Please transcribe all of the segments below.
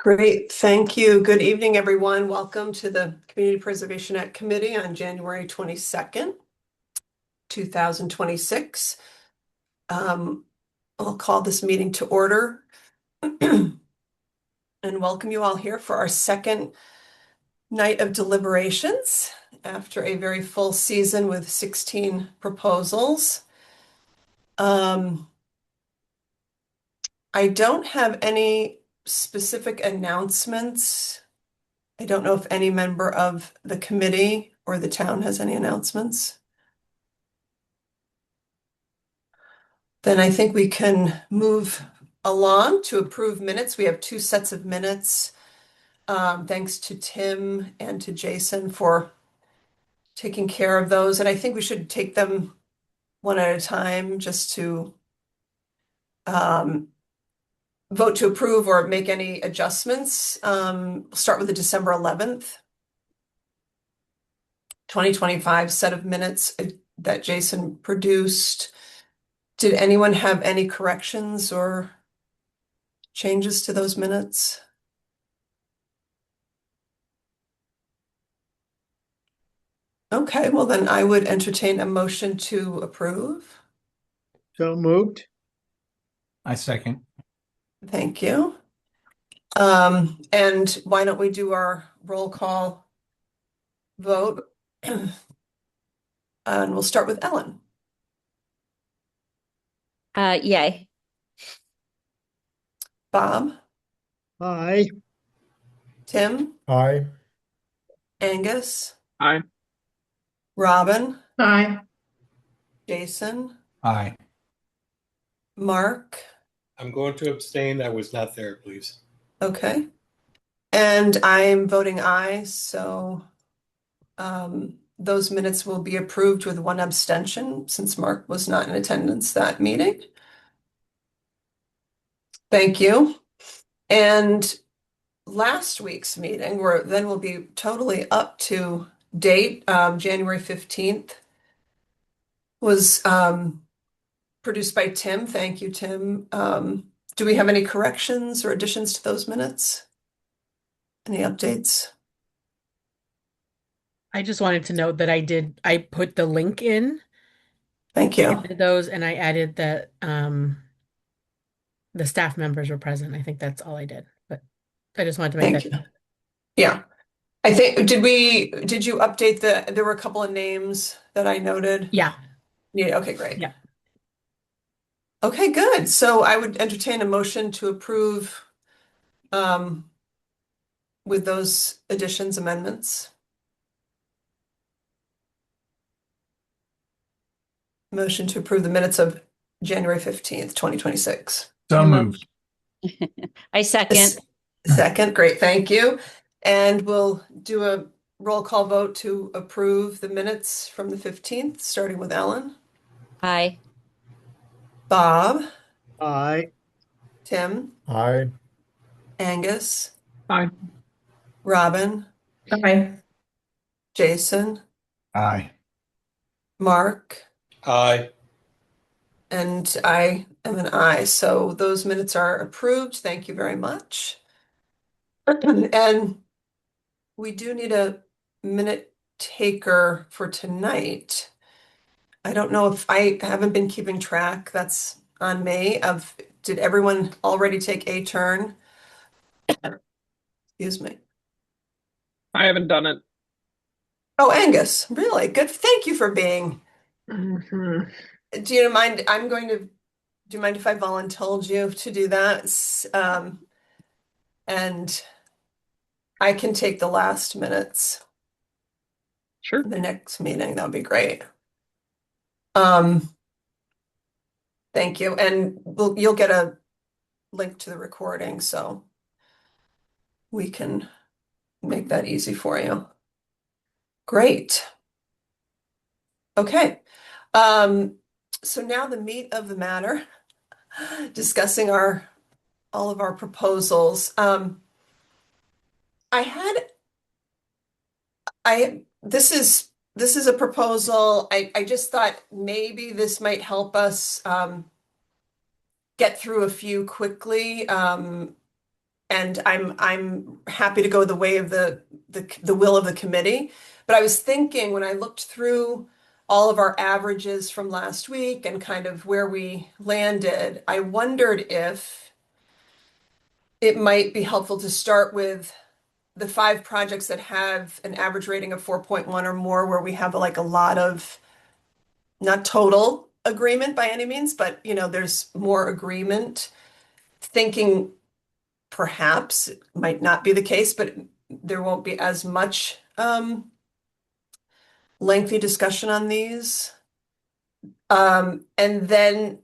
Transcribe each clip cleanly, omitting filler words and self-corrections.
Great, thank you. Good evening, everyone. Welcome to the Community Preservation Act Committee on January 22nd, 2026. I'll call this meeting to order and welcome you all here for our second night of deliberations after a very full season with 16 proposals. I don't have any specific announcements. I don't know if any member of the committee or the town has any announcements. Then I think we can move along to approve minutes. We have two sets of minutes. Thanks to Tim and to Jason for taking care of those. And I think we should take them one at a time just to vote to approve or make any adjustments. We'll start with the December 11th, 2025 set of minutes that Jason produced. Did anyone have any corrections or changes to those minutes? Okay, well then I would entertain a motion to approve. So moved. I second. Thank you. And why don't we do our roll call vote? And we'll start with Ellen. Yay. Bob, Aye. Tim, Aye. Angus, Aye. Robin, Aye. Jason, Aye. Mark. I'm going to abstain. I was not there, please. Okay. And I'm voting aye, so those minutes will be approved with one abstention since Mark was not in attendance that meeting. Thank you. And last week's meeting, then we'll be totally up to date. January 15th was produced by Tim. Thank you, Tim. Do we have any corrections or additions to those minutes? Any updates? I just wanted to note that I put the link in. Thank I you. added those and I added that the staff members were present. I think that's all I did, but I just wanted to make Thank that. you. Yeah. I think, did you update there were a couple of names that I noted? Yeah. Yeah, okay, great. Yeah. Okay, good. So I would entertain a motion to approve with those additions, amendments. Motion to approve the minutes of January 15th, 2026. So moved. I second. Second, great, thank you. And we'll do a roll call vote to approve the minutes from the 15th, starting with Ellen. Aye. Bob, Aye. Tim, Aye. Angus, Aye. Robin, Aye. Jason, Aye. Mark, Aye. and I am an aye. So those minutes are approved. Thank you very much. And we do need a minute taker for tonight. I don't know if I haven't been keeping track. That's on me. Did everyone already take a turn? Excuse me. I haven't done it. Oh, Angus, really good. Thank you for being. Mhm. Do you mind? Do you mind if I voluntold you to do that? And I can take the last minutes. Sure. The next meeting. That would be great. Thank you. And you'll get a link to the recording, so we can make that easy for you. Great. Okay. So now the meat of the matter, discussing all of our proposals. This is a proposal. I just thought maybe this might help us get through a few quickly. And I'm happy to go the way of the will of the committee. But I was thinking when I looked through all of our averages from last week and kind of where we landed, I wondered if it might be helpful to start with the 5 projects that have an average rating of 4.1 or more, where we have like a lot of, not total agreement by any means, but there's more agreement. Thinking perhaps it might not be the case, but there won't be as much lengthy discussion on these. And then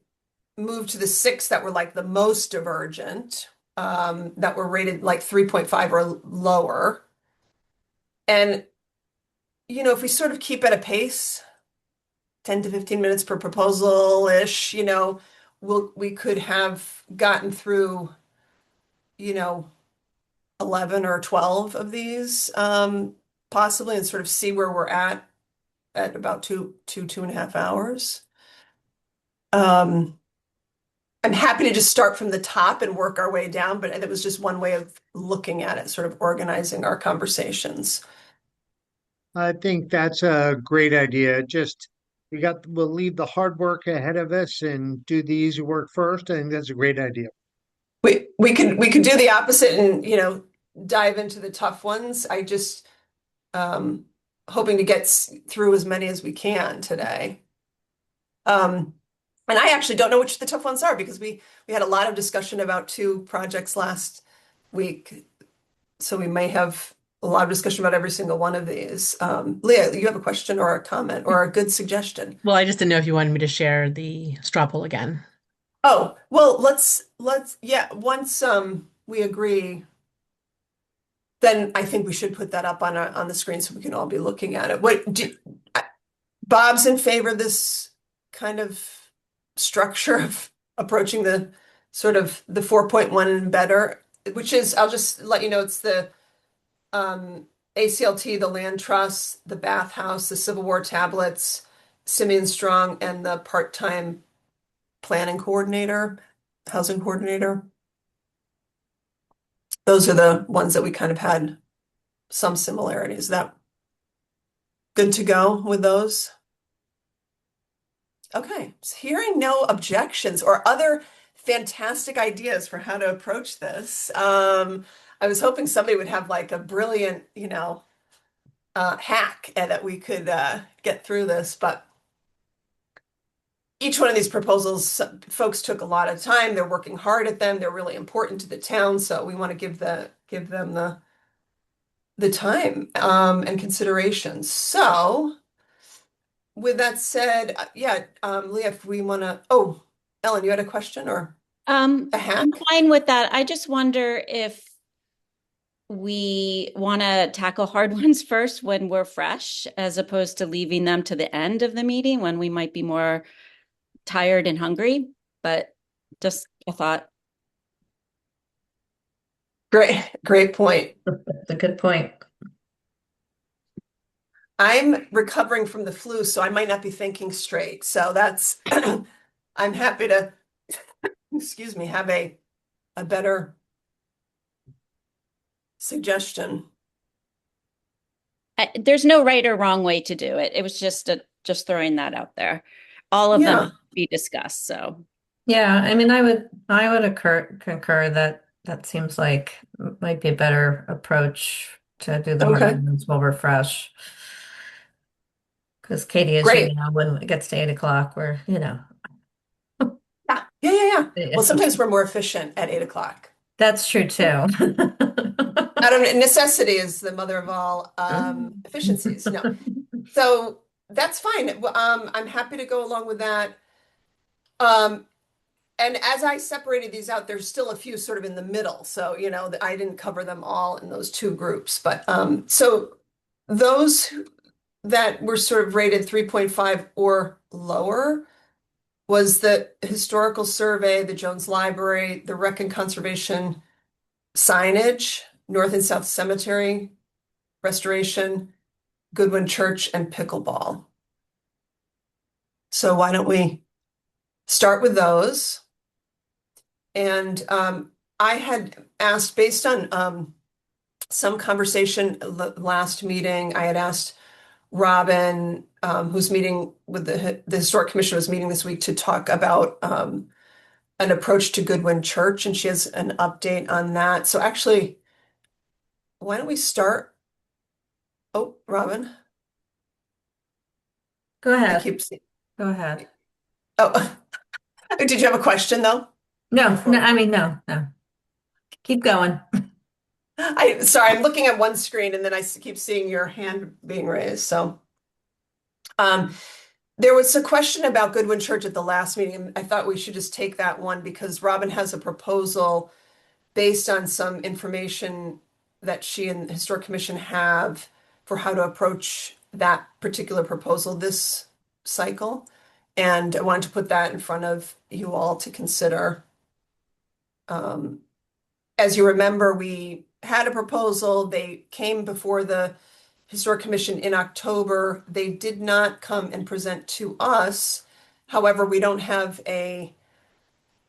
move to the 6 that were like the most divergent, that were rated like 3.5 or lower. And, if we sort of keep at a pace, 10 to 15 minutes per proposal-ish, we could have gotten through, 11 or 12 of these, possibly, and sort of see where we're at about 2.5 hours. I'm happy to just start from the top and work our way down, but that was just one way of looking at it, sort of organizing our conversations. I think that's a great idea. Just we'll leave the hard work ahead of us and do the easy work first. I think that's a great idea. We could do the opposite and, dive into the tough ones. I just hoping to get through as many as we can today. And I actually don't know which the tough ones are, because we had a lot of discussion about 2 projects last week. So we may have a lot of discussion about every single one of these. Leah, you have a question or a comment or a good suggestion? Well, I just didn't know if you wanted me to share the straw poll again. Oh, well, yeah, once we agree, then I think we should put that up on the screen so we can all be looking at it. Bob's in favor of this kind of structure of approaching the sort of the 4.1 and better, which is, I'll just let you know, it's the ACLT, the Land Trust, the Bathhouse, the Civil War tablets, Simeon Strong, and the part-time planning coordinator, housing coordinator. Those are the ones that we kind of had some similarities. Is that good to go with those? Okay, so hearing no objections or other fantastic ideas for how to approach this. I was hoping somebody would have like a brilliant, hack that we could get through this, but each one of these proposals, folks took a lot of time. They're working hard at them. They're really important to the town, so we want to give them the time and consideration. So, with that said, yeah, Leah, if we want to, Ellen, you had a question or a hack? I'm fine with that. I just wonder if we want to tackle hard ones first when we're fresh, as opposed to leaving them to the end of the meeting when we might be more tired and hungry. But just a thought. Great point. That's a good point. I'm recovering from the flu, so I might not be thinking straight. So that's, I'm happy to, excuse me, have a better suggestion. There's no right or wrong way to do it. It was just throwing that out there. All of them be discussed. So Yeah, I mean, I would concur that seems like might be a better approach to do the Okay. hard ones while we're fresh. Because Katie, as Great. you know, when it gets to 8 o'clock, we're, Yeah. Well, sometimes we're more efficient at 8 o'clock. That's true too. Out of necessity is the mother of all efficiencies. No. So that's fine. I'm happy to go along with that. And as I separated these out, there's still a few sort of in the middle. So, I didn't cover them all in those 2 groups. But so those that were sort of rated 3.5 or lower was the Historical Survey, the Jones Library, the Rec and Conservation signage, North and South Cemetery restoration, Goodwin Church, and pickleball. So why don't we start with those? And I had asked, based on some conversation last meeting, I had asked Robin, who's meeting with the Historic Commission, was meeting this week to talk about an approach to Goodwin Church, and she has an update on that. So actually, why don't we start? Oh, Robin, Go I ahead. keep seeing. Go ahead. Oh, did you have a question though? No, no, I mean, no, no. Keep going. Sorry, I'm looking at one screen and then I keep seeing your hand being raised. So, um, there was a question about Goodwin Church at the last meeting, and I thought we should just take that one because Robin has a proposal based on some information that she and the Historic Commission have for how to approach that particular proposal this cycle. And I wanted to put that in front of you all to consider. As you remember, we had a proposal. They came before the Historic Commission in October. They did not come and present to us. However, we don't have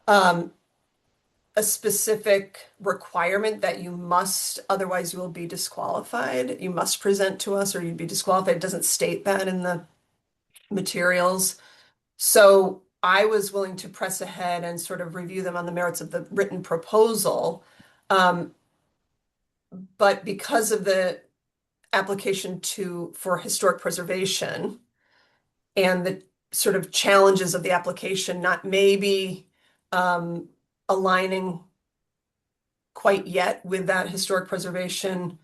um, a specific requirement that you must, otherwise you will be disqualified. You must present to us or you'd be disqualified. It doesn't state that in the materials. So I was willing to press ahead and sort of review them on the merits of the written proposal. Um, but because of the application for historic preservation and the sort of challenges of the application, not maybe aligning quite yet with that historic preservation,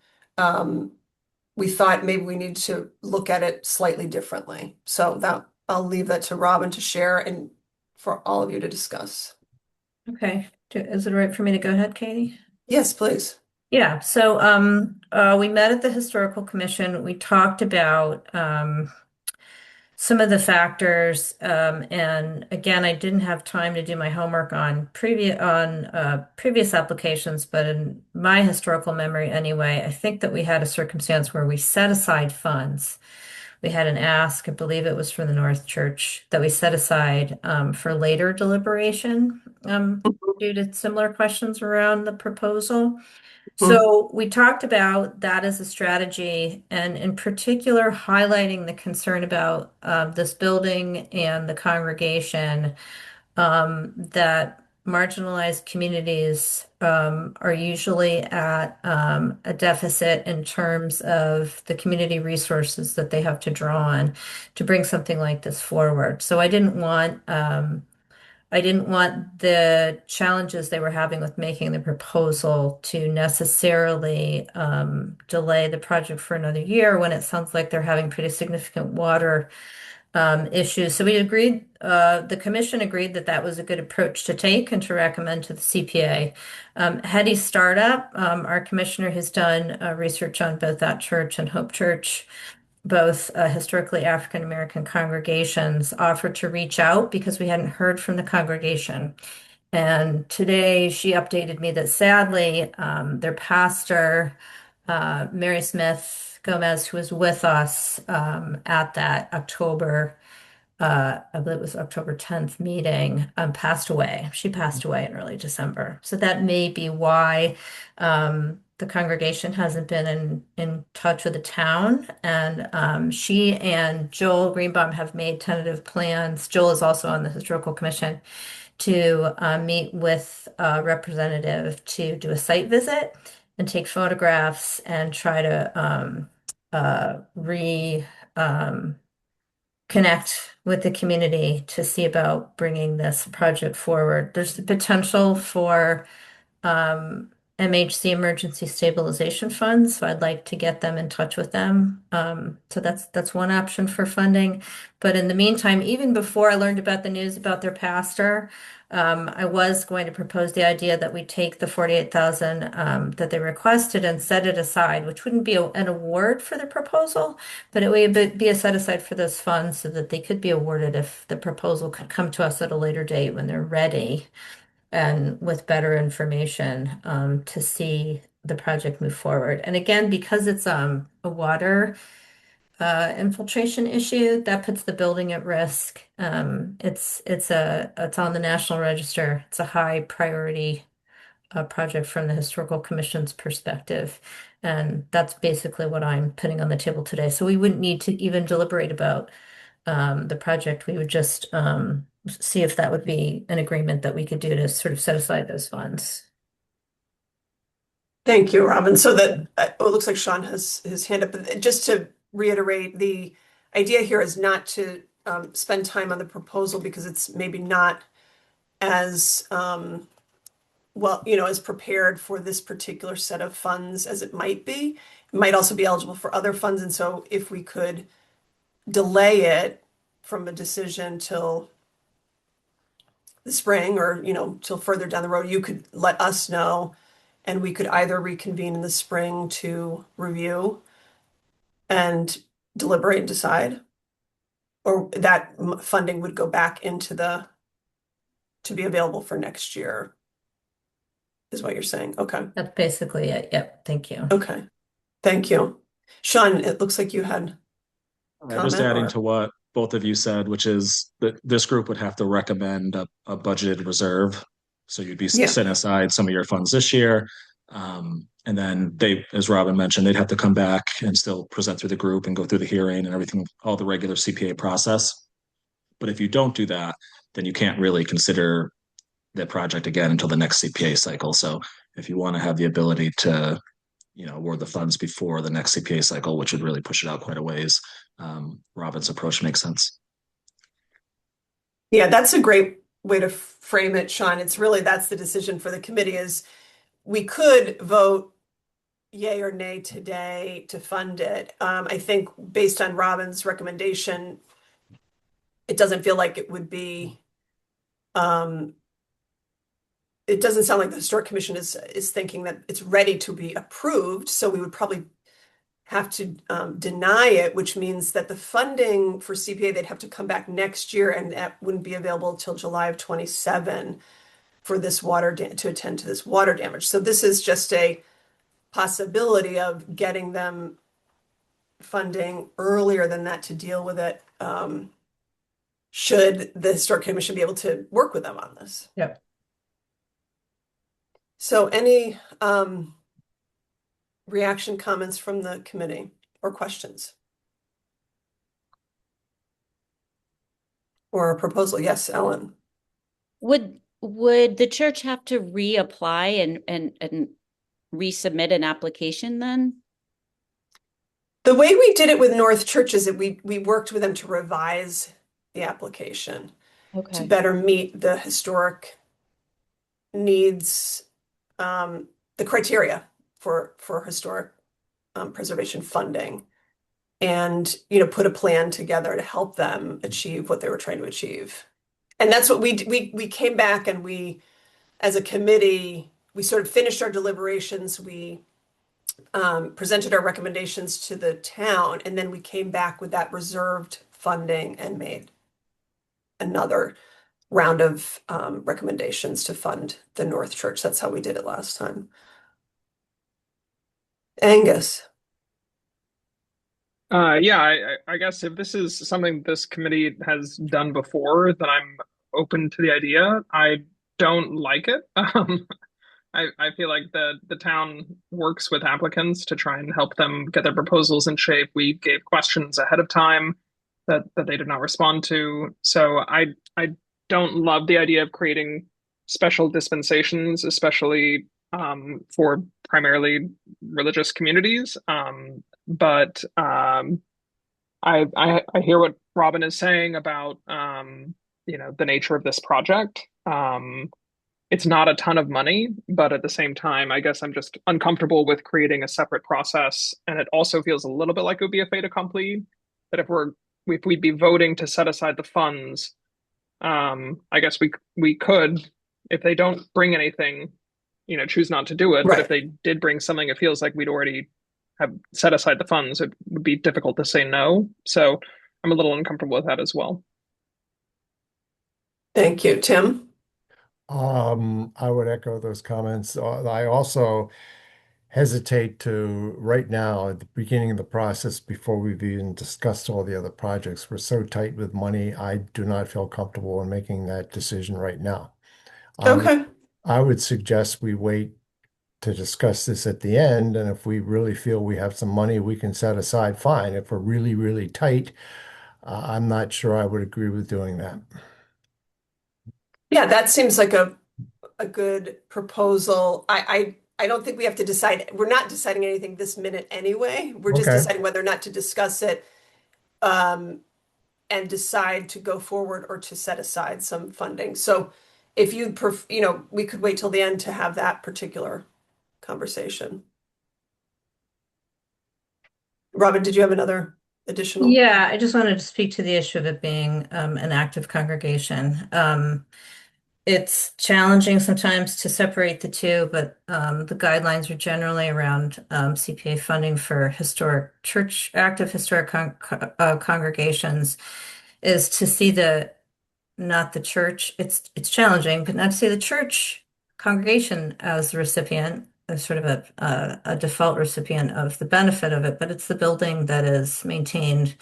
we thought maybe we need to look at it slightly differently. So that I'll leave that to Robin to share and for all of you to discuss. Okay. Is it all right for me to go ahead, Katie? Yes, please. Yeah, so we met at the Historical Commission. We talked about some of the factors, and again, I didn't have time to do my homework on previous applications, but in my historical memory anyway, I think that we had a circumstance where we set aside funds. We had an ask, I believe it was from the North Church, that we set aside for later deliberation due to similar questions around the proposal. So we talked about that as a strategy, and in particular, highlighting the concern about this building and the congregation, that marginalized communities are usually at a deficit in terms of the community resources that they have to draw on to bring something like this forward. So I didn't want the challenges they were having with making the proposal to necessarily delay the project for another year when it sounds like they're having pretty significant water issues. So we agreed, the commission agreed that that was a good approach to take and to recommend to the CPA. Heady Startup, our commissioner who's done research on both that church and Hope Church, both historically African American congregations, offered to reach out because we hadn't heard from the congregation. And today she updated me that sadly, their pastor, Mary Smith Gomez, who was with us at that October, I believe it was October 10th meeting, passed away. She passed away in early December. So that may be why the congregation hasn't been in touch with the town. And she and Joel Greenbaum have made tentative plans. Joel is also on the Historical Commission to meet with a representative to do a site visit and take photographs and try to connect with the community to see about bringing this project forward. There's the potential for MHC Emergency Stabilization Funds, so I'd like to get them in touch with them. So that's one option for funding. But in the meantime, even before I learned about the news about their pastor, I was going to propose the idea that we take the 48,000 that they requested and set it aside, which wouldn't be an award for the proposal, but it would be a set aside for those funds so that they could be awarded if the proposal could come to us at a later date when they're ready and with better information to see the project move forward. And again, because it's a water infiltration issue, that puts the building at risk. It's on the National Register. It's a high priority project from the Historical Commission's perspective. And that's basically what I'm putting on the table today. So we wouldn't need to even deliberate about the project. We would just see if that would be an agreement that we could do to sort of set aside those funds. Thank you, Robin. So that, oh, it looks like Sean has his hand up. Just to reiterate, the idea here is not to spend time on the proposal because it's maybe not as well, as prepared for this particular set of funds as it might be. It might also be eligible for other funds. And so if we could delay it from a decision till the spring or, till further down the road, you could let us know and we could either reconvene in the spring to review and deliberate and decide, or that funding would go back into to be available for next year, is what you're saying. Okay. That's basically it. Yep. Thank you. Okay. Thank you. Sean, it looks like you had Just comment adding or- to what both of you said, which is that this group would have to recommend a budgeted reserve. So you'd be Yeah. setting aside some of your funds this year. And then they, as Robin mentioned, they'd have to come back and still present through the group and go through the hearing and everything, all the regular CPA process. But if you don't do that, then you can't really consider the project again until the next CPA cycle. So if you want to have the ability to, award the funds before the next CPA cycle, which would really push it out quite a ways, Robin's approach makes sense. Yeah, that's a great way to frame it, Sean. It's really, that's the decision for the committee is we could vote yay or nay today to fund it. I think based on Robin's recommendation, it doesn't feel like it would be, it doesn't sound like the Historic Commission is thinking that it's ready to be approved. So we would probably have to deny it, which means that the funding for CPA, they'd have to come back next year and that wouldn't be available till July of 27 for this to attend to this water damage. So this is just a possibility of getting them funding earlier than that to deal with it. Should the Historic Commission be able to work with them on this? Yep. So any reaction, comments from the committee or questions? Or a proposal? Yes, Ellen. Would the church have to reapply and resubmit an application then? The way we did it with North Church is that we worked with them to revise the application to Okay. better meet the historic needs, the criteria for historic preservation funding, and put a plan together to help them achieve what they were trying to achieve. And that's what we came back and we, as a committee, we sort of finished our deliberations. We presented our recommendations to the town, and then we came back with that reserved funding and made another round of recommendations to fund the North Church. That's how we did it last time. Angus. Yeah, I guess if this is something this committee has done before, then I'm open to the idea. I don't like it. I feel like the town works with applicants to try and help them get their proposals in shape. We gave questions ahead of time that they did not respond to. So I don't love the idea of creating special dispensations, especially for primarily religious communities. But I hear what Robin is saying about the nature of this project. It's not a ton of money, but at the same time, I guess I'm just uncomfortable with creating a separate process. And it also feels a little bit like it would be a fait accompli, that if we'd be voting to set aside the funds, I guess we could, if they don't bring anything, choose not to do it. Right. But if they did bring something, it feels like we'd already have set aside the funds. It would be difficult to say no. So I'm a little uncomfortable with that as well. Thank you. Tim? I would echo those comments. I also hesitate to, right now, at the beginning of the process, before we've even discussed all the other projects, we're so tight with money, I do not feel comfortable in making that decision right now. Okay. I would suggest we wait to discuss this at the end, and if we really feel we have some money we can set aside, fine. If we're really, really tight, I'm not sure I would agree with doing that. Yeah, that seems like a good proposal. I don't think we have to decide. We're not deciding anything this minute anyway. We're just Okay. deciding whether or not to discuss it, and decide to go forward or to set aside some funding. So if we could wait till the end to have that particular conversation. Robin, did you have another additional? Yeah, I just wanted to speak to the issue of it being an active congregation. It's challenging sometimes to separate the two, but the guidelines are generally around CPA funding for active historic congregations is to see not the church. It's challenging, but not to see the church congregation as the recipient, as sort of a default recipient of the benefit of it, but it's the building that is maintained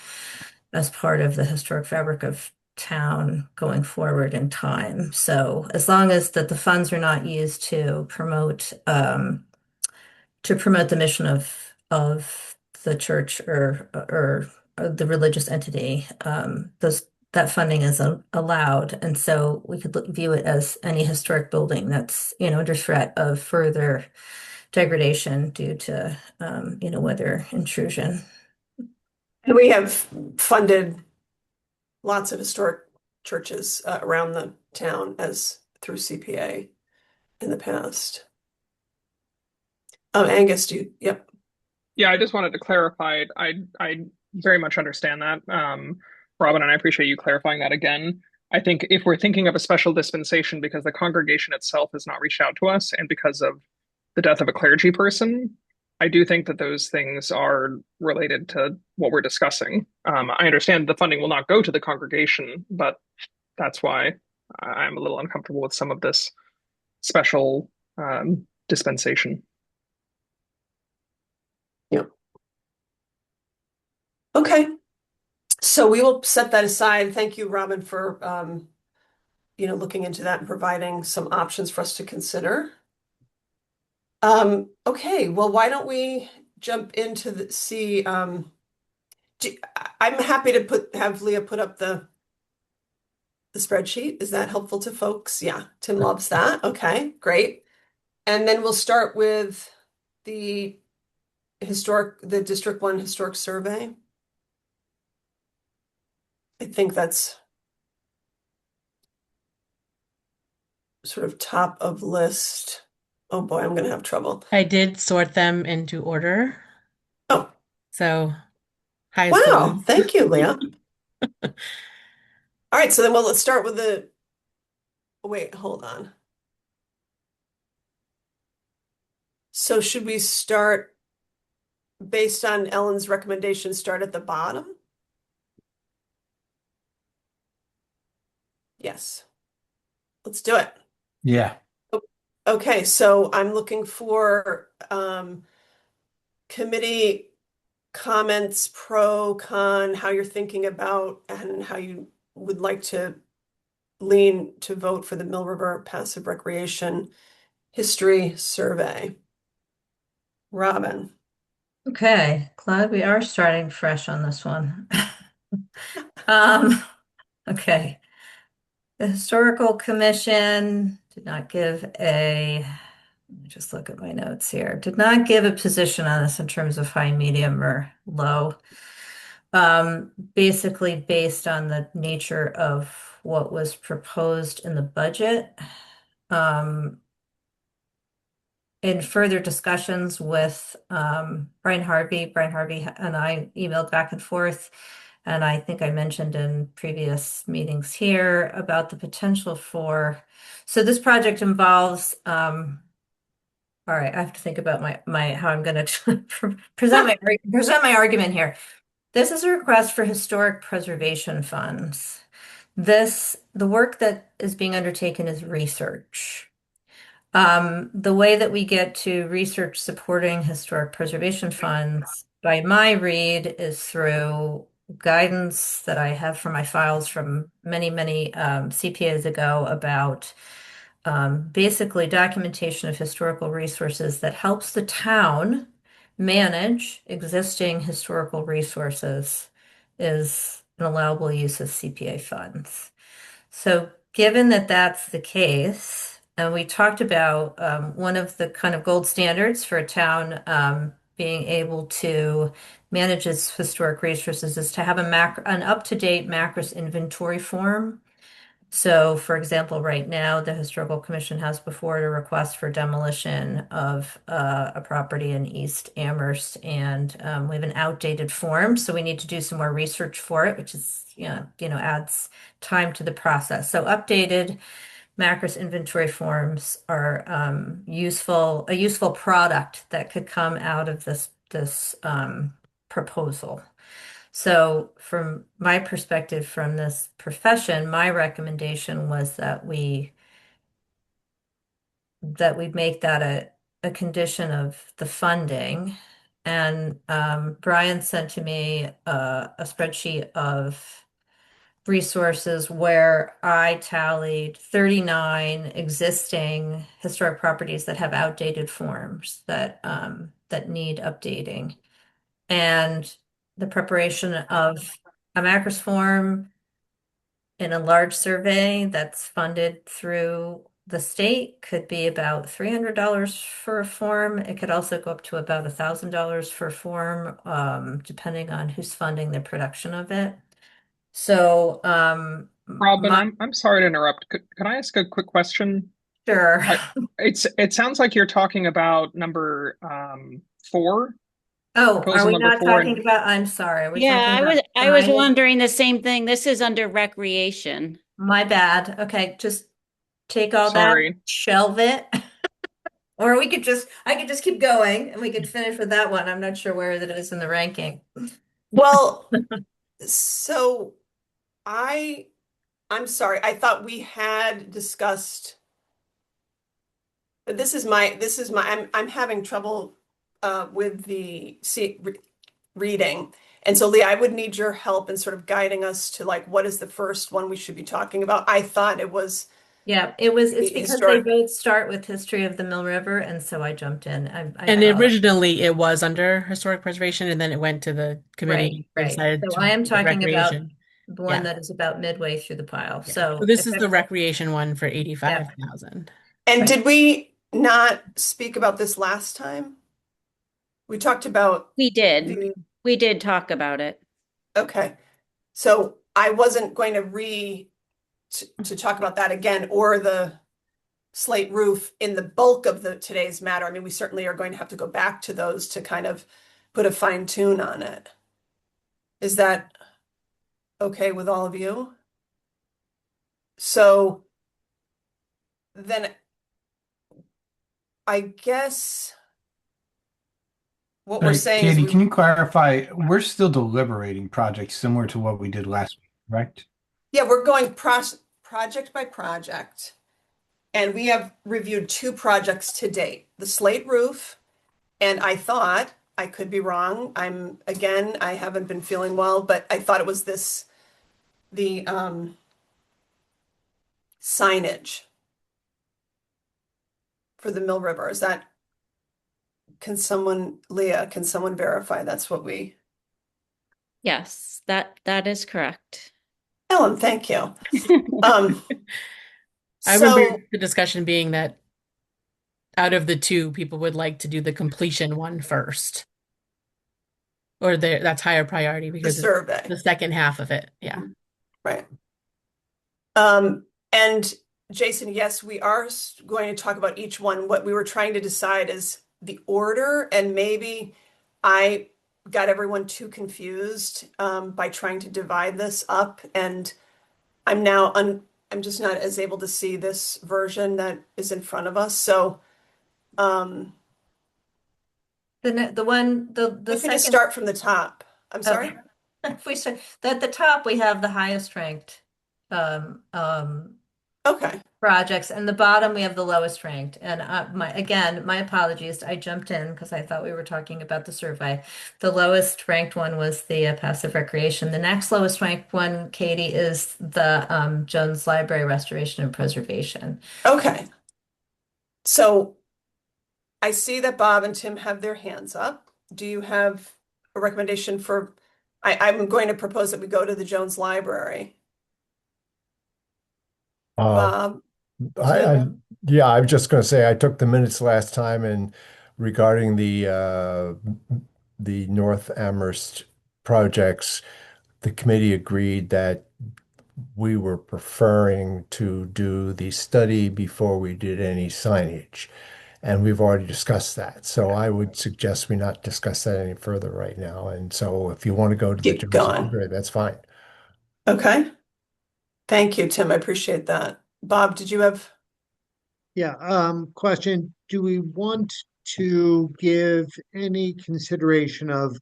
as part of the historic fabric of town going forward in time. So as long as that the funds are not used to promote the mission of the church or the religious entity, that funding is allowed, and so we could view it as any historic building that's under threat of further degradation due to weather intrusion. And we have funded lots of historic churches around the town as through CPA in the past. Angus, yep. Yeah, I just wanted to clarify. I very much understand that, Robin, and I appreciate you clarifying that again. I think if we're thinking of a special dispensation because the congregation itself has not reached out to us and because of the death of a clergy person, I do think that those things are related to what we're discussing. I understand the funding will not go to the congregation, but that's why I'm a little uncomfortable with some of this special dispensation. Yep. Okay. So we will set that aside. Thank you, Robin, for looking into that and providing some options for us to consider. Okay, well, why don't we jump into I'm happy to have Leah put up the spreadsheet. Is that helpful to folks? Yeah, Tim loves that. Okay, great. And then we'll start with the District 1 Historic Survey. I think that's sort of top of list. Oh boy, I'm gonna have trouble. I did sort them into order. Oh, So highest wow. lowest. Thank you, Leah. All right, so then let's start with wait, hold on. So should we start based on Ellen's recommendation, start at the bottom? Yes. Let's do it. Yeah. Okay, so I'm looking for committee comments, pro, con, how you're thinking about and how you would like to lean to vote for the Mill River Passive Recreation History Survey. Robin. Okay, glad we are starting fresh on this one. Okay. The Historical Commission did not give let me just look at my notes here, did not give a position on this in terms of high, medium, or low. Basically based on the nature of what was proposed in the budget. In further discussions with Brian Harvey and I emailed back and forth, and I think I mentioned in previous meetings here about the potential so this project involves, all right, I have to think about how I'm going to present my argument here. This is a request for historic preservation funds. The work that is being undertaken is research. The way that we get to research supporting historic preservation funds, by my read, is through guidance that I have from my files from many, many CPAs ago about basically documentation of historical resources that helps the town manage existing historical resources is an allowable use of CPA funds. So given that that's the case, and we talked about one of the kind of gold standards for a town being able to manage its historic resources is to have an up-to-date Macris inventory form. So, for example, right now, the Historical Commission has before it a request for demolition of a property in East Amherst, and we have an outdated form, so we need to do some more research for it, which is, adds time to the process. So, updated Macris inventory forms are a useful product that could come out of this proposal. So from my perspective from this profession, my recommendation was that we make that a condition of the funding. And Brian sent to me a spreadsheet of resources where I tallied 39 existing historic properties that have outdated forms that need updating. And the preparation of a Macris form in a large survey that's funded through the state could be about $300 for a form. It could also go up to about $1,000 for a form, depending on who's funding the production of it. So, Robin, I'm sorry to interrupt. Can I ask a quick question? sure. It sounds like you're talking about number 4. Oh, are Proposal we number not 4 talking about, I'm sorry, are we Yeah, talking about I was signage? wondering the same thing. This is under recreation. My bad. Okay, just take all that, Sorry. shelve it. Or I could just keep going and we could finish with that one. I'm not sure where that is in the ranking. Well, so I'm sorry. I thought we had discussed. I'm having trouble with the reading. And so Lee, I would need your help in sort of guiding us to like what is the first one we should be talking about. I thought it was Yeah, it's the because historic. they both start with history of the Mill River, and so I jumped in. And originally it was under historic preservation, and then it went to the committee. Right. They decided So to I am do talking about recreation. the one Yeah. that is about midway through the pile. Yeah. So So this if is I- the recreation one for 85,000. And Right. did we not speak about this last time? We talked about We did. the, We did talk about it. okay. So I wasn't going to talk about that again or the slate roof in the bulk of today's matter. I mean, we certainly are going to have to go back to those to kind of put a fine tune on it. Is that okay with all of you? So then I guess what we're Right, saying is Katie, can you clarify? We're still deliberating projects similar to what we did last week, correct? yeah, we're going project by project. And we have reviewed 2 projects to date, the slate roof, and I thought, I could be wrong, I haven't been feeling well, but I thought it was the signage for the Mill River. Is that, Leah, can someone verify that's what we, Yes, that is correct. Ellen, thank you. I So, remember the discussion being that out of the 2, people would like to do the completion one first. Or that's higher priority the because it's survey. the second half of it. Yeah. Right. And Jason, yes, we are going to talk about each one. What we were trying to decide is the order, and maybe I got everyone too confused by trying to divide this up, and I'm just not as able to see this version that is in front of us. So the one the we can second just start from the top. I'm sorry. Okay. If we start at the top, we have the highest ranked Okay. projects, and the bottom we have the lowest ranked. And my apologies, I jumped in because I thought we were talking about the survey. The lowest ranked one was the passive recreation. The next lowest ranked one, Katie, is the Jones Library restoration and preservation. Okay. So I see that Bob and Tim have their hands up. Do you have a recommendation for, I'm going to propose that we go to the Jones Library. Uh, Bob, I yeah, I was just going to say I took the minutes last time, and regarding the North Amherst projects, the committee agreed that we were preferring to do the study before we did any signage. And we've already discussed that. So I would suggest we not discuss that any further right now. And so if you want to go to the keep Jones going. Library, that's fine. Okay. Thank you, Tim. I appreciate that. Bob, did you have? Yeah, question, do we want to give any consideration of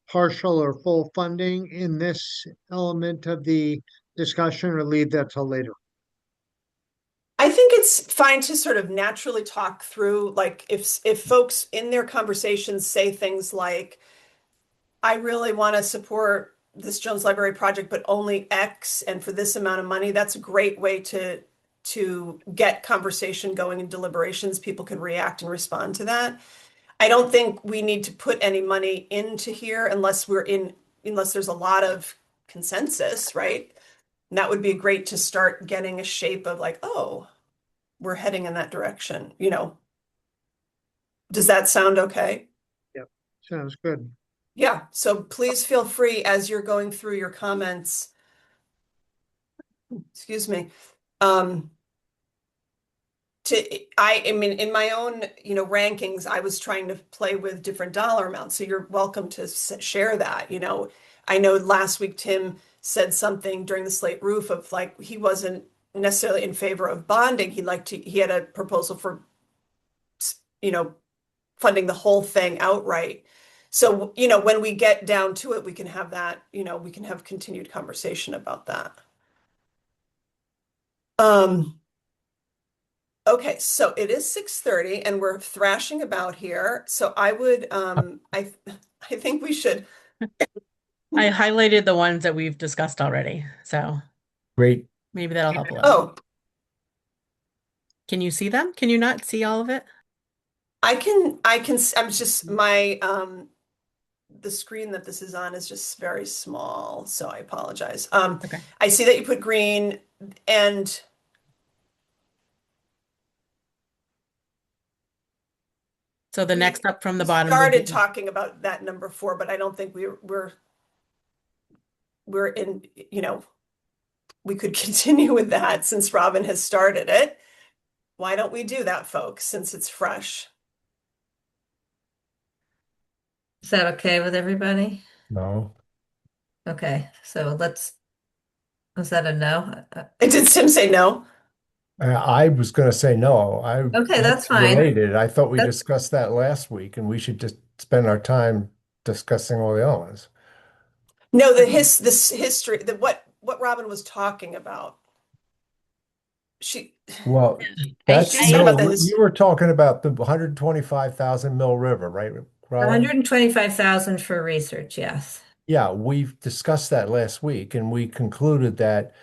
partial or full funding in this element of the discussion, or leave that till later? I think it's fine to sort of naturally talk through, like if folks in their conversations say things like, I really want to support this Jones Library project, but only X and for this amount of money, that's a great way to get conversation going in deliberations. People can react and respond to that. I don't think we need to put any money into here unless there's a lot of consensus, right? And that would be great to start getting a shape of like, oh, we're heading in that direction, you know. Does that sound okay? Yep, sounds good. Yeah, so please feel free as you're going through your comments. Excuse me. I mean, in my own, rankings, I was trying to play with different dollar amounts. So you're welcome to share that. I know last week Tim said something during the slate roof of like he wasn't necessarily in favor of bonding. He had a proposal for, funding the whole thing outright. So, when we get down to it, we can have that, we can have continued conversation about that. Okay, so it is 6:30 and we're thrashing about here. So I would, I think we should. I highlighted the ones that we've discussed already, so Great. maybe that'll help a little. Oh, Can you see them? Can you not see all of it? I'm just the screen that this is on is just very small, so I apologize. Okay. I see that you put green and So the next up from the bottom would started be- talking about that number 4, but I don't think we're in, we could continue with that since Robin has started it. Why don't we do that, folks, since it's fresh? Is that okay with everybody? No. Okay, so was that a no? Did Tim say no? I was going to say no. Okay, that's fine. Related. I thought we That's- discussed that last week, and we should just spend our time discussing all the other ones. No, this history, what Robin was talking about. Well, She's talking about you were talking about the 125,000 Mill River, right, Robin? 125,000 for research, yes. Yeah, we've discussed that last week, and we concluded that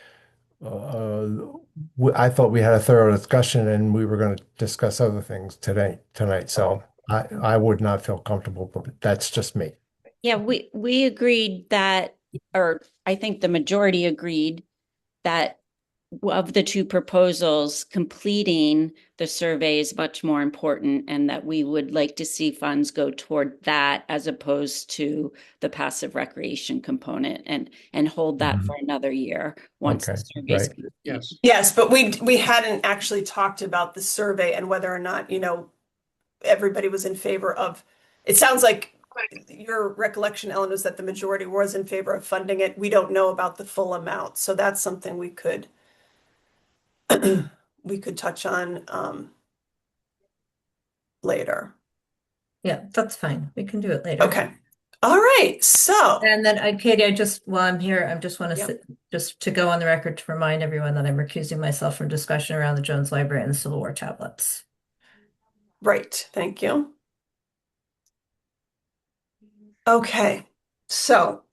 I thought we had a thorough discussion, and we were going to discuss other things tonight. So I would not feel comfortable, but that's just me. Yeah, we agreed that, or I think the majority agreed that of the two proposals, completing the survey is much more important, and that we would like to see funds go toward that as opposed to the passive recreation component and hold that for another year once the Okay, survey is right. complete. Yes, but we hadn't actually talked about the survey and whether or not, everybody was in favor of. It sounds like your recollection, Ellen, was that the majority was in favor of funding it. We don't know about the full amount, so that's something we could touch on later. Yeah, that's fine. We can do it later. Okay. All right. So And then Katie, while I'm here, I just want to Yep. just to go on the record to remind everyone that I'm recusing myself from discussion around the Jones Library and the Civil War tablets. right. Thank you. Okay. So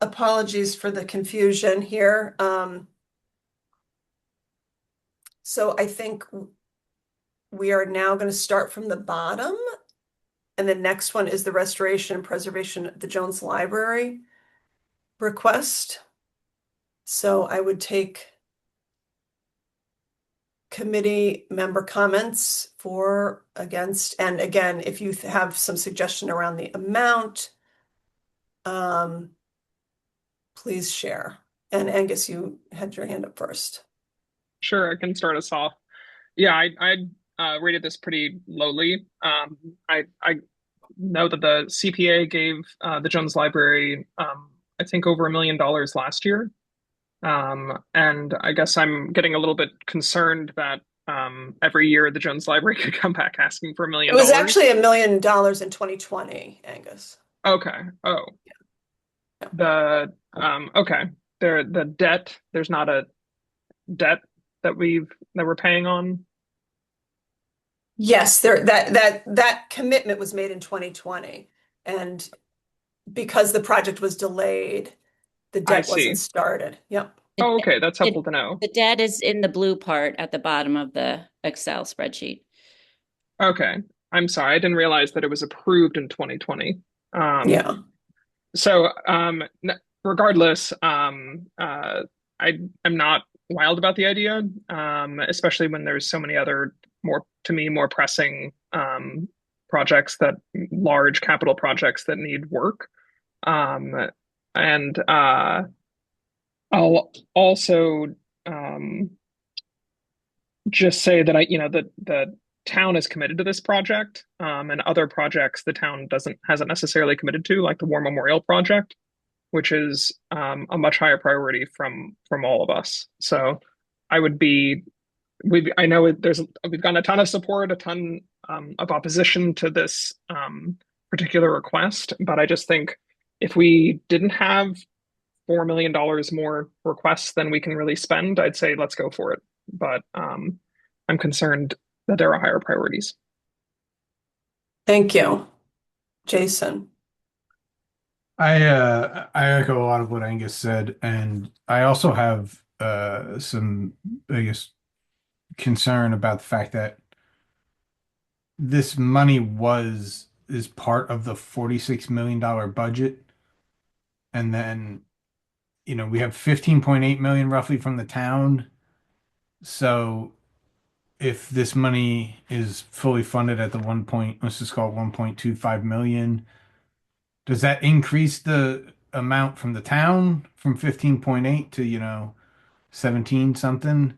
apologies for the confusion here. So I think we are now going to start from the bottom. And the next one is the restoration and preservation of the Jones Library request. So I would take committee member comments for, against, and again, if you have some suggestion around the amount, please share. And Angus, you had your hand up first. Sure, I can start us off. Yeah, I rated this pretty lowly. I know that the CPA gave the Jones Library I think over $1 million last year. And I guess I'm getting a little bit concerned that every year the Jones Library could come back asking for $1 million. It was actually $1 million in 2020, Angus. Okay. Oh. Yeah. Okay. The debt, there's not a debt that we're paying on. Yes, that commitment was made in 2020, and because the project was delayed, the debt wasn't started. Yep. Oh, okay, that's helpful to know. The debt is in the blue part at the bottom of the Excel spreadsheet. Okay, I'm sorry, I didn't realize that it was approved in 2020. Yeah. So, regardless, I'm not wild about the idea, especially when there's so many other more pressing projects, that large capital projects that need work. And I'll also just say that the town is committed to this project, and other projects the town hasn't necessarily committed to, like the War Memorial project, which is a much higher priority from all of us. So I would be. I know we've gotten a ton of support, a ton of opposition to this particular request, but I just think if we didn't have $4 million more requests than we can really spend, I'd say let's go for it. But I'm concerned that there are higher priorities. Thank you, Jason. I echo a lot of what Angus said, and I also have some, I guess, concern about the fact that this money is part of the $46 million budget. And then, we have 15.8 million roughly from the town. So if this money is fully funded at the let's just call it 1.25 million, does that increase the amount from the town from 15.8 to, 17 something?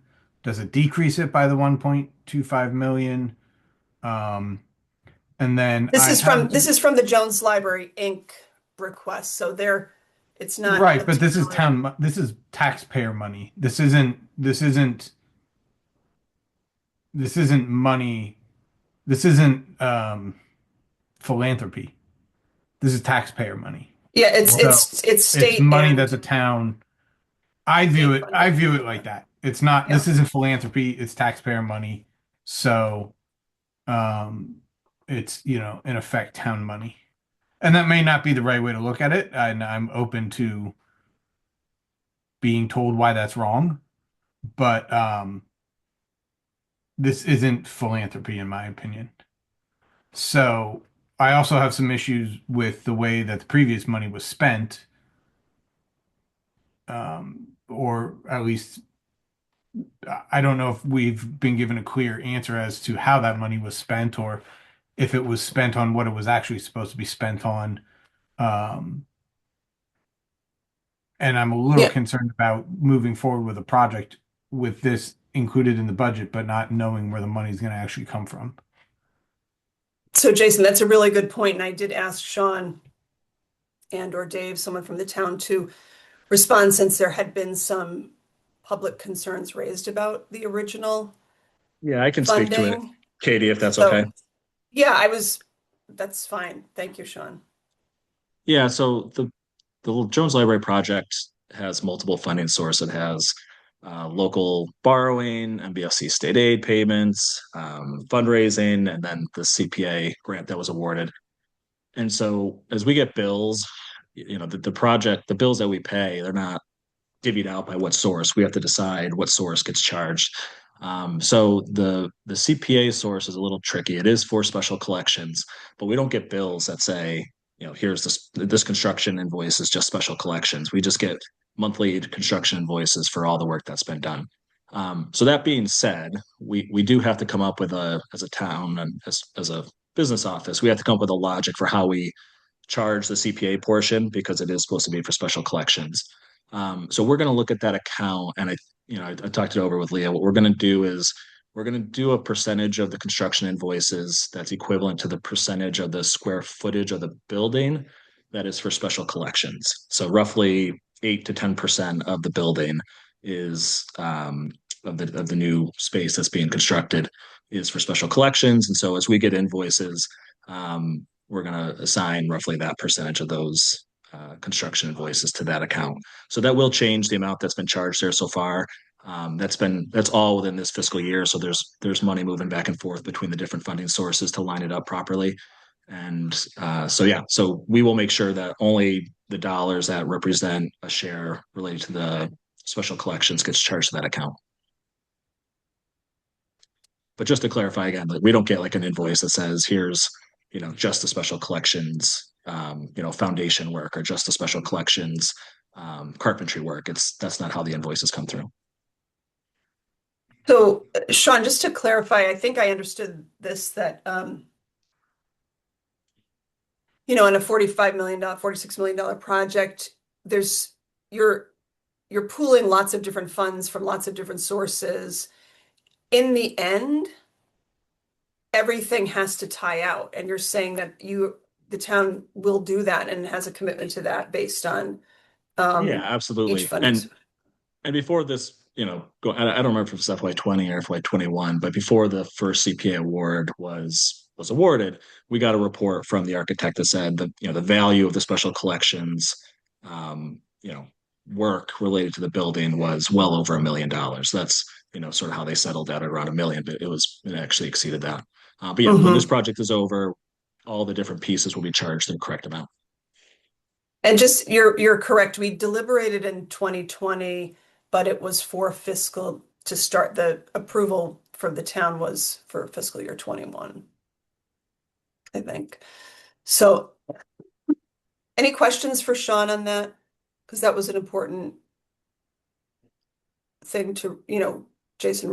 Does it decrease it by the 1.25 million? And then this is from the Jones Library Inc. request. So it's not right, but this is taxpayer money. This isn't money. This isn't philanthropy. This is taxpayer money. Yeah, it's state money that the town. I view it like that. It's not. Yeah. This isn't philanthropy. It's taxpayer money. So, it's in effect town money, and that may not be the right way to look at it. And I'm open to being told why that's wrong, but this isn't philanthropy in my opinion. So I also have some issues with the way that the previous money was spent, or at least I don't know if we've been given a clear answer as to how that money was spent, or if it was spent on what it was actually supposed to be spent on. And I'm a little concerned about moving forward with a project with this included in the budget, but not knowing where the money is going to actually come from. So Jason, that's a really good point. And I did ask Sean or Dave, someone from the town, to respond, since there had been some public concerns raised about the original. Yeah, I can funding. Speak to it, Katie, if that's okay. Yeah, that's fine. Thank you, Sean. Yeah, so the Jones Library project has multiple funding sources. It has local borrowing, MBSC state aid payments, fundraising, and then the CPA grant that was awarded. And so as we get bills, the bills that we pay, they're not divvied out by what source. We have to decide what source gets charged. So the CPA source is a little tricky. It is for special collections, but we don't get bills that say, here's this construction invoice is just special collections. We just get monthly construction invoices for all the work that's been done. So that being said, we do have to come up with as a town and as a business office, we have to come up with a logic for how we charge the CPA portion because it is supposed to be for special collections. So we're going to look at that account, and I talked it over with Leah. What we're going to do is we're going to do a percentage of the construction invoices that's equivalent to the percentage of the square footage of the building that is for special collections. So roughly 8 to 10% of the building is of the new space that's being constructed is for special collections. And so as we get invoices, we're going to assign roughly that percentage of those construction invoices to that account. So that will change the amount that's been charged there so far. That's all within this fiscal year. So there's money moving back and forth between the different funding sources to line it up properly. And so we will make sure that only the dollars that represent a share related to the special collections gets charged to that account. But just to clarify again, we don't get like an invoice that says here's just the special collections foundation work or just the special collections carpentry work. That's not how the invoices come through. So, Sean, just to clarify, I think I understood this, that, in a $45 million, $46 million project, you're pooling lots of different funds from lots of different sources. In the end, everything has to tie out, and you're saying that the town will do that and has a commitment to that based on Yeah, absolutely. each funding. And before this, I don't remember if it was FY20 or FY21, but before the first CPA award was awarded, we got a report from the architect that said that the value of the special collections work related to the building was well over $1 million. That's sort of how they settled at around $1 million, but it actually exceeded that. But yeah, when this project is over, all the different pieces will be charged the correct amount. And just you're correct. We deliberated in 2020, but it was for fiscal to start. The approval from the town was for fiscal year 21, I think. So any questions for Sean on that? Because that was an important thing to, Jason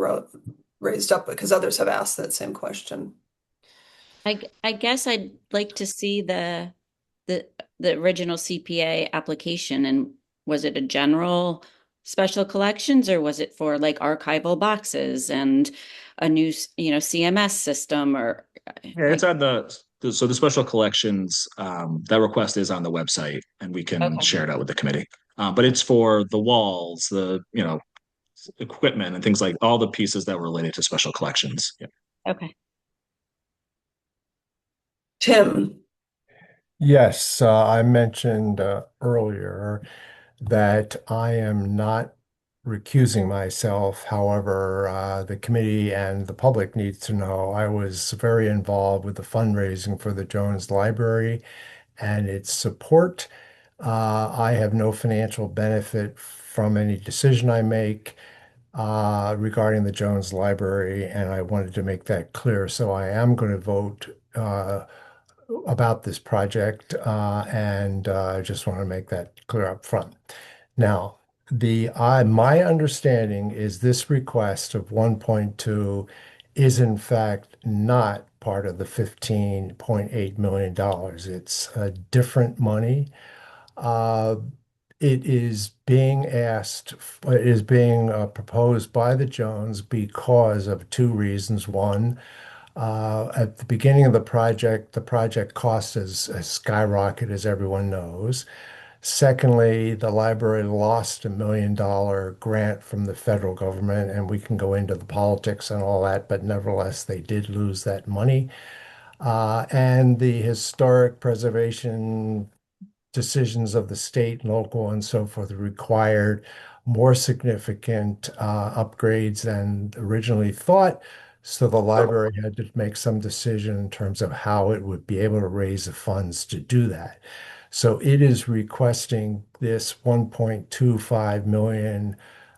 raised up because others have asked that same question. I guess I'd like to see the original CPA application, and was it a general special collections or was it for like archival boxes and a new CMS system or it's on the special collections that request is on the website and we can share it out with the committee. But it's for the walls, the equipment and things like all the pieces that were related to special collections. Yeah. Okay. Tim. Yes, I mentioned earlier that I am not recusing myself. However, the committee and the public needs to know I was very involved with the fundraising for the Jones Library and its support. I have no financial benefit from any decision I make regarding the Jones Library, and I wanted to make that clear. So I am going to vote about this project, and I just want to make that clear up front. Now, my understanding is this request of 1.2 is in fact not part of the $15.8 million. It's different money. It is being proposed by the Jones because of two reasons. One, at the beginning of the project cost has skyrocketed, as everyone knows. Secondly, the library lost $1 million grant from the federal government, and we can go into the politics and all that, but nevertheless, they did lose that money. And the historic preservation decisions of the state, local, and so forth required more significant upgrades than originally thought. So the library had to make some decision in terms of how it would be able to raise the funds to do that. So it is requesting this $1.25 million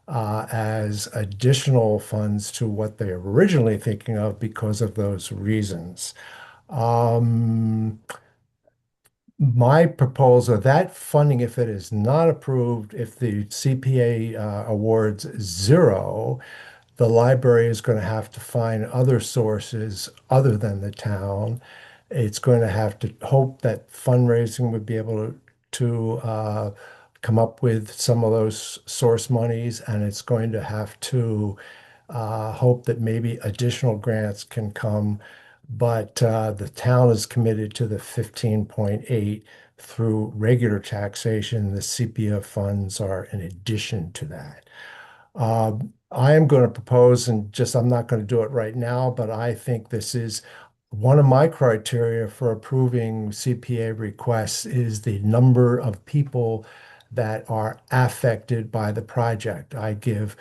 as additional funds to what they were originally thinking of because of those reasons. Um, my proposal, that funding, if it is not approved, if the CPA awards zero, the library is going to have to find other sources other than the town. It's going to have to hope that fundraising would be able to come up with some of those source monies, and it's going to have to hope that maybe additional grants can come. But the town is committed to the 15.8 through regular taxation. The CPF funds are in addition to that. I am going to propose, and just I'm not going to do it right now, but I think this is one of my criteria for approving CPA requests is the number of people that are affected by the project. I give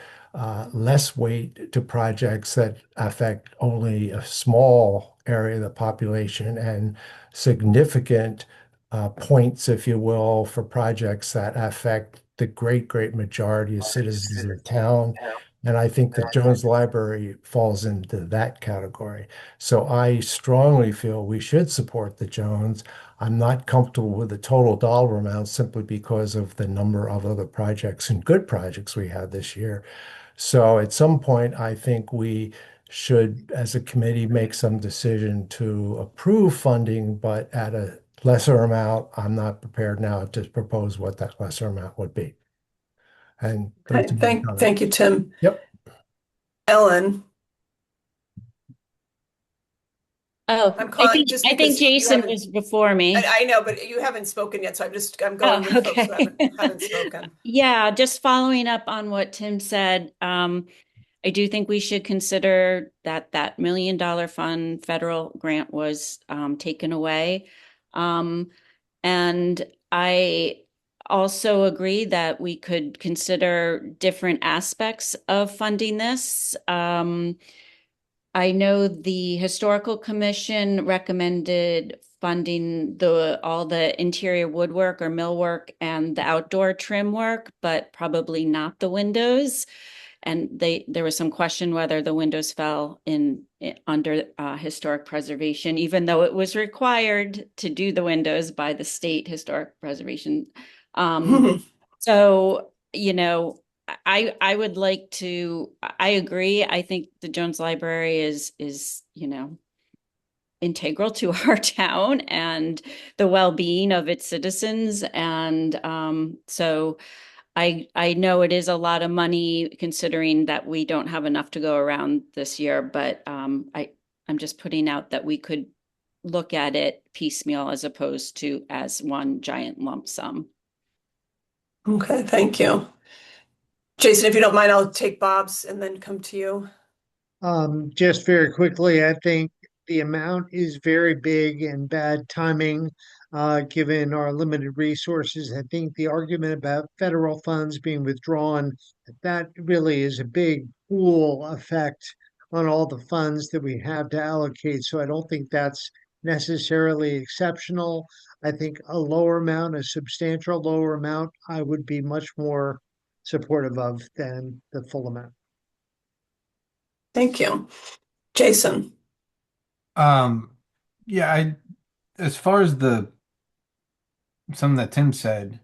less weight to projects that affect only a small area of the population and significant points, if you will, for projects that affect the great majority of citizens of the town. And I think that Jones Library falls into that category. So I strongly feel we should support the Jones. I'm not comfortable with the total dollar amount simply because of the number of other projects and good projects we had this year. So at some point, I think we should, as a committee, make some decision to approve funding, but at a lesser amount. I'm not prepared now to propose what that lesser amount would be. And those are my Thank comments. you, Tim. Yep. Ellen, Oh, I'm calling just I think because you Jason haven't- was before me. I know, but you haven't spoken yet, so I'm going with folks who haven't spoken. Yeah, just following up on what Tim said, I do think we should consider that $1 million fund federal grant was taken away. And I also agree that we could consider different aspects of funding this. I know the Historical Commission recommended funding all the interior woodwork or millwork and the outdoor trim work, but probably not the windows. And there was some question whether the windows fell under historic preservation, even though it was required to do the windows by the state historic preservation. So, I would like to, I agree. I think the Jones Library is, integral to our town and the well-being of its citizens. And so I know it is a lot of money considering that we don't have enough to go around this year, but I'm just putting out that we could look at it piecemeal as opposed to as one giant lump sum. Okay, thank you. Jason, if you don't mind, I'll take Bob's and then come to you. Just very quickly, I think the amount is very big and bad timing, given our limited resources. I think the argument about federal funds being withdrawn, that really is a big pool effect on all the funds that we have to allocate. So I don't think that's necessarily exceptional. I think a lower amount, a substantial lower amount, I would be much more supportive of than the full amount. Thank you. Jason. Yeah, as far as something that Tim said,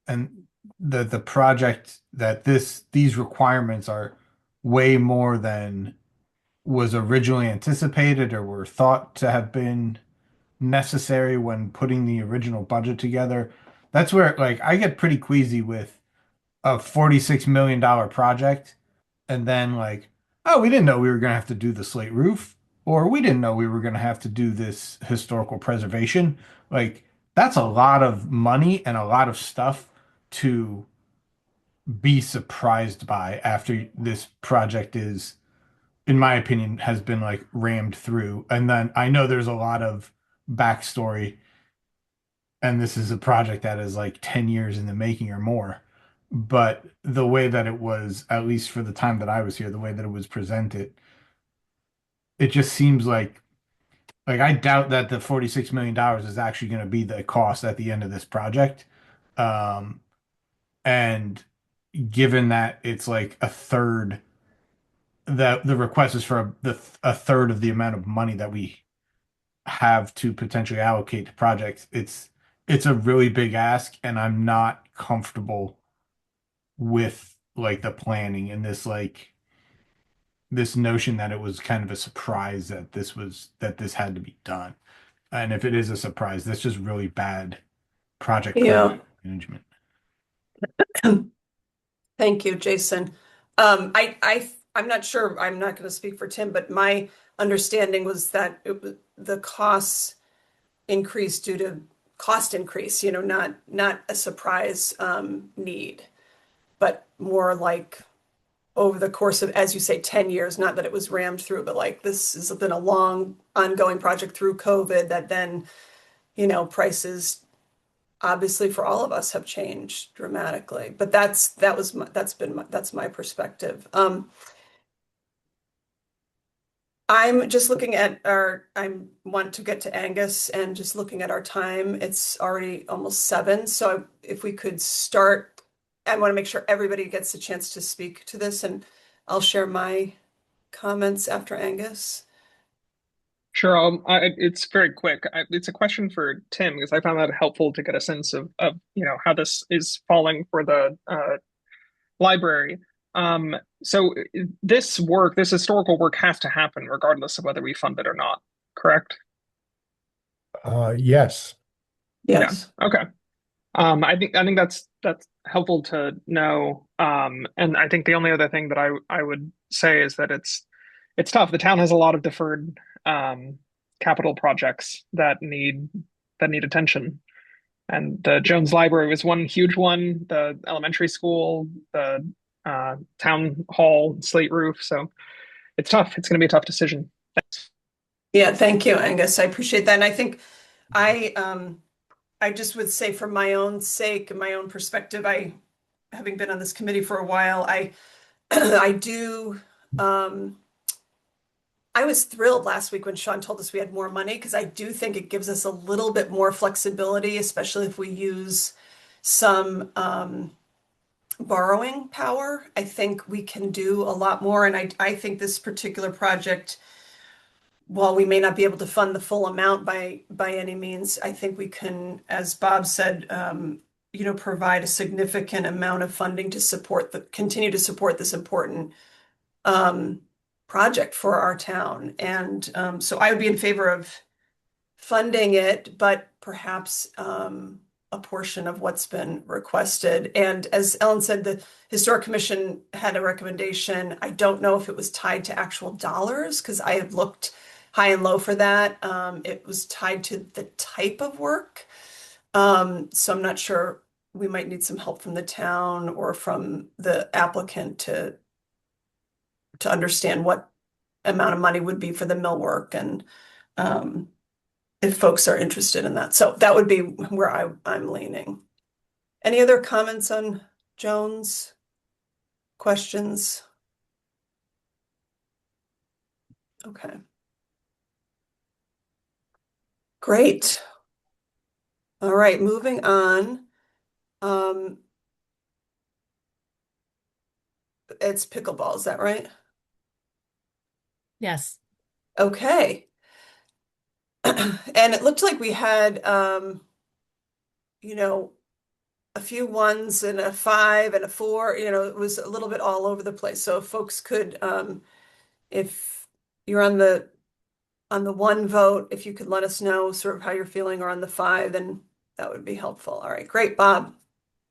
and the project that these requirements are way more than was originally anticipated or were thought to have been necessary when putting the original budget together. That's where like I get pretty queasy with a $46 million project and then like, oh, we didn't know we were going to have to do the slate roof, or we didn't know we were going to have to do this historical preservation. Like, that's a lot of money and a lot of stuff to be surprised by after this project is, in my opinion, has been like rammed through. And then I know there's a lot of backstory, and this is a project that is like 10 years in the making or more. But the way that it was, at least for the time that I was here, the way that it was presented, it just seems like I doubt that the $46 million is actually going to be the cost at the end of this project. And given that it's like a third, that the request is for a third of the amount of money that we have to potentially allocate to projects, it's a really big ask, and I'm not comfortable with like the planning and this notion that it was kind of a surprise that this had to be done. And if it is a surprise, that's just really bad project Yeah. management. Thank you, Jason. I'm not sure, I'm not going to speak for Tim, but my understanding was that the costs increased due to cost increase, not a surprise need, but more like over the course of, as you say, 10 years, not that it was rammed through, but like this has been a long ongoing project through COVID that then, prices obviously for all of us have changed dramatically. But that's my perspective. I'm just looking at I want to get to Angus and just looking at our time. It's already almost 7. So if we could start, I want to make sure everybody gets a chance to speak to this, and I'll share my comments after Angus. Sure, it's very quick. It's a question for Tim because I found that helpful to get a sense of how this is falling for the library. So this historical work has to happen regardless of whether we fund it or not, correct? Yes. Yes. Yeah. Okay. I think that's helpful to know. And I think the only other thing that I would say is that it's tough. The town has a lot of deferred capital projects that need attention. And the Jones Library was one huge one, the elementary school, the town hall, slate roof. So it's tough. It's going to be a tough decision. Thanks. Yeah, thank you, Angus. I appreciate that. And I think I just would say for my own sake and my own perspective, having been on this committee for a while, I do I was thrilled last week when Sean told us we had more money because I do think it gives us a little bit more flexibility, especially if we use some borrowing power. I think we can do a lot more. And I think this particular project, while we may not be able to fund the full amount by any means, I think we can, as Bob said, provide a significant amount of funding to continue to support this important project for our town. And so I would be in favor of funding it, but perhaps a portion of what's been requested. And as Ellen said, the Historic Commission had a recommendation. I don't know if it was tied to actual dollars because I have looked high and low for that. It was tied to the type of work. So I'm not sure. We might need some help from the town or from the applicant to understand what amount of money would be for the millwork and if folks are interested in that. So that would be where I'm leaning. Any other comments on Jones? Questions? Okay. Great. All right, moving on. It's pickleball, is that right? Yes. Okay. And it looked like we had, a few 1s and a 5 and a 4, it was a little bit all over the place. So if folks could, if you're on the 1 vote, if you could let us know sort of how you're feeling, or on the 5, then that would be helpful. All right, great. Bob,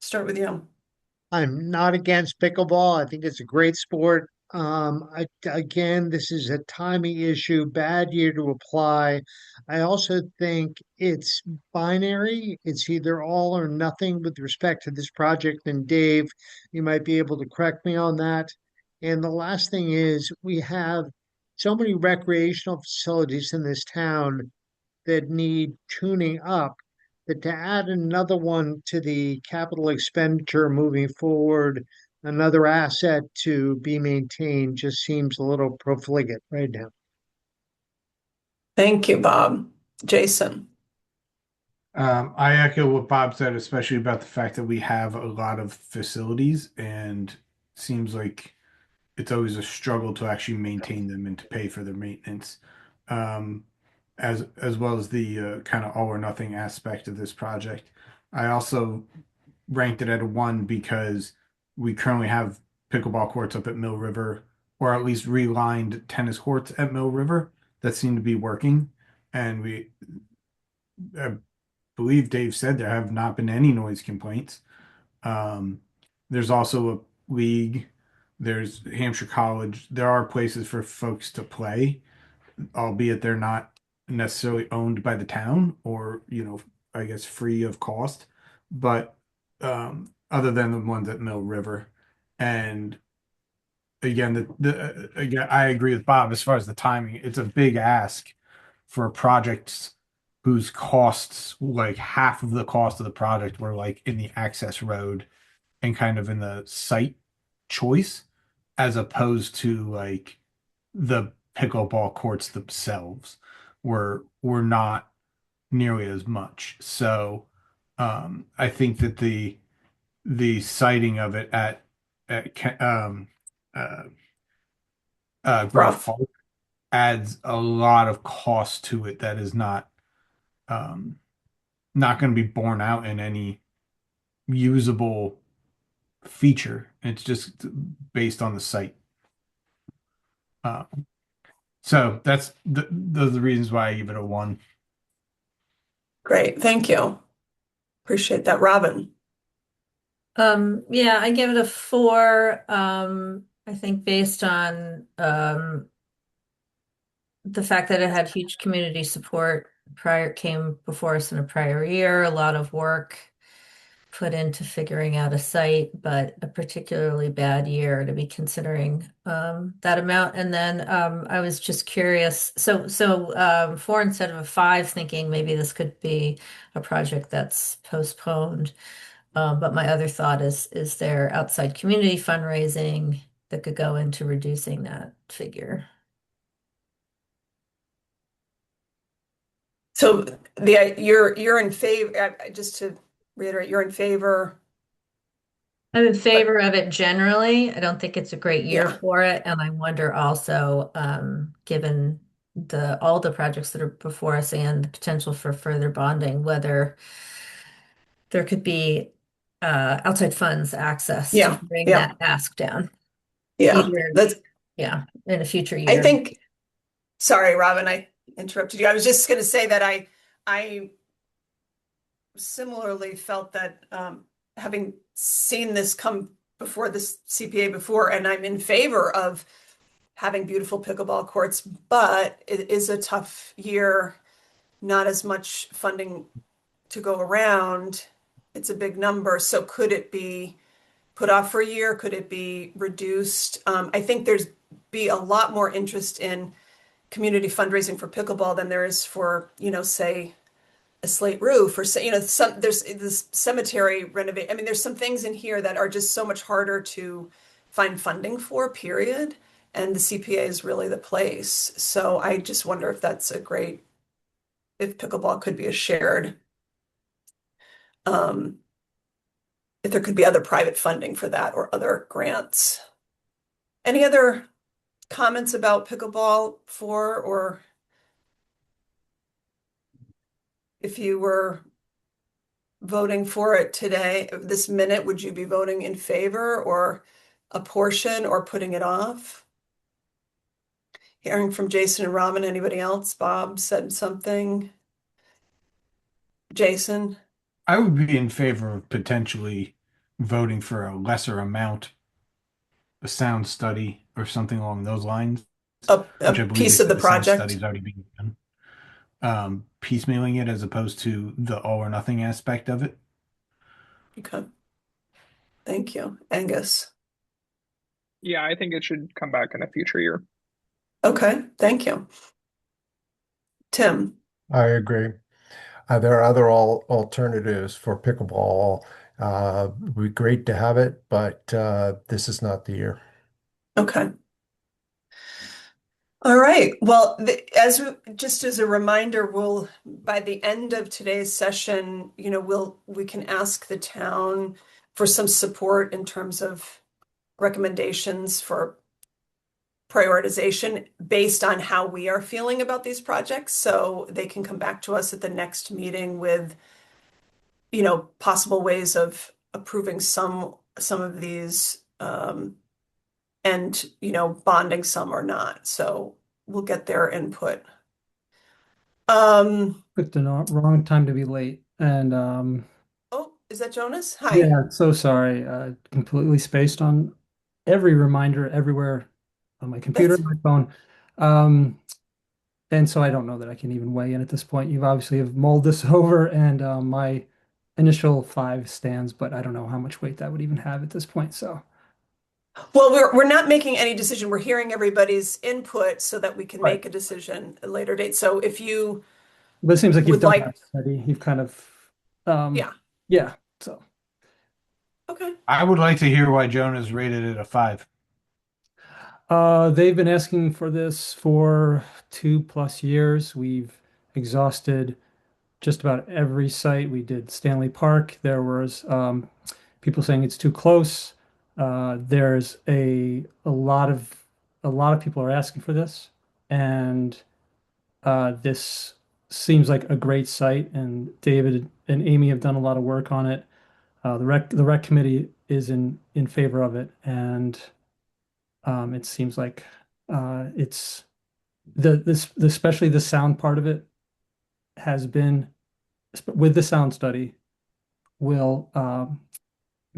start with you. I'm not against pickleball. I think it's a great sport. Again, this is a timing issue, bad year to apply. I also think it's binary. It's either all or nothing with respect to this project. And Dave, you might be able to correct me on that. And the last thing is we have so many recreational facilities in this town that need tuning up, that to add another one to the capital expenditure moving forward, another asset to be maintained, just seems a little profligate right now. Thank you, Bob. Jason. I echo what Bob said, especially about the fact that we have a lot of facilities and seems like it's always a struggle to actually maintain them and to pay for their maintenance. Um, as well as the kind of all or nothing aspect of this project. I also ranked it at a one because we currently have pickleball courts up at Mill River, or at least relined tennis courts at Mill River that seem to be working. And I believe Dave said there have not been any noise complaints. Um, there's also a league. There's Hampshire College. There are places for folks to play, albeit they're not necessarily owned by the town or, I guess free of cost. But other than the ones at Mill River. And again, again, I agree with Bob as far as the timing. It's a big ask for projects whose costs, like half of the cost of the project, were like in the access road and kind of in the site choice, as opposed to like the pickleball courts themselves were not nearly as much. So I think that the siting of it at uh, Grove Rough. Park adds a lot of cost to it that is um, not going to be borne out in any usable feature. It's just based on the site. Uh, so those are the reasons why I give it a one. Great, thank you. Appreciate that, Robin. Yeah, I give it a 4. I think based on the fact that it had huge community support came before us in a prior year, a lot of work put into figuring out a site, but a particularly bad year to be considering that amount. And then I was just curious. So 4 instead of a 5, thinking maybe this could be a project that's postponed. But my other thought is there outside community fundraising that could go into reducing that figure? So you're in favor, just to reiterate, you're in favor. I'm in favor of it generally. I don't think it's a great year Yeah. for it, and I wonder also, given all the projects that are before us and the potential for further bonding, whether there could be outside funds access to Yeah, bring yeah, that ask down. yeah. Either, That's, yeah, in a future I year. think, sorry, Robin, I interrupted you. I was just going to say that I similarly felt that having seen this come before this CPA before, and I'm in favor of having beautiful pickleball courts, but it is a tough year, not as much funding to go around. It's a big number. So could it be put off for a year? Could it be reduced? I think there's be a lot more interest in community fundraising for pickleball than there is for, say, a slate roof or say, there's this cemetery renovate. I mean, there's some things in here that are just so much harder to find funding for, period. And the CPA is really the place. So I just wonder if that's if pickleball could be a shared, um, if there could be other private funding for that or other grants. Any other comments about pickleball or if you were voting for it today, this minute, would you be voting in favor or a portion or putting it off? Hearing from Jason and Robin, anybody else? Bob said something. Jason? I would be in favor of potentially voting for a lesser amount, a sound study or something along those lines, A which I believe they piece of said the the sound project? study's already being done. Piecemealing it as opposed to the all or nothing aspect of it. Okay. Thank you. Angus? Yeah, I think it should come back in a future year. Okay, thank you. Tim? I agree. There are other alternatives for pickleball. It'd be great to have it, but this is not the year. Okay. All right. Well, just as a reminder, by the end of today's session, we can ask the town for some support in terms of recommendations for prioritization based on how we are feeling about these projects. So they can come back to us at the next meeting with, possible ways of approving some of these, and, bonding some or not. So we'll get their input. Picked the wrong time to be late. And Oh, is that Jonas? Hi. yeah, so sorry. Completely spaced on every reminder everywhere on my computer, That's- my phone. Um, and so I don't know that I can even weigh in at this point. You've obviously have mulled this over, and my initial 5 stands, but I don't know how much weight that would even have at this point. So Well, we're not making any decision. We're hearing everybody's input so that we can Right. make a decision at a later date. So if you but it seems like you've would done like, that study. You've kind of yeah, yeah. So okay. I would like to hear why Jonah's rated it a 5. they've been asking for this for 2+ years. We've exhausted just about every site. We did Stanley Park. There was people saying it's too close. There's a lot of people are asking for this, and this seems like a great site. And David and Amy have done a lot of work on it. The rec committee is in favor of it, and it seems like it's especially the sound part of it has been with the sound study will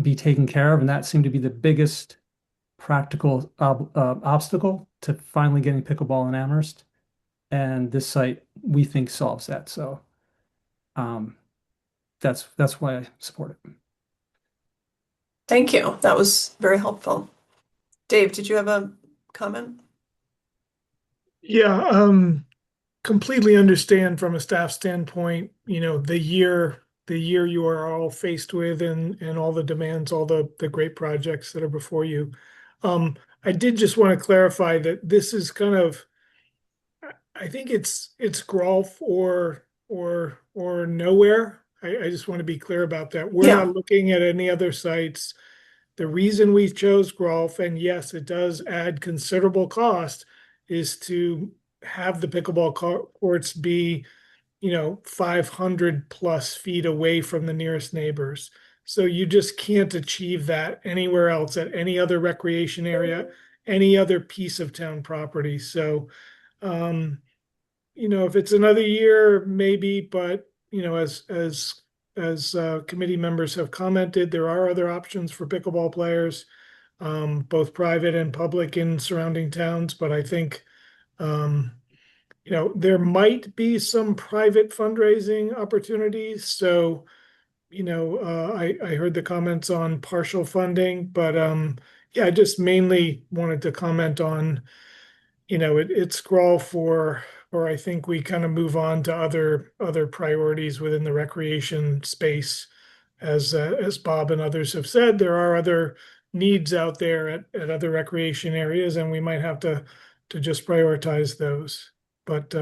be taken care of, and that seemed to be the biggest practical obstacle to finally getting pickleball in Amherst. And this site, we think, solves that. So um, that's why I support it. Thank you. That was very helpful. Dave, did you have a comment? Yeah, completely understand from a staff standpoint, the year you are all faced with and all the demands, all the great projects that are before you. I did just want to clarify that this is kind of, I think it's golf or nowhere. I just want to be clear about that. We're Yeah. not looking at any other sites. The reason we chose golf, and yes, it does add considerable cost, is to have the pickleball courts be, 500 plus feet away from the nearest neighbors. So you just can't achieve that anywhere else at any other recreation area, any other piece of town property. So, if it's another year, maybe, but as committee members have commented, there are other options for pickleball players, both private and public in surrounding towns. But I think, there might be some private fundraising opportunities. So, I heard the comments on partial funding, but yeah, I just mainly wanted to comment on, it's scroll or I think we kind of move on to other priorities within the recreation space. As Bob and others have said, there are other needs out there at other recreation areas, and we might have to just prioritize those. But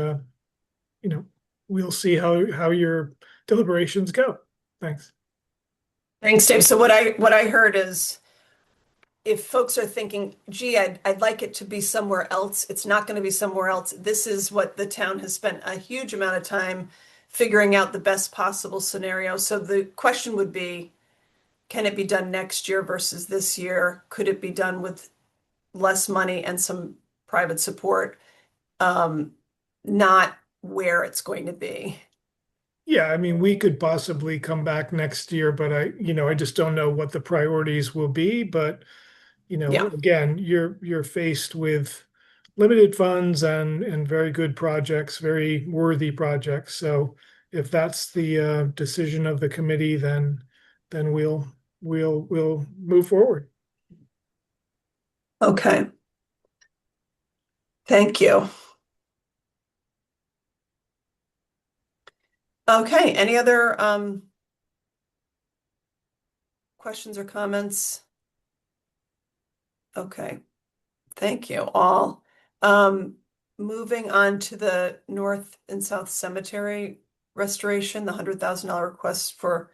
we'll see how your deliberations go. Thanks. Thanks, Dave. So what I heard is if folks are thinking, gee, I'd like it to be somewhere else, it's not going to be somewhere else. This is what the town has spent a huge amount of time figuring out the best possible scenario. So the question would be, can it be done next year versus this year? Could it be done with less money and some private support? Not where it's going to be. Yeah, I mean, we could possibly come back next year, but I just don't know what the priorities will be. But, Yeah. again, you're faced with limited funds and very good projects, very worthy projects. So if that's the decision of the committee, then we'll move forward. Okay. Thank you. Okay, any other questions or comments? Okay, thank you all. moving on to the North and South Cemetery restoration, the $100,000 request for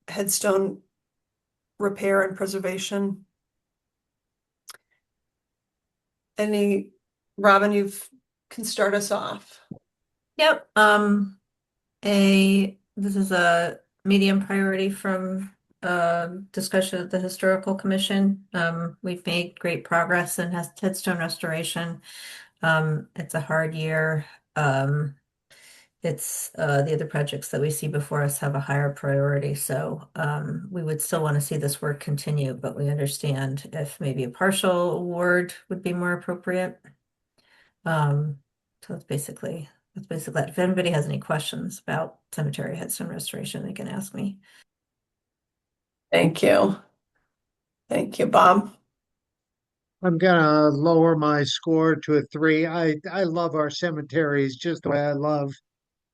headstone repair and preservation. Robin, you can start us off. Yep. This is a medium priority from discussion at the Historical Commission. We've made great progress in headstone restoration. It's a hard year. It's the other projects that we see before us have a higher priority. So we would still want to see this work continue, but we understand if maybe a partial award would be more appropriate. So that's basically that. If anybody has any questions about cemetery headstone restoration, they can ask me. Thank you. Thank you, Bob. I'm gonna lower my score to a 3. I love our cemeteries just the way I love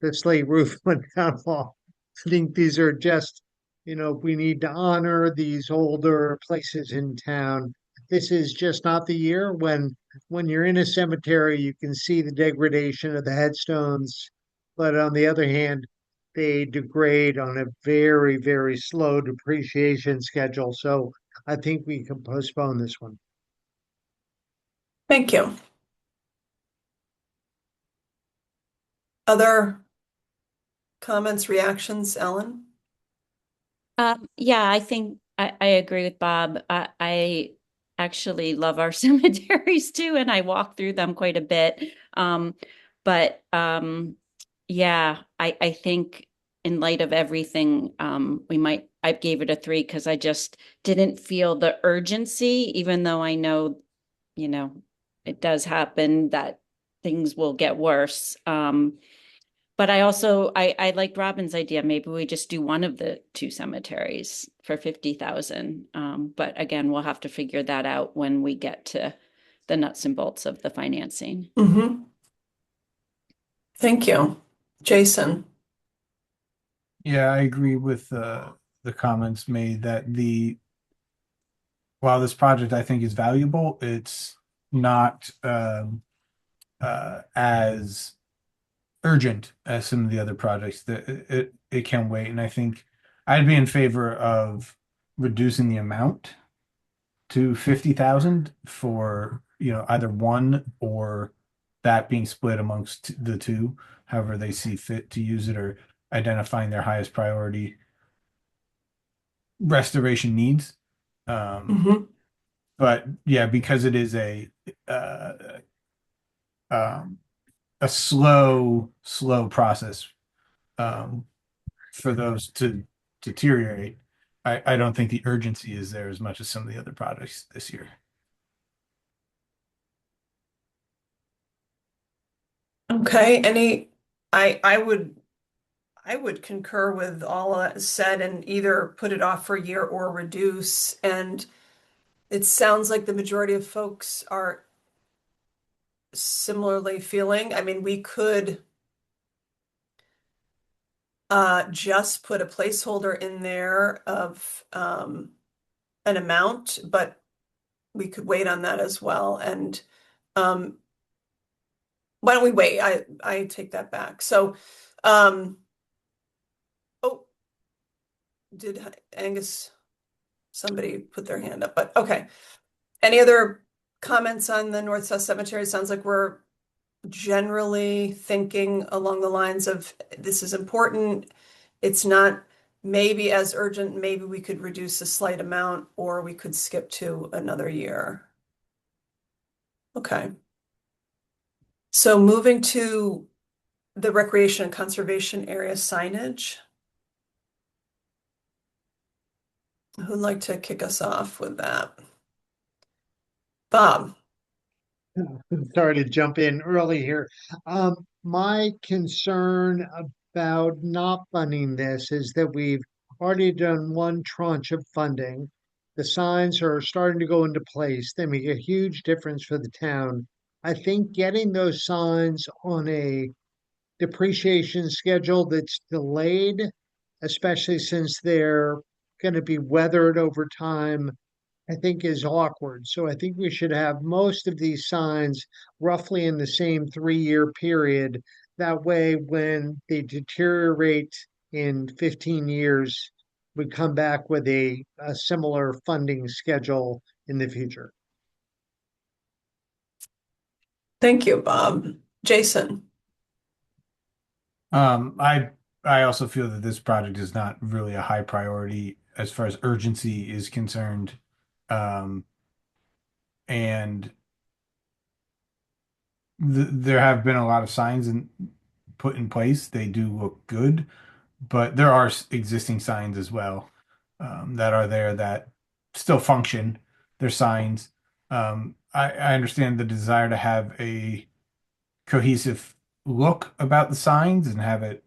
the slate roof on Town Hall. I think these are just, we need to honor these older places in town. This is just not the year when you're in a cemetery, you can see the degradation of the headstones, but on the other hand, they degrade on a very, very slow depreciation schedule. So I think we can postpone this one. Thank you. Other comments, reactions, Ellen? Yeah, I think I agree with Bob. I actually love our cemeteries too, and I walk through them quite a bit. But yeah, I think in light of everything, I gave it a 3 because I just didn't feel the urgency, even though I know, it does happen that things will get worse. But I also I like Robin's idea. Maybe we just do one of the 2 cemeteries for 50,000. But again, we'll have to figure that out when we get to the nuts and bolts of the financing. Mm-hmm. Thank you. Jason? Yeah, I agree with the comments made that while this project I think is valuable, it's not as urgent as some of the other projects. That it can wait, and I think I'd be in favor of reducing the amount to 50,000 for either one or that being split amongst the 2, however they see fit to use it, or identifying their highest priority restoration needs. Mm-hmm. But yeah, because it is a slow process for those to deteriorate, I don't think the urgency is there as much as some of the other projects this year. Okay. I would concur with all of that said and either put it off for a year or reduce. And it sounds like the majority of folks are similarly feeling. I mean, we could just put a placeholder in there of an amount, but we could wait on that as well. And why don't we wait? I take that back. So, oh, did Angus, somebody put their hand up, but okay. Any other comments on the North South Cemetery? Sounds like we're generally thinking along the lines of this is important. It's not maybe as urgent. Maybe we could reduce a slight amount or we could skip to another year. Okay. So moving to the recreation and conservation area signage. Who'd like to kick us off with that? Bob. Sorry to jump in early here. My concern about not funding this is that we've already done one tranche of funding. The signs are starting to go into place. They make a huge difference for the town. I think getting those signs on a depreciation schedule that's delayed, especially since they're going to be weathered over time, I think is awkward. So I think we should have most of these signs roughly in the same 3-year period. That way, when they deteriorate in 15 years, we come back with a similar funding schedule in the future. Thank you, Bob. Jason. I also feel that this project is not really a high priority as far as urgency is concerned. And there have been a lot of signs put in place. They do look good, but there are existing signs as well that are there that still function. They're signs. I understand the desire to have a cohesive look about the signs and have it,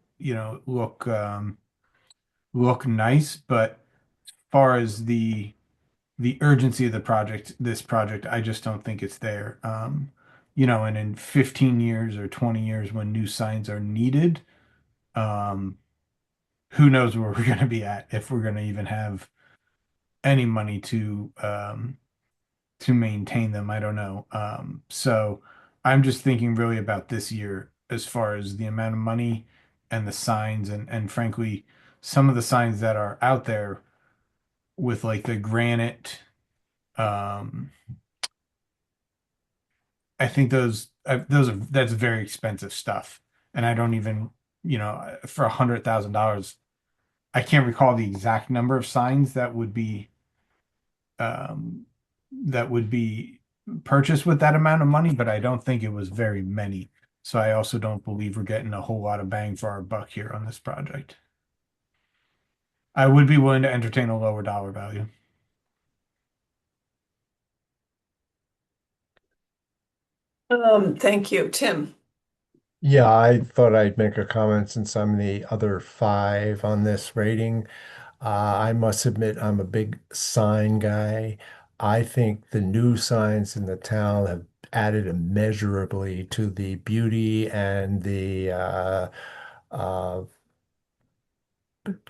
look nice. But as far as the urgency of this project, I just don't think it's there. And in 15 years or 20 years when new signs are needed, um, who knows where we're going to be at, if we're going to even have any money to maintain them. I don't know. So I'm just thinking really about this year as far as the amount of money and the signs and frankly, some of the signs that are out there with like the granite. I think that's very expensive stuff, and I don't even, for $100,000, I can't recall the exact number of signs um, that would be purchased with that amount of money, but I don't think it was very many. So I also don't believe we're getting a whole lot of bang for our buck here on this project. I would be willing to entertain a lower dollar value. Thank you, Tim. Yeah, I thought I'd make a comment since I'm the other five on this rating. I must admit, I'm a big sign guy. I think the new signs in the town have added immeasurably to the beauty and the uh,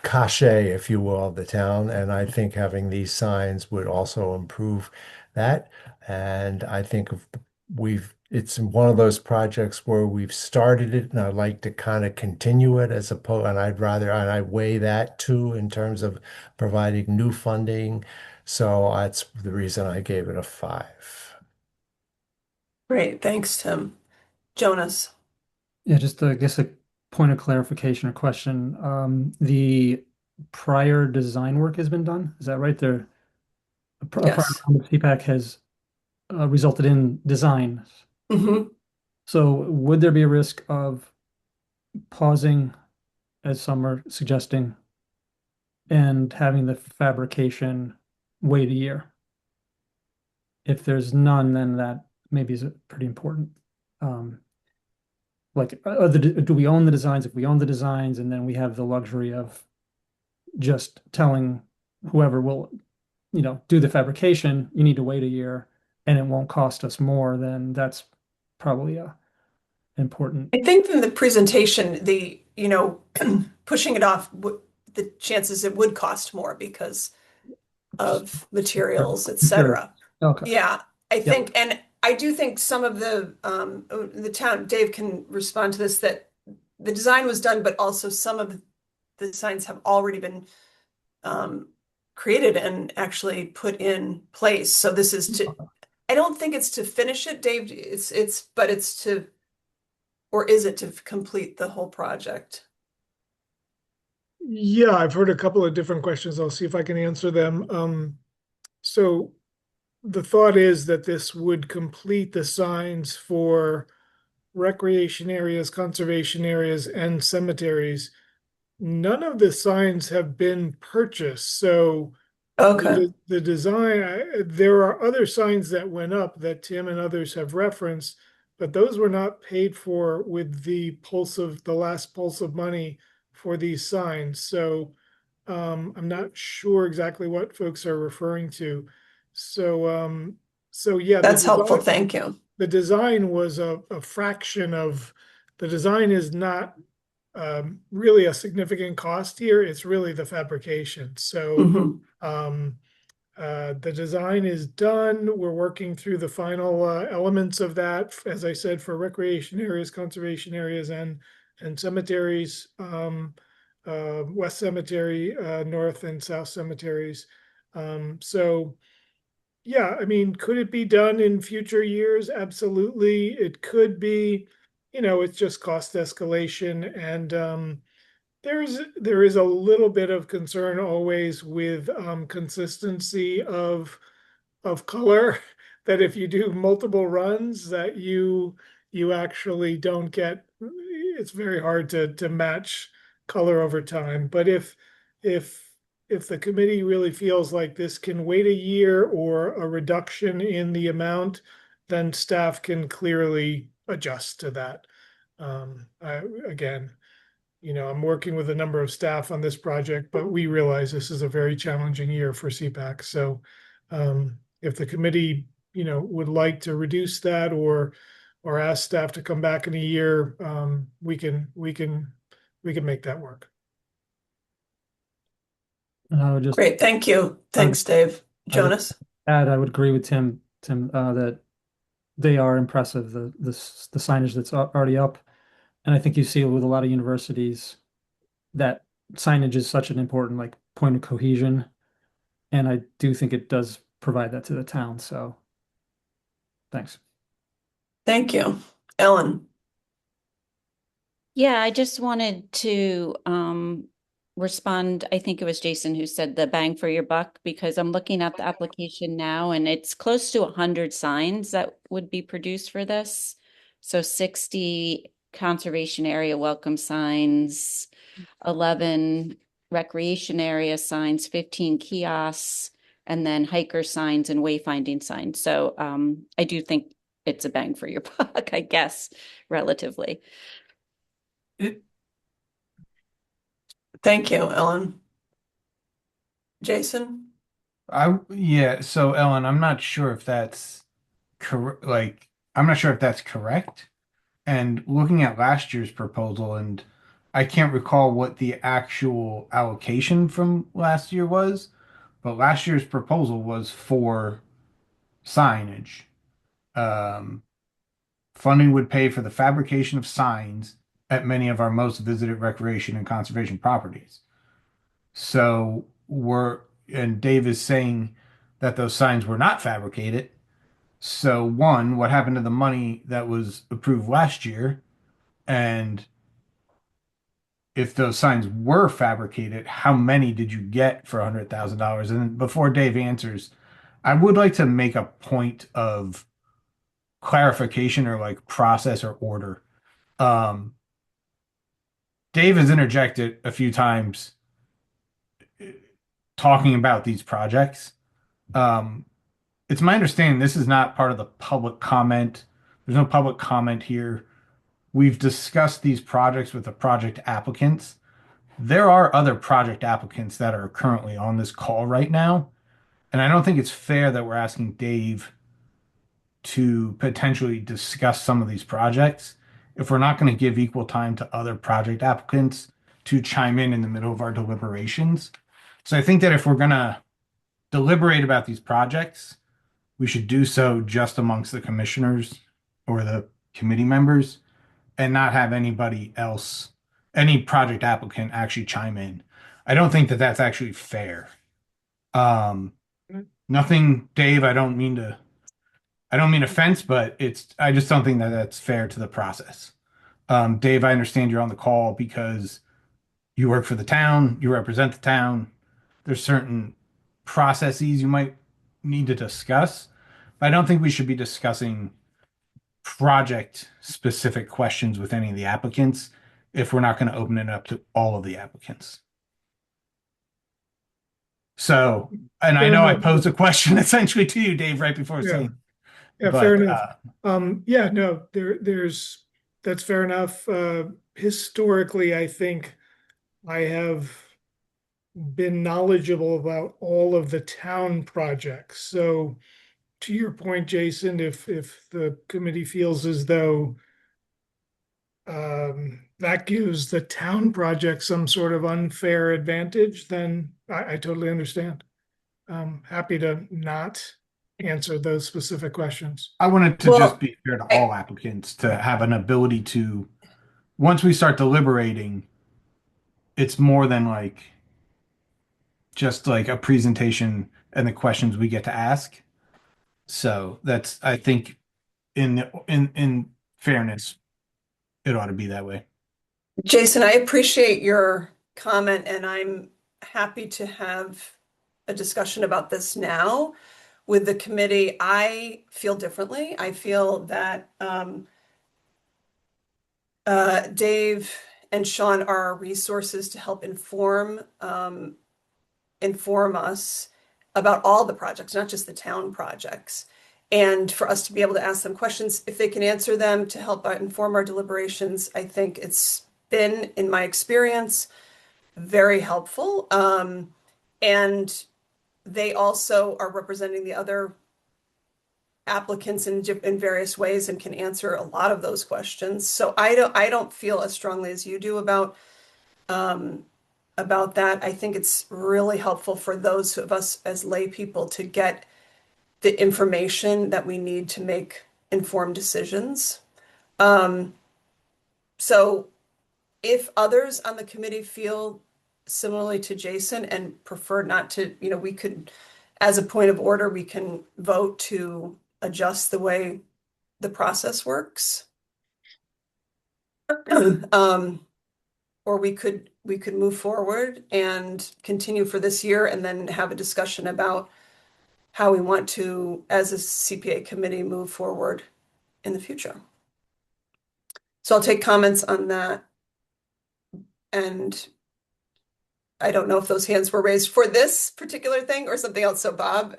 cachet, if you will, of the town. And I think having these signs would also improve that. And I think it's one of those projects where we've started it and I'd like to kind of continue it and I weigh that too in terms of providing new funding. So that's the reason I gave it a 5. Great. Thanks, Tim. Jonas. Yeah, just I guess a point of clarification or question. The prior design work has been done. Is that right? A prior Yes. round of CPAC has resulted in design. hmm So would there be a risk of pausing, as some are suggesting, and having the fabrication wait a year? If there's none, then that maybe is pretty important. Do we own the designs? If we own the designs, and then we have the luxury of just telling whoever will, do the fabrication, you need to wait a year, and it won't cost us more, then that's probably a important. I think from the presentation, pushing it off, the chances it would cost more because of materials, etc. Okay. Yeah, I Yep. think, and I do think some of the town, Dave can respond to this, that the design was done, but also some of the designs have already been created and actually put in place. So this is I don't think it's to finish it, Dave. But it's to, or is it to complete the whole project? Yeah, I've heard a couple of different questions. I'll see if I can answer them. So the thought is that this would complete the signs for recreation areas, conservation areas, and cemeteries. None of the signs have been purchased, so Okay. the design, there are other signs that went up that Tim and others have referenced, but those were not paid for with the last pulse of money for these signs. So I'm not sure exactly what folks are referring to. So yeah, That's helpful. Thank you. the design was a fraction of the design is not really a significant cost here. It's really the fabrication. So Mhm. The design is done. We're working through the final elements of that, as I said, for recreation areas, conservation areas, and cemeteries. West Cemetery, North and South Cemeteries. So yeah, I mean, could it be done in future years? Absolutely. It could be, it's just cost escalation. And there is a little bit of concern always with consistency of color, that if you do multiple runs, that you actually don't get, it's very hard to match color over time. But if if the committee really feels like this can wait a year or a reduction in the amount, then staff can clearly adjust to that. Again, I'm working with a number of staff on this project, but we realize this is a very challenging year for CPAC. So if the committee, would like to reduce that or ask staff to come back in a year, we can make that work. And I would just Great, thank you. Thanks, Dave. would- Jonas? add, I would agree with Tim, that they are impressive, the signage that's already up. And I think you see it with a lot of universities that signage is such an important like point of cohesion. And I do think it does provide that to the town. So thanks. Thank you. Ellen? Yeah, I just wanted to respond. I think it was Jason who said the bang for your buck, because I'm looking at the application now and it's close to 100 signs that would be produced for this. So 60 conservation area welcome signs, 11 recreation area signs, 15 kiosks, and then hiker signs and wayfinding signs. So I do think it's a bang for your buck, I guess, relatively. Thank you, Ellen. Jason? Yeah, so Ellen, I'm not sure if that's correct. Like, I'm not sure if that's correct. And looking at last year's proposal, and I can't recall what the actual allocation from last year was, but last year's proposal was for signage. Um, Funding would pay for the fabrication of signs at many of our most visited recreation and conservation properties. So and Dave is saying that those signs were not fabricated. So one, what happened to the money that was approved last year? And if those signs were fabricated, how many did you get for $100,000? And before Dave answers, I would like to make a point of clarification or like process or order. Dave has interjected a few times talking about these projects. It's my understanding this is not part of the public comment. There's no public comment here. We've discussed these projects with the project applicants. There are other project applicants that are currently on this call right now. And I don't think it's fair that we're asking Dave to potentially discuss some of these projects if we're not going to give equal time to other project applicants to chime in the middle of our deliberations. So I think that if we're going to deliberate about these projects, we should do so just amongst the commissioners or the committee members and not have anybody else, any project applicant actually chime in. I don't think that that's actually fair. Nothing, Dave, I don't mean offense, but I just don't think that that's fair to the process. Dave, I understand you're on the call because you work for the town, you represent the town. There's certain processes you might need to discuss, but I don't think we should be discussing project specific questions with any of the applicants if we're not going to open it up to all of the applicants. So, and I know I posed a question essentially to you, Dave, right before saying. Yeah, fair enough. Yeah, no, that's fair enough. Historically, I think I have been knowledgeable about all of the town projects. So to your point, Jason, if the committee feels as though that gives the town project some sort of unfair advantage, then I totally understand. I'm happy to not answer those specific questions. I want it to Well, just be fair to all applicants to have an ability to, once we start deliberating, it's more than like just like a presentation and the questions we get to ask. So that's, I think, in fairness, it ought to be that way. Jason, I appreciate your comment, and I'm happy to have a discussion about this now with the committee. I feel differently. I feel that Dave and Sean are our resources to help inform us about all the projects, not just the town projects. And for us to be able to ask them questions, if they can answer them to help inform our deliberations, I think it's been, in my experience, very helpful. And they also are representing the other applicants in various ways and can answer a lot of those questions. So I don't feel as strongly as you do about that. I think it's really helpful for those of us as lay people to get the information that we need to make informed decisions. So if others on the committee feel similarly to Jason and prefer not to, we could, as a point of order, we can vote to adjust the way the process works. Or we could move forward and continue for this year and then have a discussion about how we want to, as a CPA committee, move forward in the future. So I'll take comments on that. And I don't know if those hands were raised for this particular thing or something else. So Bob.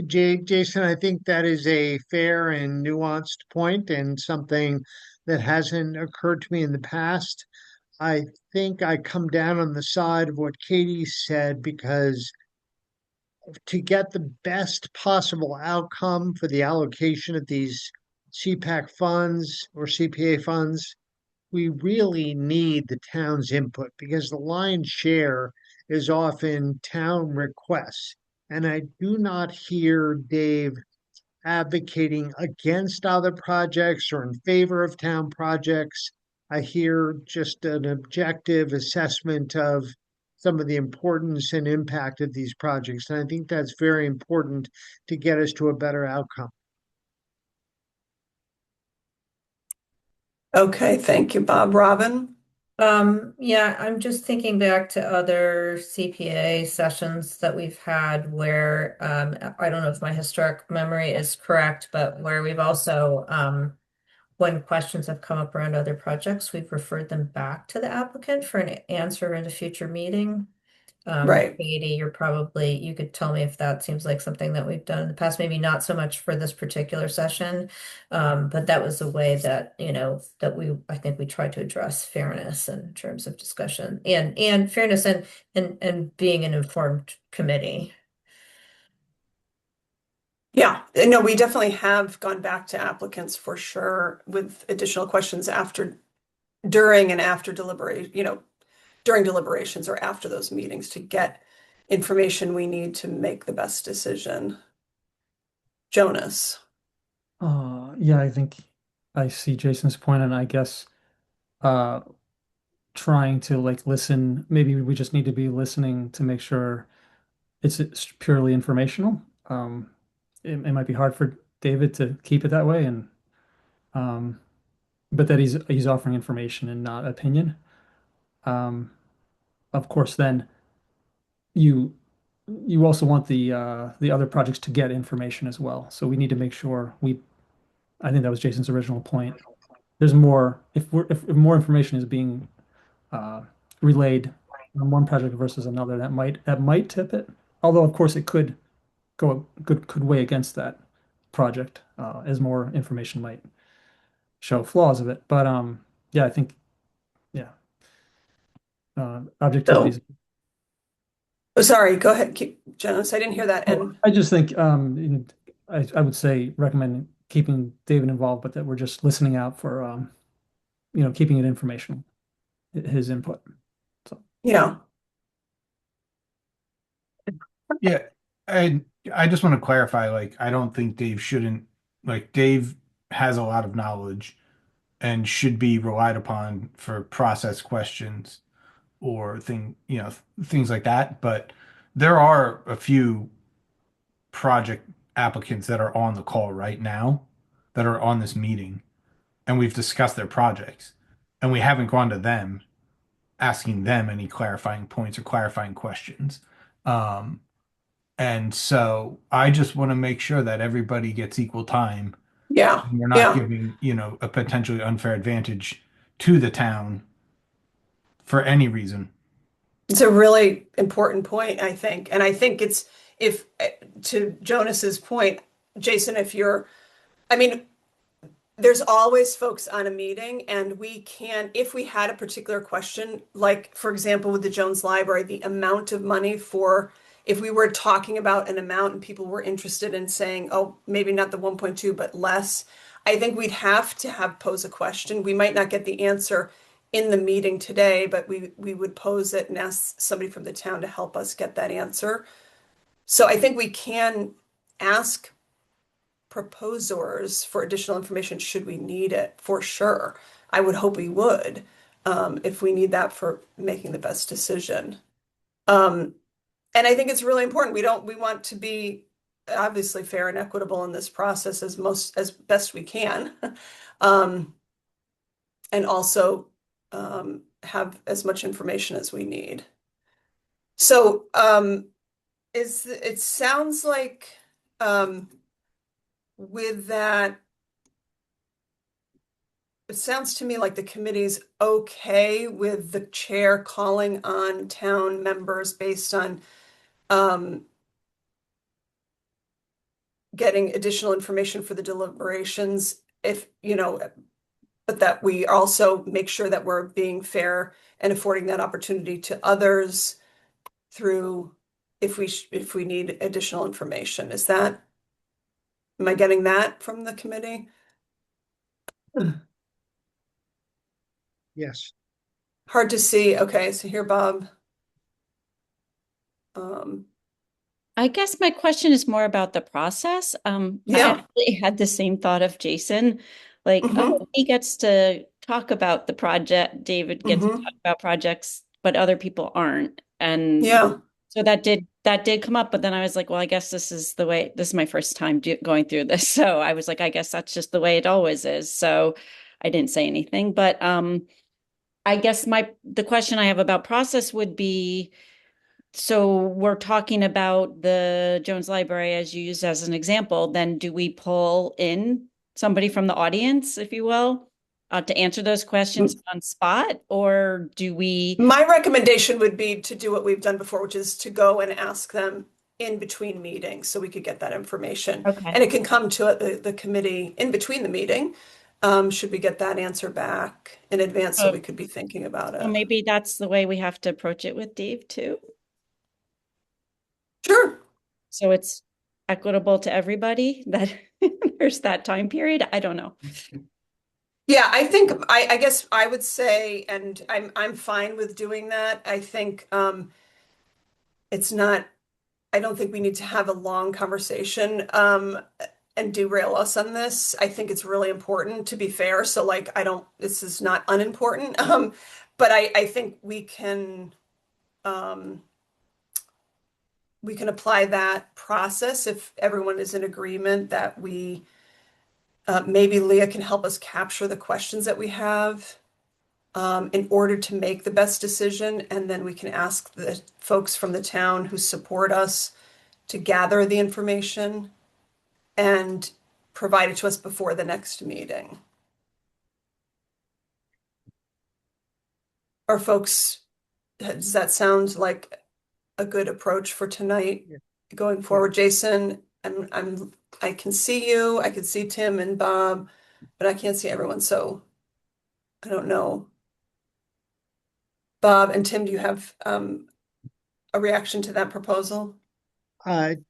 Jason, I think that is a fair and nuanced point and something that hasn't occurred to me in the past. I think I come down on the side of what Katie said, because to get the best possible outcome for the allocation of these CPAC funds or CPA funds, we really need the town's input, because the lion's share is often town requests. And I do not hear Dave advocating against other projects or in favor of town projects. I hear just an objective assessment of some of the importance and impact of these projects. And I think that's very important to get us to a better outcome. Okay, thank you, Bob. Robin? Yeah, I'm just thinking back to other CPA sessions that we've had where I don't know if my historic memory is correct, but where we've also when questions have come up around other projects, we've referred them back to the applicant for an answer in a future meeting. Right. Katie, you could tell me if that seems like something that we've done in the past, maybe not so much for this particular session. But that was a way that, I think we tried to address fairness in terms of discussion and fairness and being an informed committee. Yeah, no, we definitely have gone back to applicants for sure with additional questions during and after during deliberations or after those meetings to get information we need to make the best decision. Jonas. Yeah, I think I see Jason's point, and I guess trying to listen, maybe we just need to be listening to make sure it's purely informational. It might be hard for David to keep it that way, and but that he's offering information and not opinion. Of course, then you also want the other projects to get information as well. So we need to make sure I think that was Jason's original point. There's more, if more information is being relayed on one project versus another, that might tip it. Although of course it could weigh against that project, as more information might show flaws of it. But yeah, I think objectivity. Oh, sorry, go ahead, Jonas. I didn't hear that. And I just think I would say recommend keeping David involved, but that we're just listening out for keeping it informational, his input. So yeah. Yeah, and I just want to clarify, like, I don't think Dave shouldn't, like, Dave has a lot of knowledge and should be relied upon for process questions or things like that. But there are a few project applicants that are on the call right now that are on this meeting, and we've discussed their projects, and we haven't gone to them asking them any clarifying points or clarifying questions. Um, And so I just want to make sure that everybody gets equal time. Yeah, And we're not yeah. giving, a potentially unfair advantage to the town for any reason. It's a really important point, I think. And I think it's if to Jonas's point, Jason, I mean, there's always folks on a meeting, and we can, if we had a particular question, like for example, with the Jones Library, the amount of money if we were talking about an amount and people were interested in saying, oh, maybe not the 1.2, but less, I think we'd have to pose a question. We might not get the answer in the meeting today, but we would pose it and ask somebody from the town to help us get that answer. So I think we can ask proposers for additional information should we need it, for sure. I would hope we would, if we need that for making the best decision. And I think it's really important. We want to be obviously fair and equitable in this process as best we can. And also have as much information as we need. So it sounds like with that, it sounds to me like the committee's okay with the chair calling on town members based on getting additional information for the deliberations, but that we also make sure that we're being fair and affording that opportunity to others through if we need additional information. Am I getting that from the committee? Yes. Hard to see. Okay, so here, Bob. I guess my question is more about the process. I Yeah. actually had the same thought of Jason, like, oh, he gets to talk about the project, David gets to talk about projects, but other people aren't. And Yeah. so that did come up, but then I was like, well, I guess this is my first time going through this. So I was like, I guess that's just the way it always is. So I didn't say anything, but I guess the question I have about process would be, so we're talking about the Jones Library as you used as an example, then do we pull in somebody from the audience, if you will, to answer those questions on spot, or do we? My recommendation would be to do what we've done before, which is to go and ask them in between meetings so we could get that information. Okay. And it can come to the committee in between the meeting. Should we get that answer back in advance so we could be thinking about it? Well, maybe that's the way we have to approach it with Dave too. Sure. So it's equitable to everybody that there's that time period. I don't know. Yeah, I think I guess I would say, and I'm fine with doing that. I think it's not. I don't think we need to have a long conversation and derail us on this. I think it's really important to be fair. So like, this is not unimportant. But I think we can apply that process if everyone is in agreement that maybe Leah can help us capture the questions that we have in order to make the best decision. And then we can ask the folks from the town who support us to gather the information and provide it to us before the next meeting. Or folks, does that sound like a good approach for tonight going forward? Jason, I can see you, I can see Tim and Bob, but I can't see everyone, so I don't know. Bob and Tim, do you have a reaction to that proposal?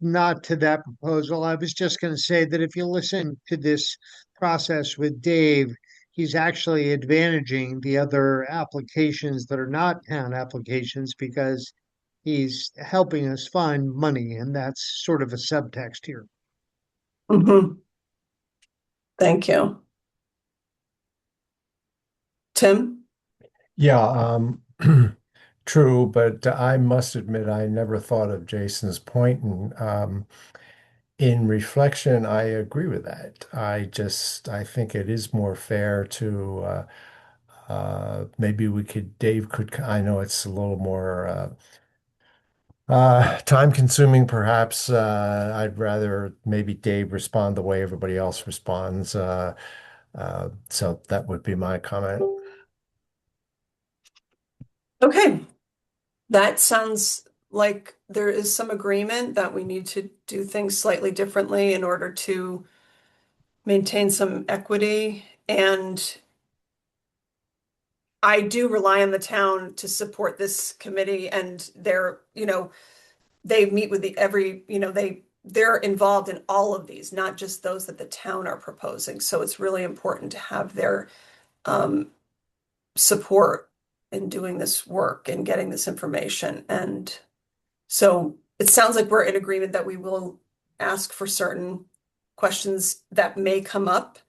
Not to that proposal. I was just going to say that if you listen to this process with Dave, he's actually advantaging the other applications that are not town applications because he's helping us find money, and that's sort of a subtext here. Thank you. Tim? Yeah, true, but I must admit I never thought of Jason's point, and in reflection, I agree with that. I think it is more fair to maybe Dave could, I know it's a little more time consuming, perhaps. I'd rather maybe Dave respond the way everybody else responds. So that would be my comment. Okay. That sounds like there is some agreement that we need to do things slightly differently in order to maintain some equity. And I do rely on the town to support this committee, and they meet with they're involved in all of these, not just those that the town are proposing. So it's really important to have their support in doing this work and getting this information. And so it sounds like we're in agreement that we will ask for certain questions that may come up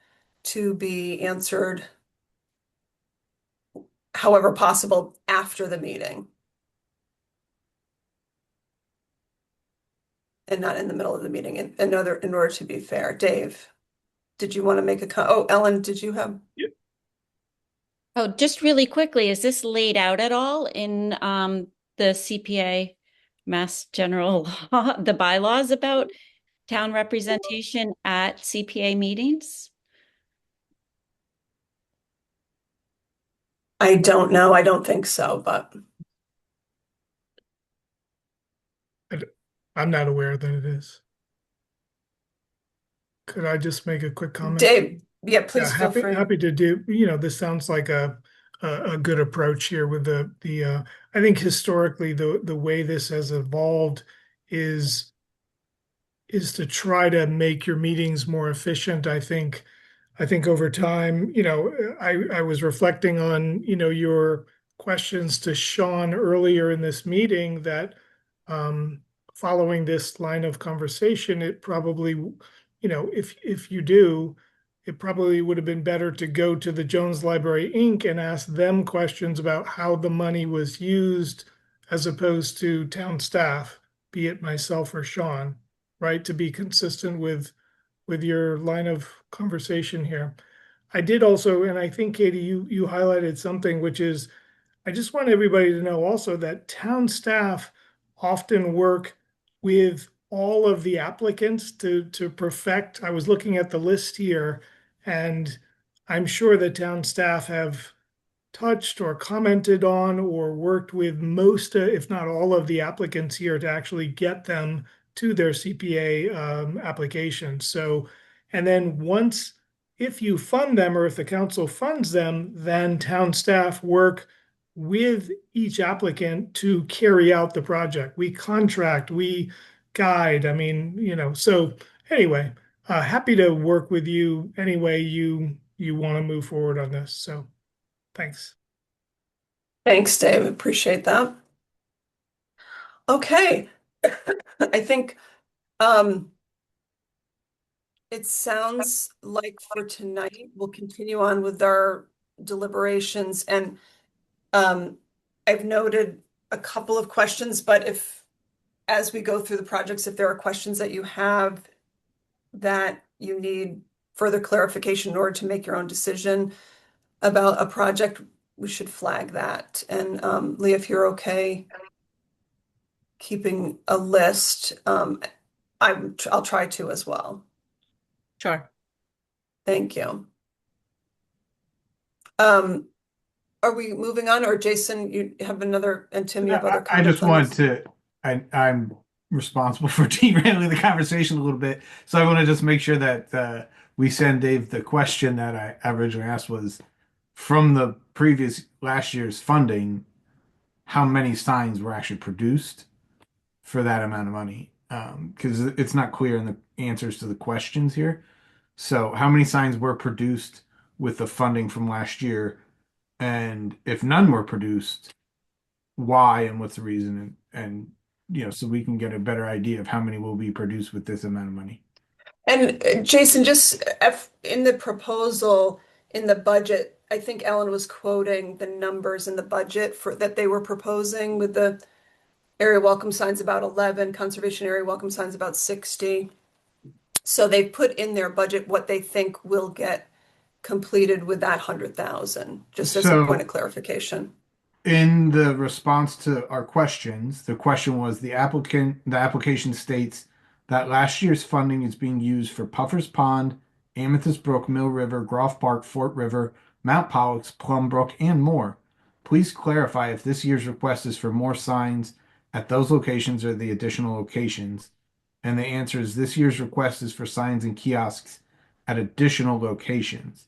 to be answered however possible after the meeting. And not in the middle of the meeting in order to be fair. Dave, did you want to make Ellen, did you have? Oh, just really quickly, is this laid out at all in the CPA Mass General Law, the bylaws about town representation at CPA meetings? I don't know. I don't think so, but I'm not aware that it is. Could I just make a quick comment? Dave, yeah, please feel happy free. happy to do. This sounds like a good approach here with the. I think historically the way this has evolved is to try to make your meetings more efficient. I think over time, I was reflecting on, your questions to Sean earlier in this meeting that following this line of conversation, it probably, if you do, it probably would have been better to go to the Jones Library Inc. and ask them questions about how the money was used as opposed to town staff, be it myself or Sean, right? To be consistent with your line of conversation here. I did also, and I think Katie, you highlighted something, which is, I just want everybody to know also that town staff often work with all of the applicants to perfect. I was looking at the list here, and I'm sure the town staff have touched or commented on or worked with most, if not all of the applicants here to actually get them to their CPA application. So, and then once, if you fund them or if the council funds them, then town staff work with each applicant to carry out the project. We contract, we guide. I mean, so anyway, happy to work with you any way you want to move forward on this. So thanks. Thanks, Dave. Appreciate that. Okay. I think it sounds like for tonight, we'll continue on with our deliberations, and I've noted a couple of questions, but as we go through the projects, if there are questions that you have that you need further clarification in order to make your own decision about a project, we should flag that. And Leah, if you're okay keeping a list, I'll try to as well. Sure. Thank you. Are we moving on, or Jason, you have another, and Tim, you have other I just comments on wanted to, I'm responsible for derailing the conversation a little bit. So I want to just make sure that we send Dave the question that I originally asked was, from the previous last year's funding, how many signs were actually produced for that amount of money? Because it's not clear in the answers to the questions here. So how many signs were produced with the funding from last year? And if none were produced, why and what's the reason, and so we can get a better idea of how many will be produced with this amount of money. And Jason, just in the proposal, in the budget, I think Ellen was quoting the numbers in the budget for that they were proposing with the area welcome signs about 11, conservation area welcome signs about 60. So they've put in their budget what they think will get completed with that 100,000, just as a point of clarification. In the response to our questions, the question was the application states that last year's funding is being used for Puffer's Pond, Amethyst Brook, Mill River, Groff Park, Fort River, Mount Pollux, Plum Brook, and more. Please clarify if this year's request is for more signs at those locations or the additional locations. And the answer is this year's request is for signs and kiosks at additional locations.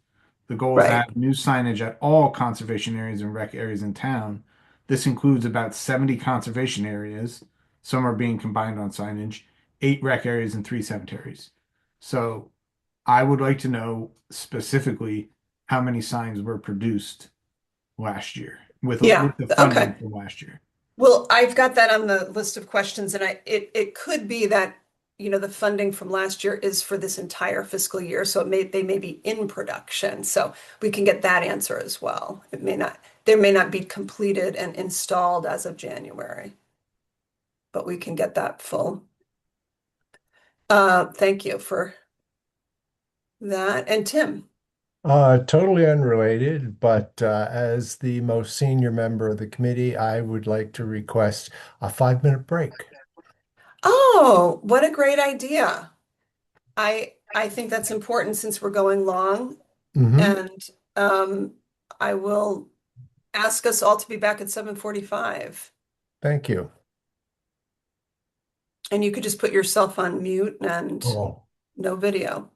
The goal is to Right. have new signage at all conservation areas and rec areas in town. This includes about 70 conservation areas. Some are being combined on signage, 8 rec areas, and 3 cemeteries. So I would like to know specifically how many signs were produced last year with Yeah, the funding okay. from last year. Well, I've got that on the list of questions, and it could be that, the funding from last year is for this entire fiscal year, so they may be in production. So we can get that answer as well. They may not be completed and installed as of January, but we can get that full. Thank you for that. And Tim. Totally unrelated, but as the most senior member of the committee, I would like to request a 5-minute break. Oh, what a great idea. I think that's important since we're going long, Mhm. and I will ask us all to be back at 7:45. Thank you. And you could just put yourself on mute and Oh. no video.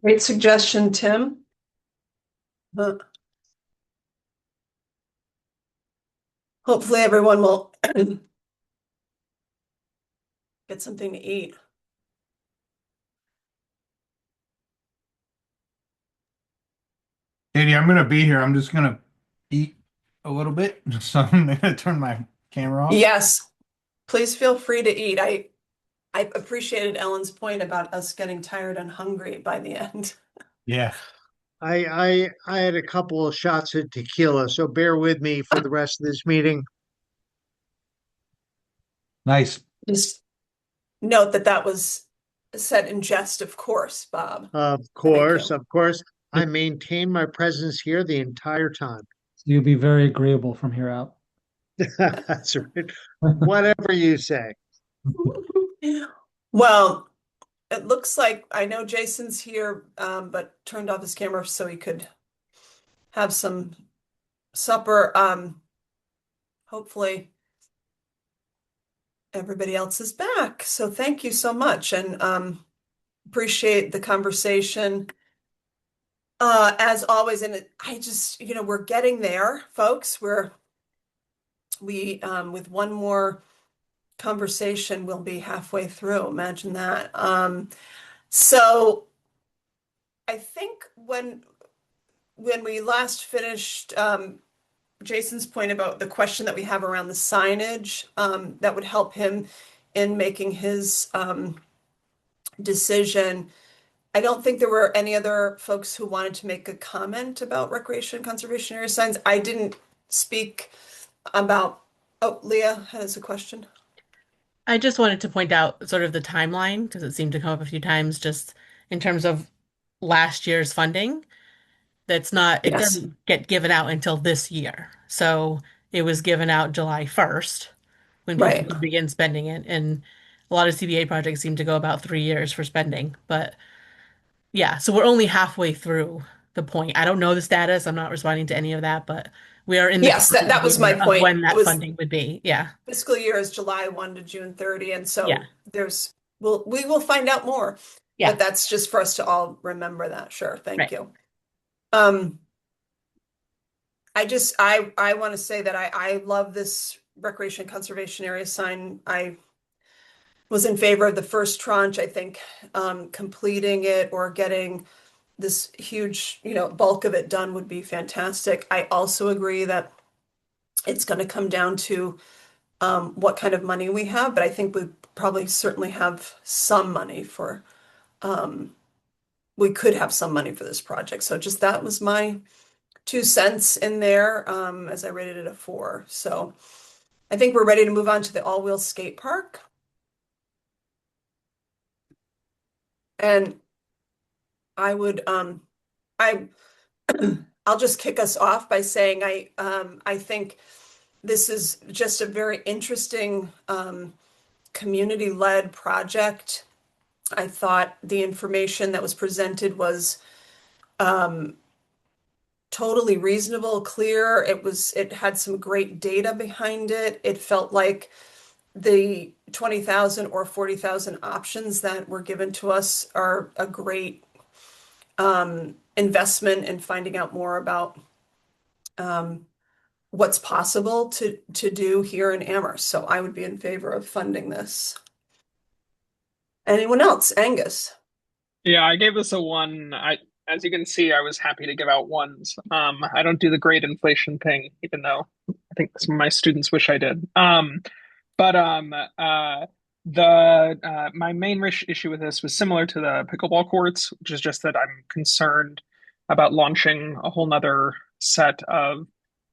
Great suggestion, Tim. Hopefully everyone will get something to eat. Katie, I'm gonna be here. I'm just gonna eat a little bit, so I'm gonna turn my camera off. Yes, please feel free to eat. I appreciated Ellen's point about us getting tired and hungry by the end. Yeah. I had a couple of shots of tequila, so bear with me for the rest of this meeting. Nice. Just note that that was said in jest, of course, Bob. Of you. course, of course. I maintain my presence here the entire time. You'll be very agreeable from here out. That's right. Whatever you say. Well, it looks like I know Jason's here, but turned off his camera so he could have some supper. Hopefully everybody else is back. So thank you so much, and appreciate the conversation. As always, and I just, we're getting there, folks. We with one more conversation, we'll be halfway through. Imagine that. So I think when we last finished, Jason's point about the question that we have around the signage, that would help him in making his decision. I don't think there were any other folks who wanted to make a comment about recreation conservation area signs. I didn't speak about, oh, Leah has a question. I just wanted to point out sort of the timeline because it seemed to come up a few times just in terms of last year's funding. It Yes. doesn't get given out until this year. So it was given out July 1st when people Right. could begin spending it. And a lot of CBA projects seem to go about 3 years for spending. But yeah, so we're only halfway through the point. I don't know the status. I'm not responding to any of that, but we are in the Yes, that was my year of point. when It that was funding would be. Yeah. fiscal year is July 1 to June 30, and so Yeah. we will find out more. Yeah. But that's just for us to all remember that. Sure. Thank Right. you. I want to say that I love this recreation conservation area sign. I was in favor of the first tranche. I think completing it or getting this huge, bulk of it done would be fantastic. I also agree that it's going to come down to what kind of money we have, but I think we probably certainly have some money for, we could have some money for this project. So just that was my 2 cents in there, as I rated it a 4. So I think we're ready to move on to the all-wheel skate park. And I would, I'll just kick us off by saying I think this is just a very interesting community-led project. I thought the information that was presented was totally reasonable, clear. It had some great data behind it. It felt like the 20,000 or 40,000 options that were given to us are a great investment in finding out more about what's possible to do here in Amherst. So I would be in favor of funding this. Anyone else? Angus? Yeah, I gave this a 1. As you can see, I was happy to give out 1s. I don't do the grade inflation thing, even though I think some of my students wish I did. But my main issue with this was similar to the pickleball courts, which is just that I'm concerned about launching a whole nother set of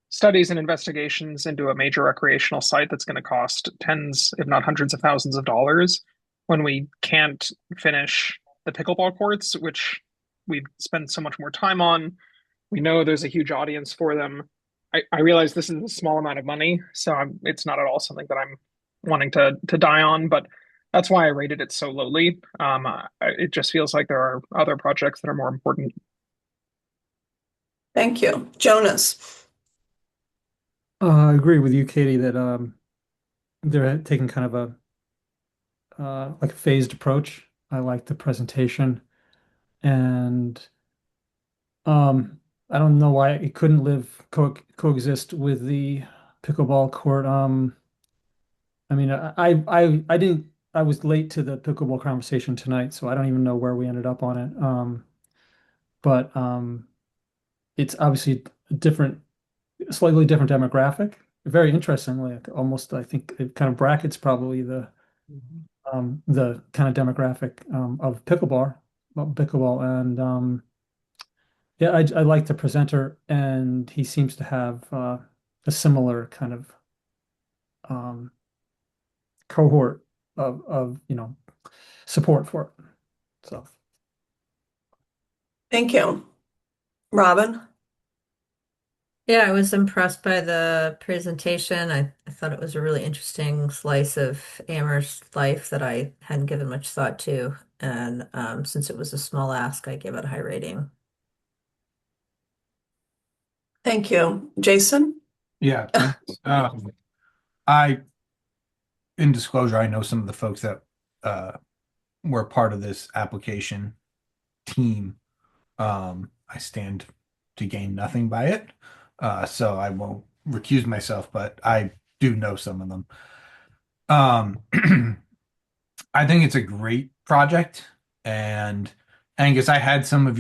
studies and investigations into a major recreational site that's going to cost tens, if not hundreds of thousands of dollars when we can't finish the pickleball courts, which we've spent so much more time on. We know there's a huge audience for them. I realize this is a small amount of money, so it's not at all something that I'm wanting to die on, but that's why I rated it so lowly. It just feels like there are other projects that are more important. Thank you. Jonas? I agree with you, Katie, that they're taking kind of a like a phased approach. I like the presentation, and I don't know why it couldn't coexist with the pickleball court. I mean, I didn't. I was late to the pickleball conversation tonight, so I don't even know where we ended up on it. But it's obviously a different, slightly different demographic. Very interestingly, like almost I think it kind of brackets probably the kind of demographic of pickleball, and yeah, I like the presenter, and he seems to have a similar kind of um, cohort of support for it. So Thank you. Robin? Yeah, I was impressed by the presentation. I thought it was a really interesting slice of Amherst life that I hadn't given much thought to. And since it was a small ask, I gave it a high rating. Thank you. Jason? Yeah, thanks. I, in disclosure, I know some of the folks that were part of this application team. I stand to gain nothing by it, so I won't recuse myself, but I do know some of them. I think it's a great project, and Angus, I had some of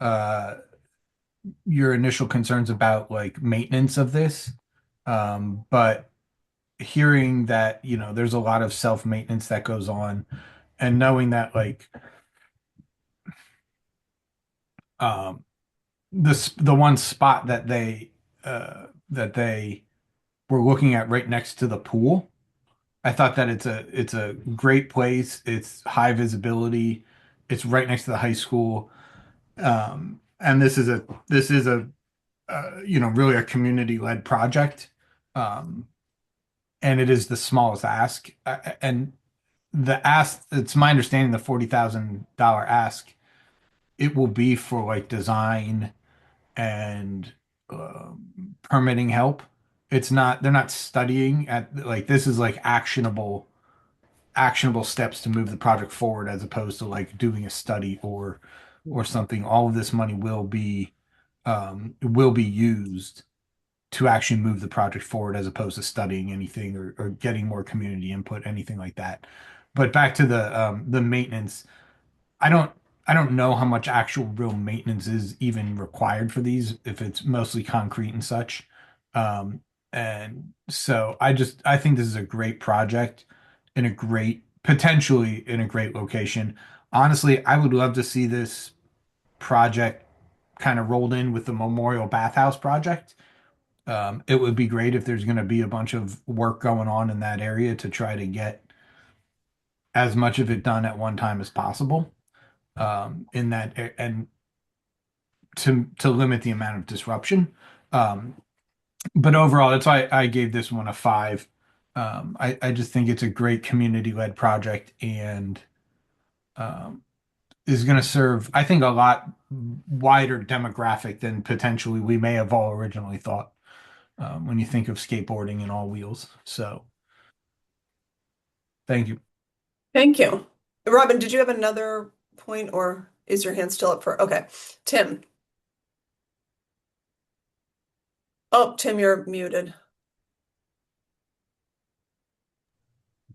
uh, your initial concerns about like maintenance of this, but hearing that there's a lot of self-maintenance that goes on, and knowing that like um the one spot that they were looking at right next to the pool, I thought that it's a great place. It's high visibility. It's right next to the high school. And this is a really a community-led project. Um, and it is the smallest ask. And the ask, it's my understanding the $40,000 ask, it will be for like design and permitting help. They're not studying at like this is like actionable steps to move the project forward as opposed to like doing a study or something. All of this money will be used to actually move the project forward as opposed to studying anything or getting more community input, anything like that. But back to the maintenance, I don't I don't know how much actual real maintenance is even required for these if it's mostly concrete and such. Um, and so I think this is a great project in a great potentially in a great location. Honestly, I would love to see this project kind of rolled in with the Memorial Bathhouse project. It would be great if there's going to be a bunch of work going on in that area to try to get as much of it done at one time as possible. In that and to limit the amount of disruption. Um, but overall, that's why I gave this one a 5. I just think it's a great community-led project and um, is going to serve, I think, a lot wider demographic than potentially we may have all originally thought when you think of skateboarding and all wheels. So, thank you. Thank you. Robin, did you have another point or is your hand still up for? Okay. Tim. Oh, Tim, you're muted.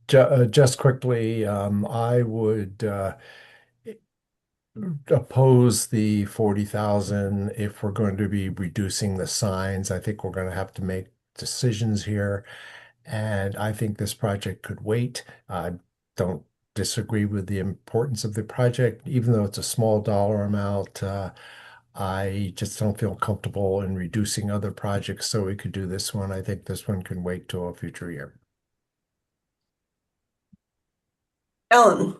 Just quickly, I would oppose the 40,000 if we're going to be reducing the signs. I think we're going to have to make decisions here, and I think this project could wait. I don't disagree with the importance of the project, even though it's a small dollar amount. I just don't feel comfortable in reducing other projects so we could do this one. I think this one can wait till a future year. Ellen.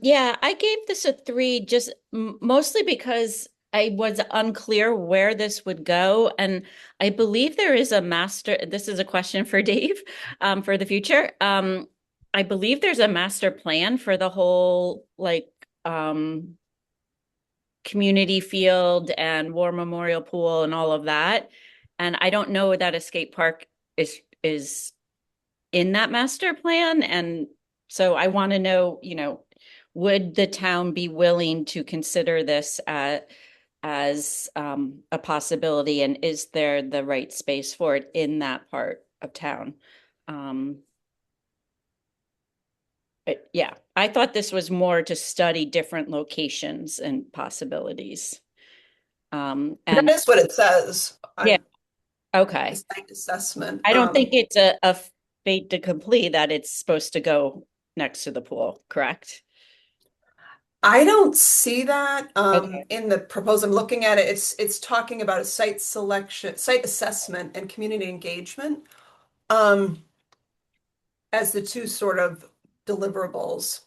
Yeah, I gave this a 3 just mostly because I was unclear where this would go. And I believe there is a master, this is a question for Dave, for the future. I believe there's a master plan for the whole community field and War Memorial Pool and all of that. And I don't know that a skate park is in that master plan. And so I want to know, would the town be willing to consider this as a possibility? And is there the right space for it in that part of town? Yeah, I thought this was more to study different locations and possibilities. That And is what it says. yeah, okay. The site assessment. I don't think it's a fait accompli that it's supposed to go next to the pool, correct? I don't see that Okay. in the proposal. I'm looking at it. It's talking about a site selection, site assessment, and community engagement as the two sort of deliverables.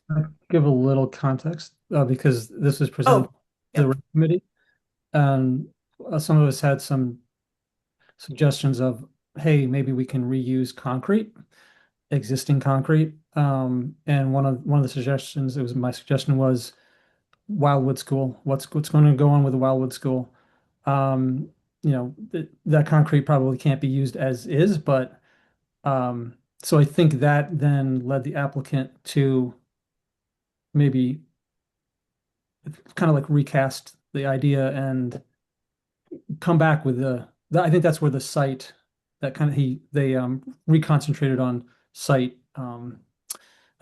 Give a little context because this was presented Oh, to the yep. rec committee. And some of us had some suggestions of, hey, maybe we can reuse concrete, existing concrete. And one of the suggestions, my suggestion was Wildwood School. What's going to go on with the Wildwood School? That concrete probably can't be used as is, but so I think that then led the applicant to maybe kind of like recast the idea and come back with I think that's where the site that kind of they reconcentrated on site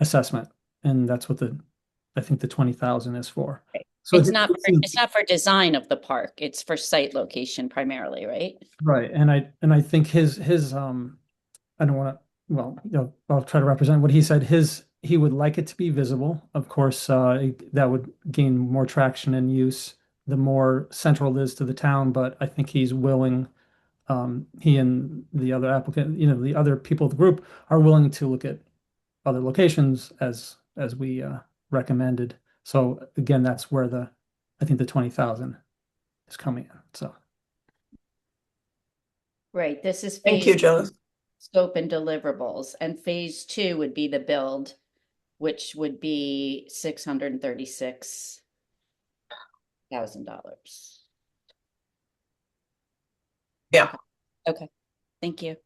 assessment, and that's what I think the 20,000 is for. So it's not for design of the park, it's for site location primarily, right? Right. And I think his I don't want to, well, I'll try to represent what he said. He would like it to be visible. Of course, that would gain more traction and use the more central it is to the town, but I think he's willing, he and the other applicant, the other people of the group are willing to look at other locations as we recommended. So again, that's where I think the 20,000 is coming in. So Right, this is Thank you, Joe. scope and deliverables, and phase 2 would be the build, which would be $636,000. Yeah. Okay, thank you.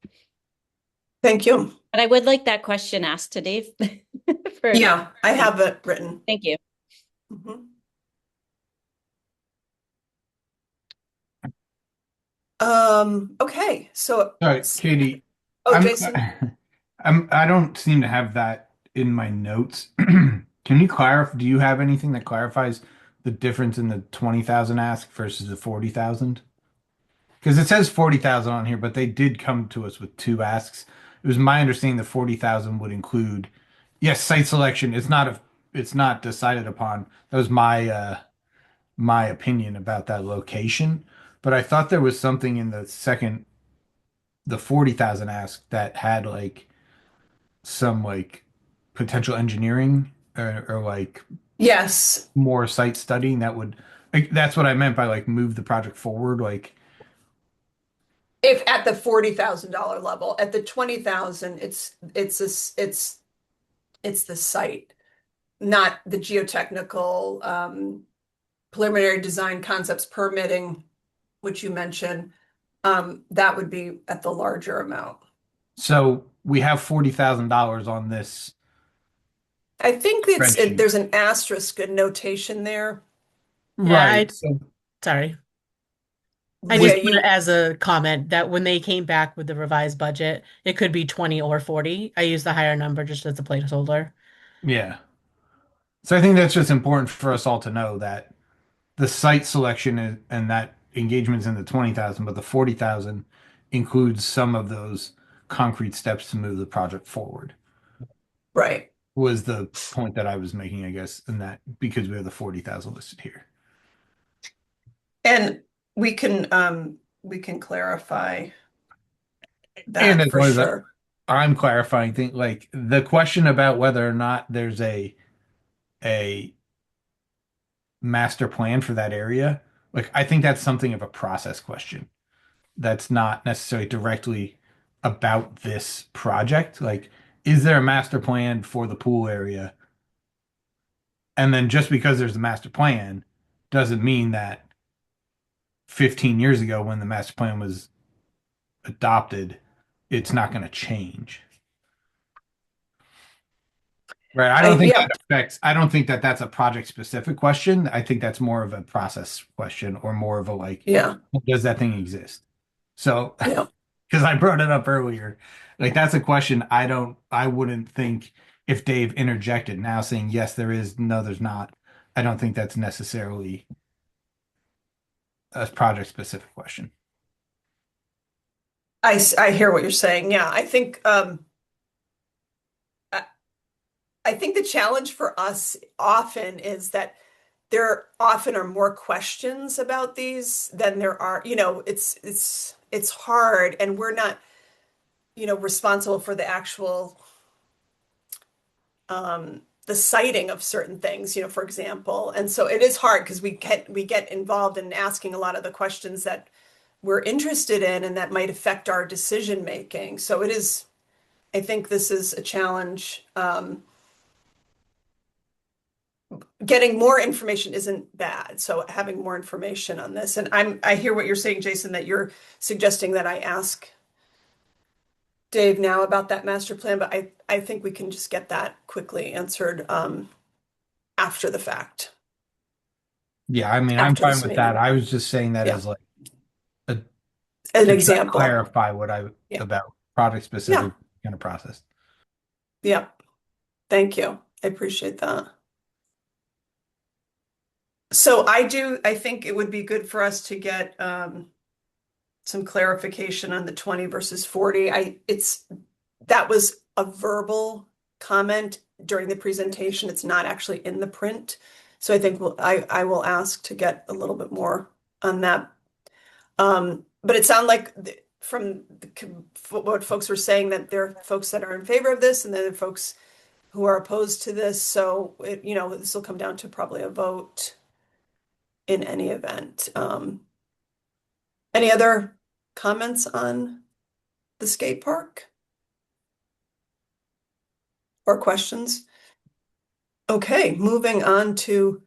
Thank you. But I would like that question asked to Dave. Yeah, I have it written. Thank you. Mhm. Okay, so Sorry, Katie. oh, Jason. I don't seem to have that in my notes. Can you clarify? Do you have anything that clarifies the difference in the 20,000 ask versus the 40,000? Because it says 40,000 on here, but they did come to us with two asks. It was my understanding the 40,000 would include, yes, site selection. It's not decided upon. That was my opinion about that location. But I thought there was something in the 40,000 ask that had like some like potential engineering or like Yes. more site studying that would like, that's what I meant by like move the project forward. Like If at the $40,000 level, at the 20,000, it's the site, not the geotechnical preliminary design concepts permitting, which you mentioned. That would be at the larger amount. so we have $40,000 on this. I think Spreadsheet. there's an asterisk, a notation there. Yeah, Right. So sorry. I Yeah, just put it as a comment that when they came back with the revised budget, it could be 20 or 40. I used the higher number just as a placeholder. yeah. So I think that's just important for us all to know that the site selection and that engagement's in the 20,000, but the 40,000 includes some of those concrete steps to move the project forward. right. Was the point that I was making, I guess, in that because we have the 40,000 listed here. And we can clarify And that as for long as sure. I'm clarifying things like the question about whether or not there's a master plan for that area, like I think that's something of a process question. That's not necessarily directly about this project. Like, is there a master plan for the pool area? And then just because there's a master plan doesn't mean that 15 years ago when the master plan was adopted, it's not going to change. Right. I don't think yeah, that affects, I don't think that that's a project specific question. I think that's more of a process question or more of a like, yeah, does that thing exist? So, yeah. because I brought it up earlier, like that's a question I wouldn't think if Dave interjected now saying, yes, there is, no, there's not. I don't think that's necessarily a project specific question. I hear what you're saying. Yeah, I, I think the challenge for us often is that there often are more questions about these than there are, it's hard and we're not, responsible for the actual the citing of certain things, for example. And so it is hard because we get involved in asking a lot of the questions that we're interested in and that might affect our decision making. So it is, I think this is a challenge. Getting more information isn't bad. So having more information on this, and I hear what you're saying, Jason, that you're suggesting that I ask Dave now about that master plan, but I think we can just get that quickly answered after the fact, Yeah, I mean, I'm after fine this with that. meeting. I was just saying that Yeah, as like a, an to try to example. clarify what Yeah, about product yeah, specific kind of process. yeah. Thank you. I appreciate that. So I think it would be good for us to get some clarification on the 20 versus 40. That was a verbal comment during the presentation. It's not actually in the print. So I think I will ask to get a little bit more on that. But it sounded like from what folks were saying that there are folks that are in favor of this and then there are folks who are opposed to this. So this will come down to probably a vote in any event. Any other comments on the skate park? Or questions? Okay, moving on to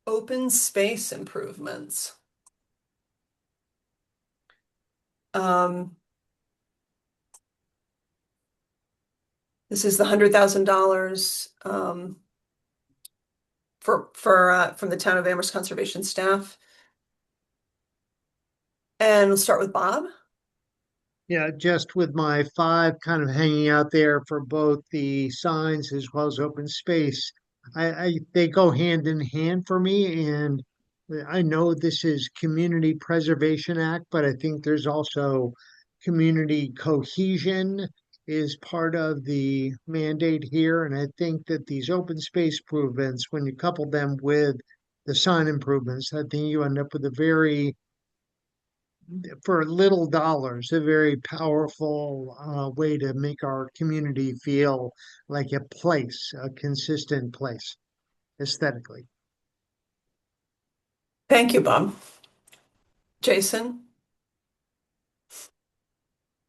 open space improvements. This is the $100,000 from the town of Amherst Conservation staff. And we'll start with Bob. Yeah, just with my 5 kind of hanging out there for both the signs as well as open space. They go hand in hand for me, and I know this is Community Preservation Act, but I think there's also community cohesion is part of the mandate here. And I think that these open space improvements, when you couple them with the sign improvements, I think you end up with a very for little dollars, a very powerful way to make our community feel like a place, a consistent place aesthetically. Thank you, Bob. Jason?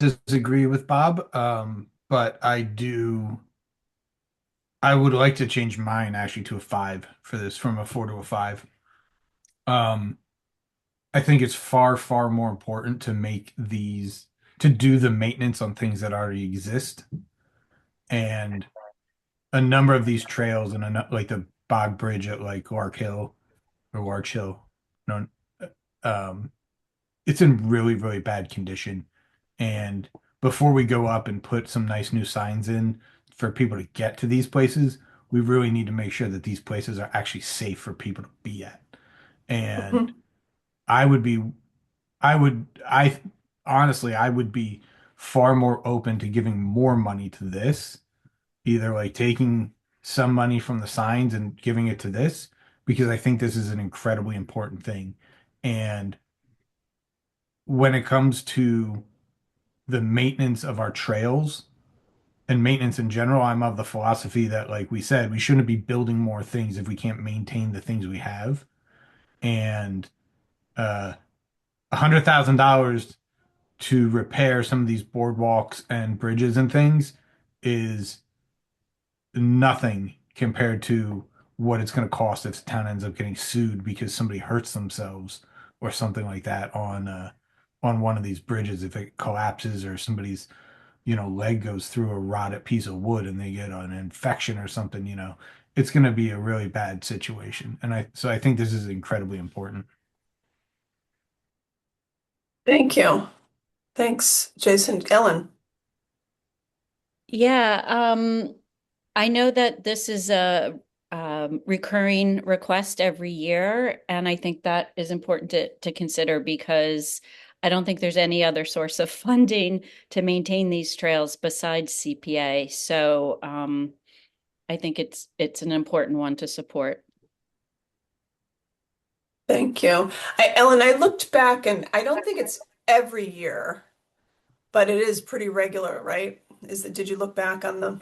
Disagree with Bob, but I would like to change mine actually to a 5 for this from a 4 to a 5. Um, I think it's far, far more important to do the maintenance on things that already exist. And a number of these trails and like the Bog Bridge at like Lark Hill or Larch Hill, no, um, it's in really, really bad condition. And before we go up and put some nice new signs in for people to get to these places, we really need to make sure that these places are actually safe for people to be at. And I would be, I honestly, I would be far more open to giving more money to this, either like taking some money from the signs and giving it to this, because I think this is an incredibly important thing. And when it comes to the maintenance of our trails and maintenance in general, I'm of the philosophy that, like we said, we shouldn't be building more things if we can't maintain the things we have. And $100,000 to repair some of these boardwalks and bridges and things is nothing compared to what it's going to cost if the town ends up getting sued because somebody hurts themselves or something like that on one of these bridges if it collapses or somebody's leg goes through a rotted piece of wood and they get an infection or something, it's going to be a really bad situation. So I think this is incredibly important. Thank you. Thanks, Jason. Ellen. Yeah, I know that this is a recurring request every year, and I think that is important to consider because I don't think there's any other source of funding to maintain these trails besides CPA. So I think it's an important one to support. Thank you. Ellen, I looked back and I don't think it's every year, but it is pretty regular, right? Did you look back on them?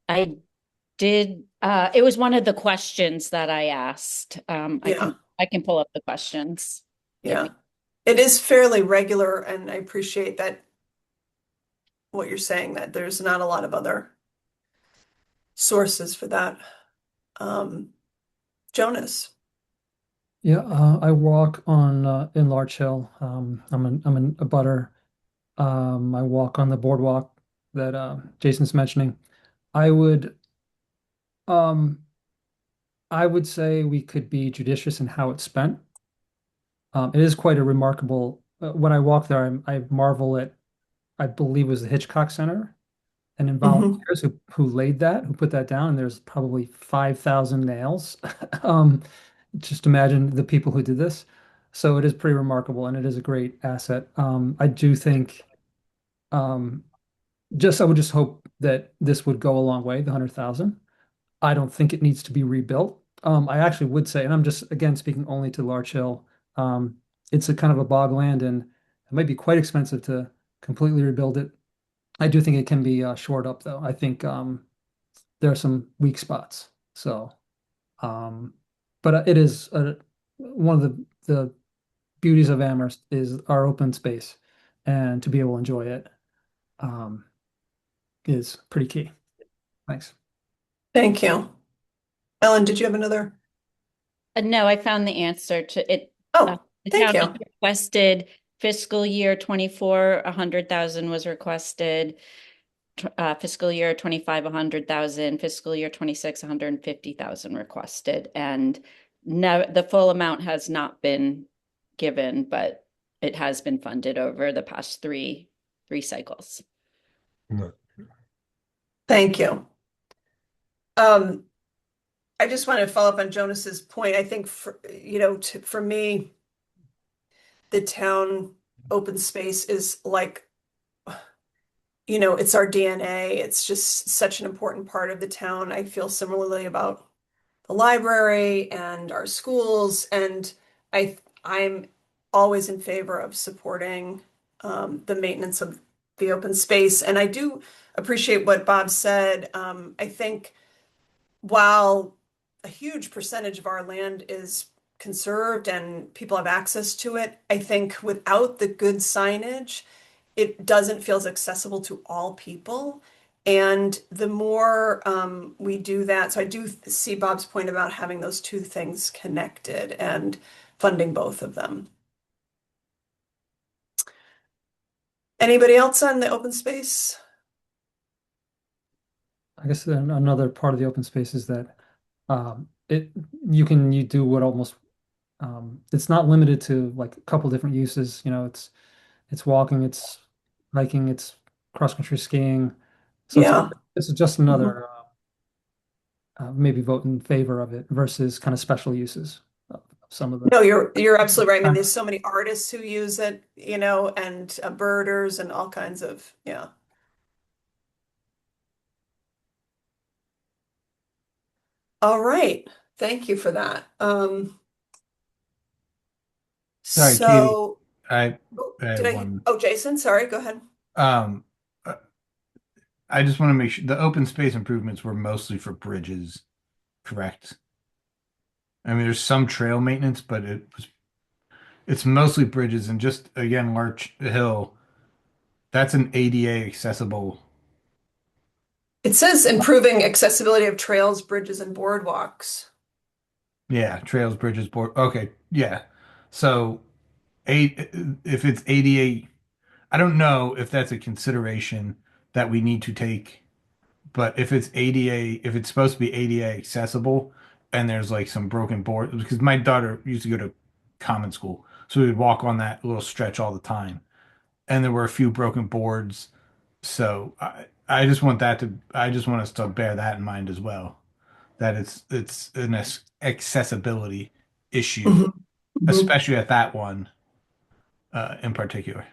I did, it was one of the questions that I asked. Yeah. I can pull up the questions. Yeah. It is fairly regular, and I appreciate that what you're saying, that there's not a lot of other sources for that. Jonas. Yeah, I walk on in Larch Hill. I'm a butter. I walk on the boardwalk that Jason's mentioning. I would um I would say we could be judicious in how it's spent. It is quite a remarkable. When I walk there, I marvel at, I believe it was the Hitchcock Center, and in volunteers who laid that, who put that down. And there's probably 5,000 nails. Um, just imagine the people who did this. So it is pretty remarkable, and it is a great asset. I do think, um, I would just hope that this would go a long way, the 100,000. I don't think it needs to be rebuilt. I actually would say, and I'm just again speaking only to Larch Hill, it's a kind of a bog land, and it might be quite expensive to completely rebuild it. I do think it can be shored up, though. I think there are some weak spots. So, um, but it is one of the beauties of Amherst is our open space, and to be able to enjoy it um, is pretty key. Thanks. Thank you. Ellen, did you have another? No, I found the answer to it. Oh, The thank town you. has requested fiscal year 24, 100,000 was requested. Fiscal year 25, 100,000, fiscal year 26, 150,000 requested. And no, the full amount has not been given, but it has been funded over the past three cycles. No. Thank you. I just want to follow up on Jonas's point. I think for me, the town open space is like, it's our DNA. It's just such an important part of the town. I feel similarly about the library and our schools, and I'm always in favor of supporting the maintenance of the open space. And I do appreciate what Bob said. I think while a huge percentage of our land is conserved and people have access to it, I think without the good signage, it doesn't feel as accessible to all people. And the more we do that, so I do see Bob's point about having those two things connected and funding both of them. Anybody else on the open space? I guess then another part of the open space is that you do what almost it's not limited to like a couple different uses. It's walking, it's hiking, it's cross country skiing. So Yeah. it's just another maybe vote in favor of it versus kind of special uses of some of the. No, you're absolutely right. I mean, there's so many artists who use it, and birders and all kinds of, yeah. All right. Thank you for that. Sorry, So, Katie. I did have I? one. Oh, Jason, sorry, go ahead. Um, uh, I just want to make sure the open space improvements were mostly for bridges, correct? I mean, there's some trail maintenance, but it's mostly bridges, and just again, Larch Hill, that's an ADA accessible. It says improving accessibility of trails, bridges, and boardwalks. Yeah, trails, bridges, board. Okay, yeah. So, eight if it's ADA, I don't know if that's a consideration that we need to take. But if it's supposed to be ADA accessible, and there's like some broken boards, because my daughter used to go to common school, so we would walk on that little stretch all the time, and there were a few broken boards. So I just want us to bear that in mind as well, that it's an accessibility issue, Mhm. Mhm. especially at that one in particular.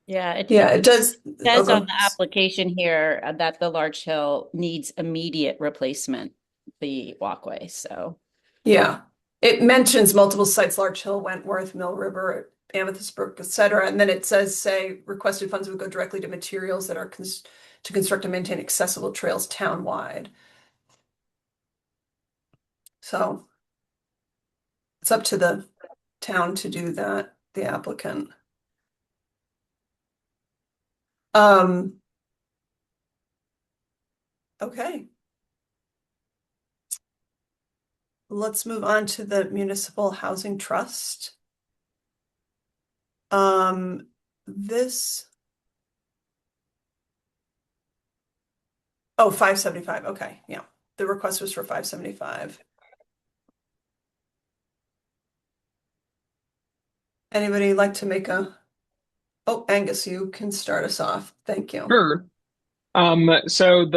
Yeah, Yeah, it does. says Oh, on the application here that the Larch Hill needs immediate replacement, the walkway. So yeah, it mentions multiple sites: Larch Hill, Wentworth, Mill River, Amethyst Brook, etc. And then it says, say, requested funds would go directly to materials that are to construct and maintain accessible trails townwide. So it's up to the town to do that, the applicant. Okay. Let's move on to the Municipal Housing Trust. This. Oh, 575. Okay, yeah. The request was for 575. Anybody like to make a? Oh, Angus, you can start us off. Thank you. Sure. So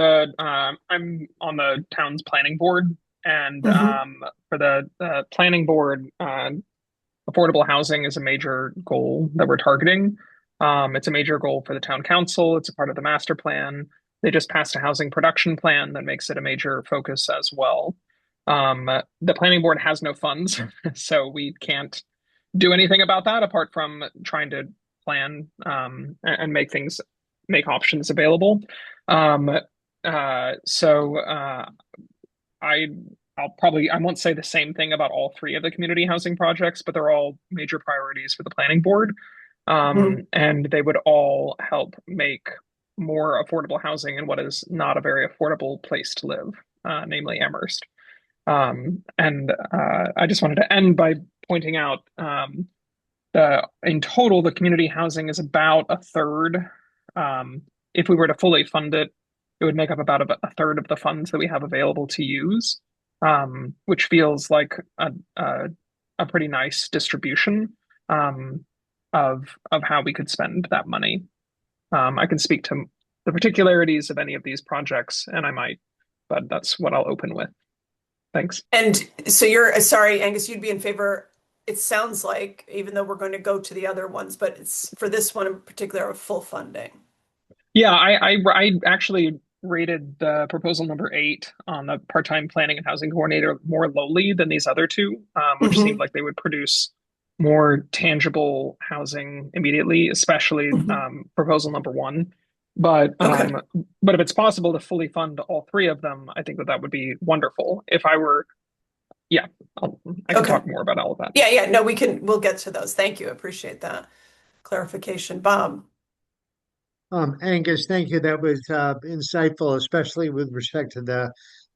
I'm on the town's planning board, and for the planning board, affordable housing is a major goal that we're targeting. It's a major goal for the town council. It's a part of the master plan. They just passed a housing production plan that makes it a major focus as well. The planning board has no funds, so we can't do anything about that apart from trying to plan and make options available. Um, so I won't say the same thing about all three of the community housing projects, but they're all major priorities for the planning board. And they would all help make more affordable housing in what is not a very affordable place to live, namely Amherst. I just wanted to end by pointing out in total, the community housing is about a third. If we were to fully fund it, it would make up about a third of the funds that we have available to use, which feels like a pretty nice distribution of how we could spend that money. I can speak to the particularities of any of these projects, and I might, but that's what I'll open with. Thanks. And so you're sorry, Angus, you'd be in favor. It sounds like, even though we're going to go to the other ones, but it's for this one in particular of full funding. Yeah, I actually rated the proposal number 8 on the part-time planning and housing coordinator more lowly than these other two, which seemed like they would produce more tangible housing immediately, especially proposal number 1. But if it's possible to fully fund all three of them, I think that would be wonderful. If I were, I can talk more about all of that. Yeah, no, we'll get to those. Thank you. Appreciate that clarification. Bob. Angus, thank you. That was insightful, especially with respect to the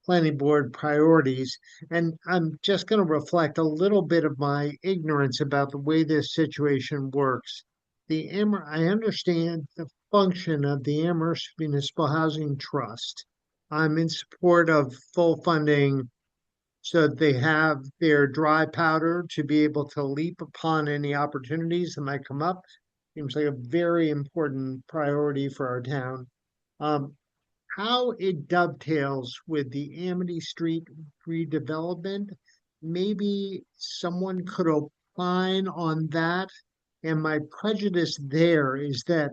planning board priorities. And I'm just going to reflect a little bit of my ignorance about the way this situation works. I understand the function of the Amherst Municipal Housing Trust. I'm in support of full funding so that they have their dry powder to be able to leap upon any opportunities that might come up. Seems like a very important priority for our town. How it dovetails with the Amity Street redevelopment, maybe someone could opine on that. And my prejudice there is that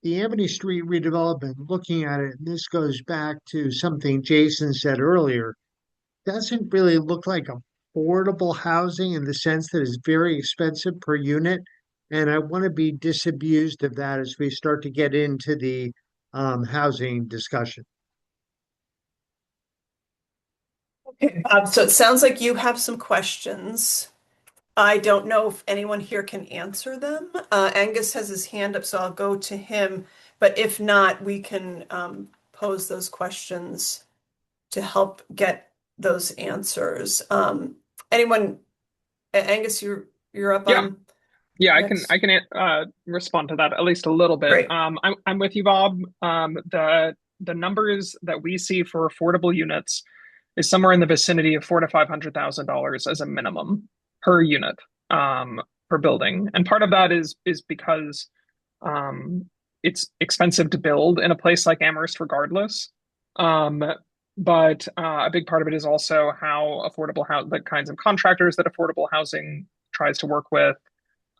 the Amity Street redevelopment, looking at it, and this goes back to something Jason said earlier, doesn't really look like affordable housing in the sense that it's very expensive per unit. And I want to be disabused of that as we start to get into the housing discussion. Okay, so it sounds like you have some questions. I don't know if anyone here can answer them. Angus has his hand up, so I'll go to him. But if not, we can pose those questions to help get those answers. Anyone? Angus, you're up on. Yeah, Next. I can respond to that at least a little bit. Great. I'm with you, Bob. The numbers that we see for affordable units is somewhere in the vicinity of $400,000 to $500,000 as a minimum per unit, per building. And part of that is because um, it's expensive to build in a place like Amherst, regardless. Um, but a big part of it is also how affordable how the kinds of contractors that affordable housing tries to work with.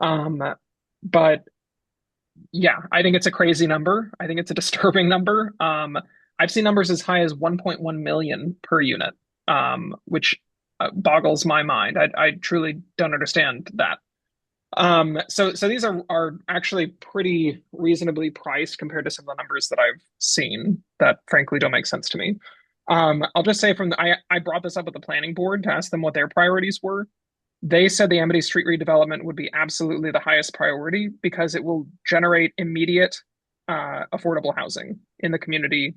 Um, but yeah, I think it's a crazy number. I think it's a disturbing number. I've seen numbers as high as 1.1 million per unit, which boggles my mind. I truly don't understand that. So these are actually pretty reasonably priced compared to some of the numbers that I've seen that frankly don't make sense to me. I'll just say I brought this up with the planning board to ask them what their priorities were. They said the Amity Street redevelopment would be absolutely the highest priority because it will generate immediate affordable housing in the community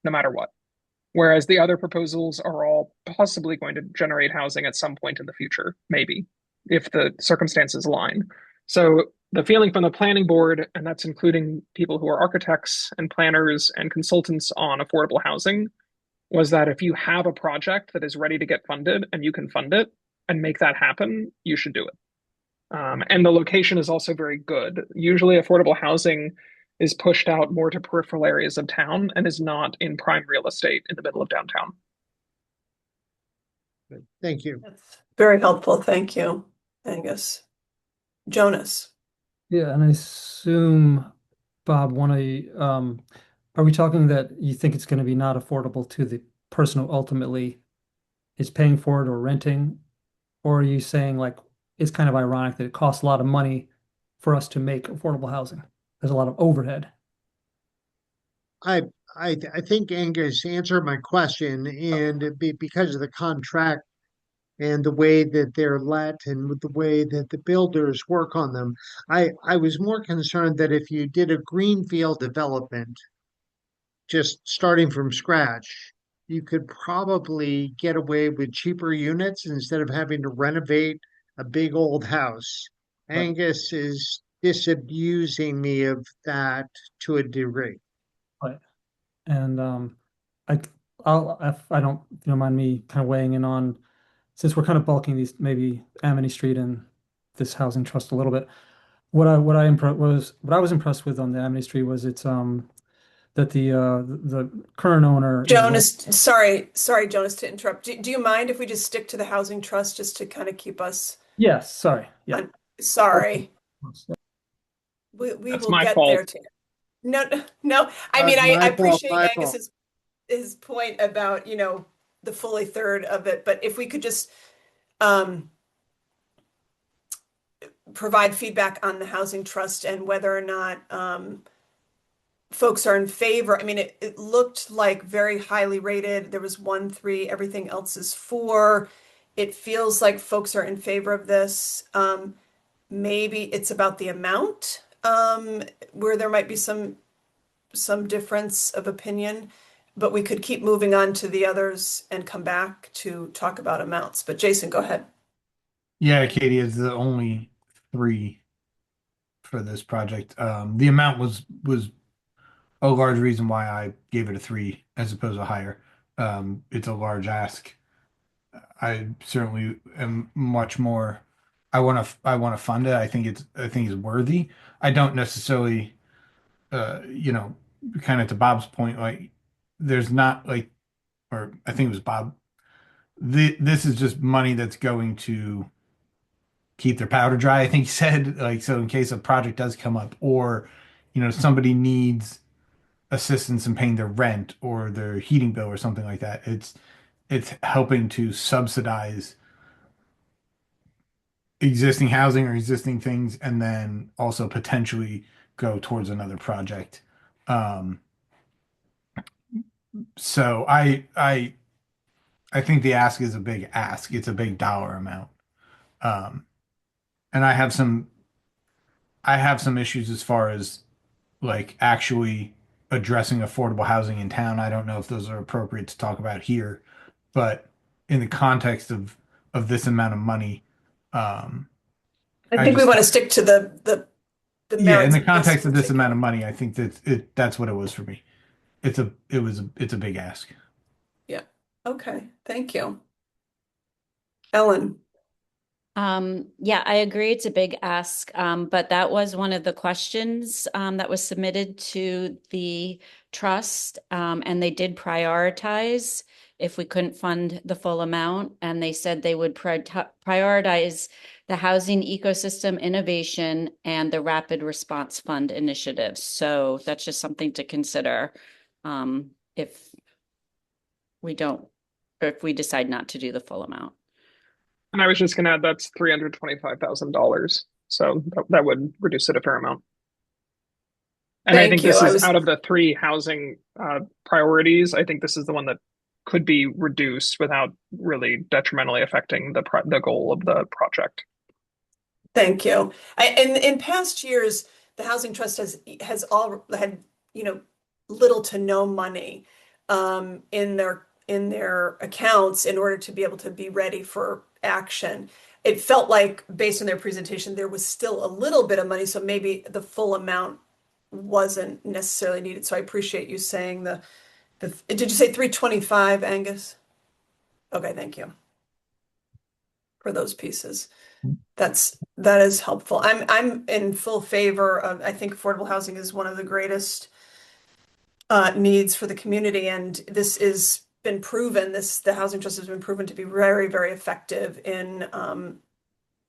no matter what. Whereas the other proposals are all possibly going to generate housing at some point in the future, maybe, if the circumstances align. So the feeling from the planning board, and that's including people who are architects and planners and consultants on affordable housing, was that if you have a project that is ready to get funded and you can fund it and make that happen, you should do it. And the location is also very good. Usually, affordable housing is pushed out more to peripheral areas of town and is not in prime real estate in the middle of downtown. Thank you. That's very helpful. Thank you, Angus. Jonas. Yeah, and I assume, Bob, are we talking that you think it's going to be not affordable to the person who ultimately is paying for it or renting? Or are you saying like it's kind of ironic that it costs a lot of money for us to make affordable housing? There's a lot of overhead. I I think Angus answered my question, and because of the contract and the way that they're let and with the way that the builders work on them, I was more concerned that if you did a greenfield development, just starting from scratch, you could probably get away with cheaper units instead of having to renovate a big old house. Right. Angus is disabusing me of that to a degree. Right. And I if I don't, if you don't mind me kind of weighing in on, since we're kind of bulking these maybe Amity Street and this housing trust a little bit. What I was impressed with on the Amity Street was it's that the current owner is Jonas, sorry, Jonas, to interrupt. Do you mind if we just stick to the housing trust just to kind of keep us yes, sorry. Yeah. sorry. We That's will my get fault. there too. No. I mean, I My fault, appreciate my fault. Angus's his point about, the fully third of it, but if we could just provide feedback on the housing trust and whether or not folks are in favor. I mean, it looked like very highly rated. There was 1, 3, everything else is 4. It feels like folks are in favor of this. Maybe it's about the amount, where there might be some difference of opinion, but we could keep moving on to the others and come back to talk about amounts. But Jason, go ahead. Yeah, Katie is the only 3 for this project. The amount was a large reason why I gave it a 3 as opposed to higher. It's a large ask. I certainly am much more. I want to fund it. I think it's worthy. I don't necessarily, kind of to Bob's point, like there's not like, or I think it was Bob. This is just money that's going to keep their powder dry. I think he said, like, so in case a project does come up, or somebody needs assistance in paying their rent or their heating bill or something like that. It's helping to subsidize existing housing or existing things, and then also potentially go towards another project. Um, so I think the ask is a big ask. It's a big dollar amount. Um, and I have some issues as far as like actually addressing affordable housing in town. I don't know if those are appropriate to talk about here, but in the context of this amount of money, um, I I think we just want to stick to the yeah, in merits the of this context of this particular- amount of money, I think that's what it was for me. It's a big ask. Yeah. Okay. Thank you. Ellen. Yeah, I agree. It's a big ask, but that was one of the questions that was submitted to the trust, and they did prioritize if we couldn't fund the full amount, and they said they would prioritize the housing ecosystem innovation and the rapid response fund initiatives. So that's just something to consider if we don't, or if we decide not to do the full amount. And I was just going to add that's $325,000. So that would reduce it a fair amount. And I think Thank you. this I is was out of the three housing priorities. I think this is the one that could be reduced without really detrimentally affecting the goal of the project. Thank you. In past years, the Housing Trust has all had, little to no money in their accounts in order to be able to be ready for action. It felt like, based on their presentation, there was still a little bit of money, so maybe the full amount wasn't necessarily needed. So I appreciate you saying did you say 325, Angus? Okay, thank you for those pieces. That is helpful. I'm in full favor of, I think affordable housing is one of the greatest needs for the community, and this is been proven, the Housing Trust has been proven to be very, very effective in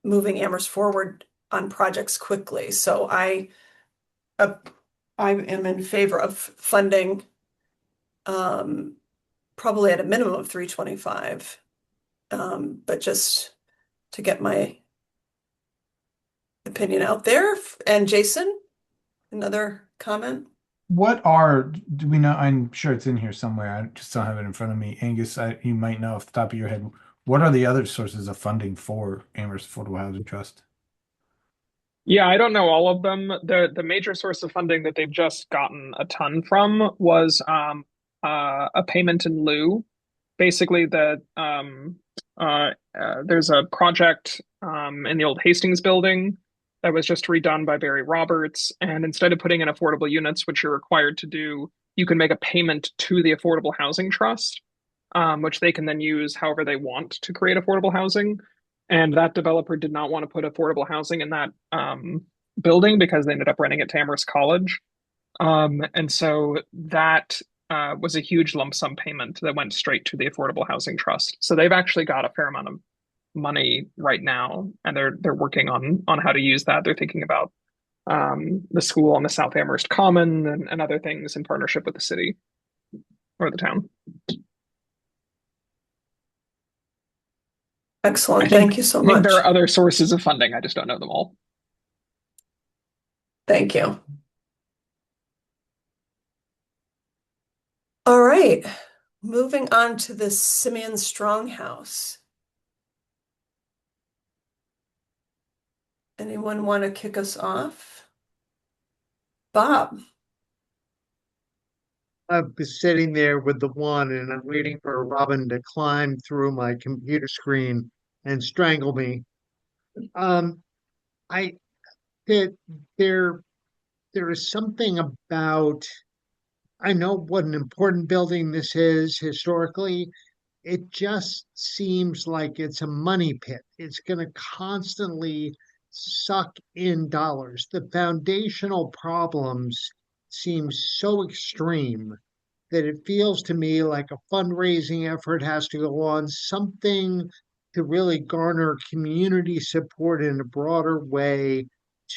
moving Amherst forward on projects quickly. So I am in favor of funding probably at a minimum of 325, but just to get my opinion out there. And Jason, another comment? Do we know? I'm sure it's in here somewhere. I just don't have it in front of me. Angus, you might know off the top of your head. What are the other sources of funding for Amherst Affordable Housing Trust? Yeah, I don't know all of them. The major source of funding that they've just gotten a ton from was a payment in lieu. Basically, there's a project in the old Hastings building that was just redone by Barry Roberts, and instead of putting in affordable units, which you're required to do, you can make a payment to the Affordable Housing Trust, which they can then use however they want to create affordable housing. And that developer did not want to put affordable housing in that building because they ended up renting it to Amherst College. And so that was a huge lump sum payment that went straight to the Affordable Housing Trust. So they've actually got a fair amount of money right now, and they're working on how to use that. They're thinking about the school on the South Amherst Common and other things in partnership with the city or the town. Excellent. Thank you so much. There are other sources of funding. I just don't know them all. Thank you. All right. Moving on to the Simeon Stronghouse. Anyone want to kick us off? Bob. I was sitting there with the one and I'm waiting for Robin to climb through my computer screen and strangle me. I that there is something about, I know what an important building this is historically. It just seems like it's a money pit. It's going to constantly suck in dollars. The foundational problems seem so extreme that it feels to me like a fundraising effort has to go on, something to really garner community support in a broader way.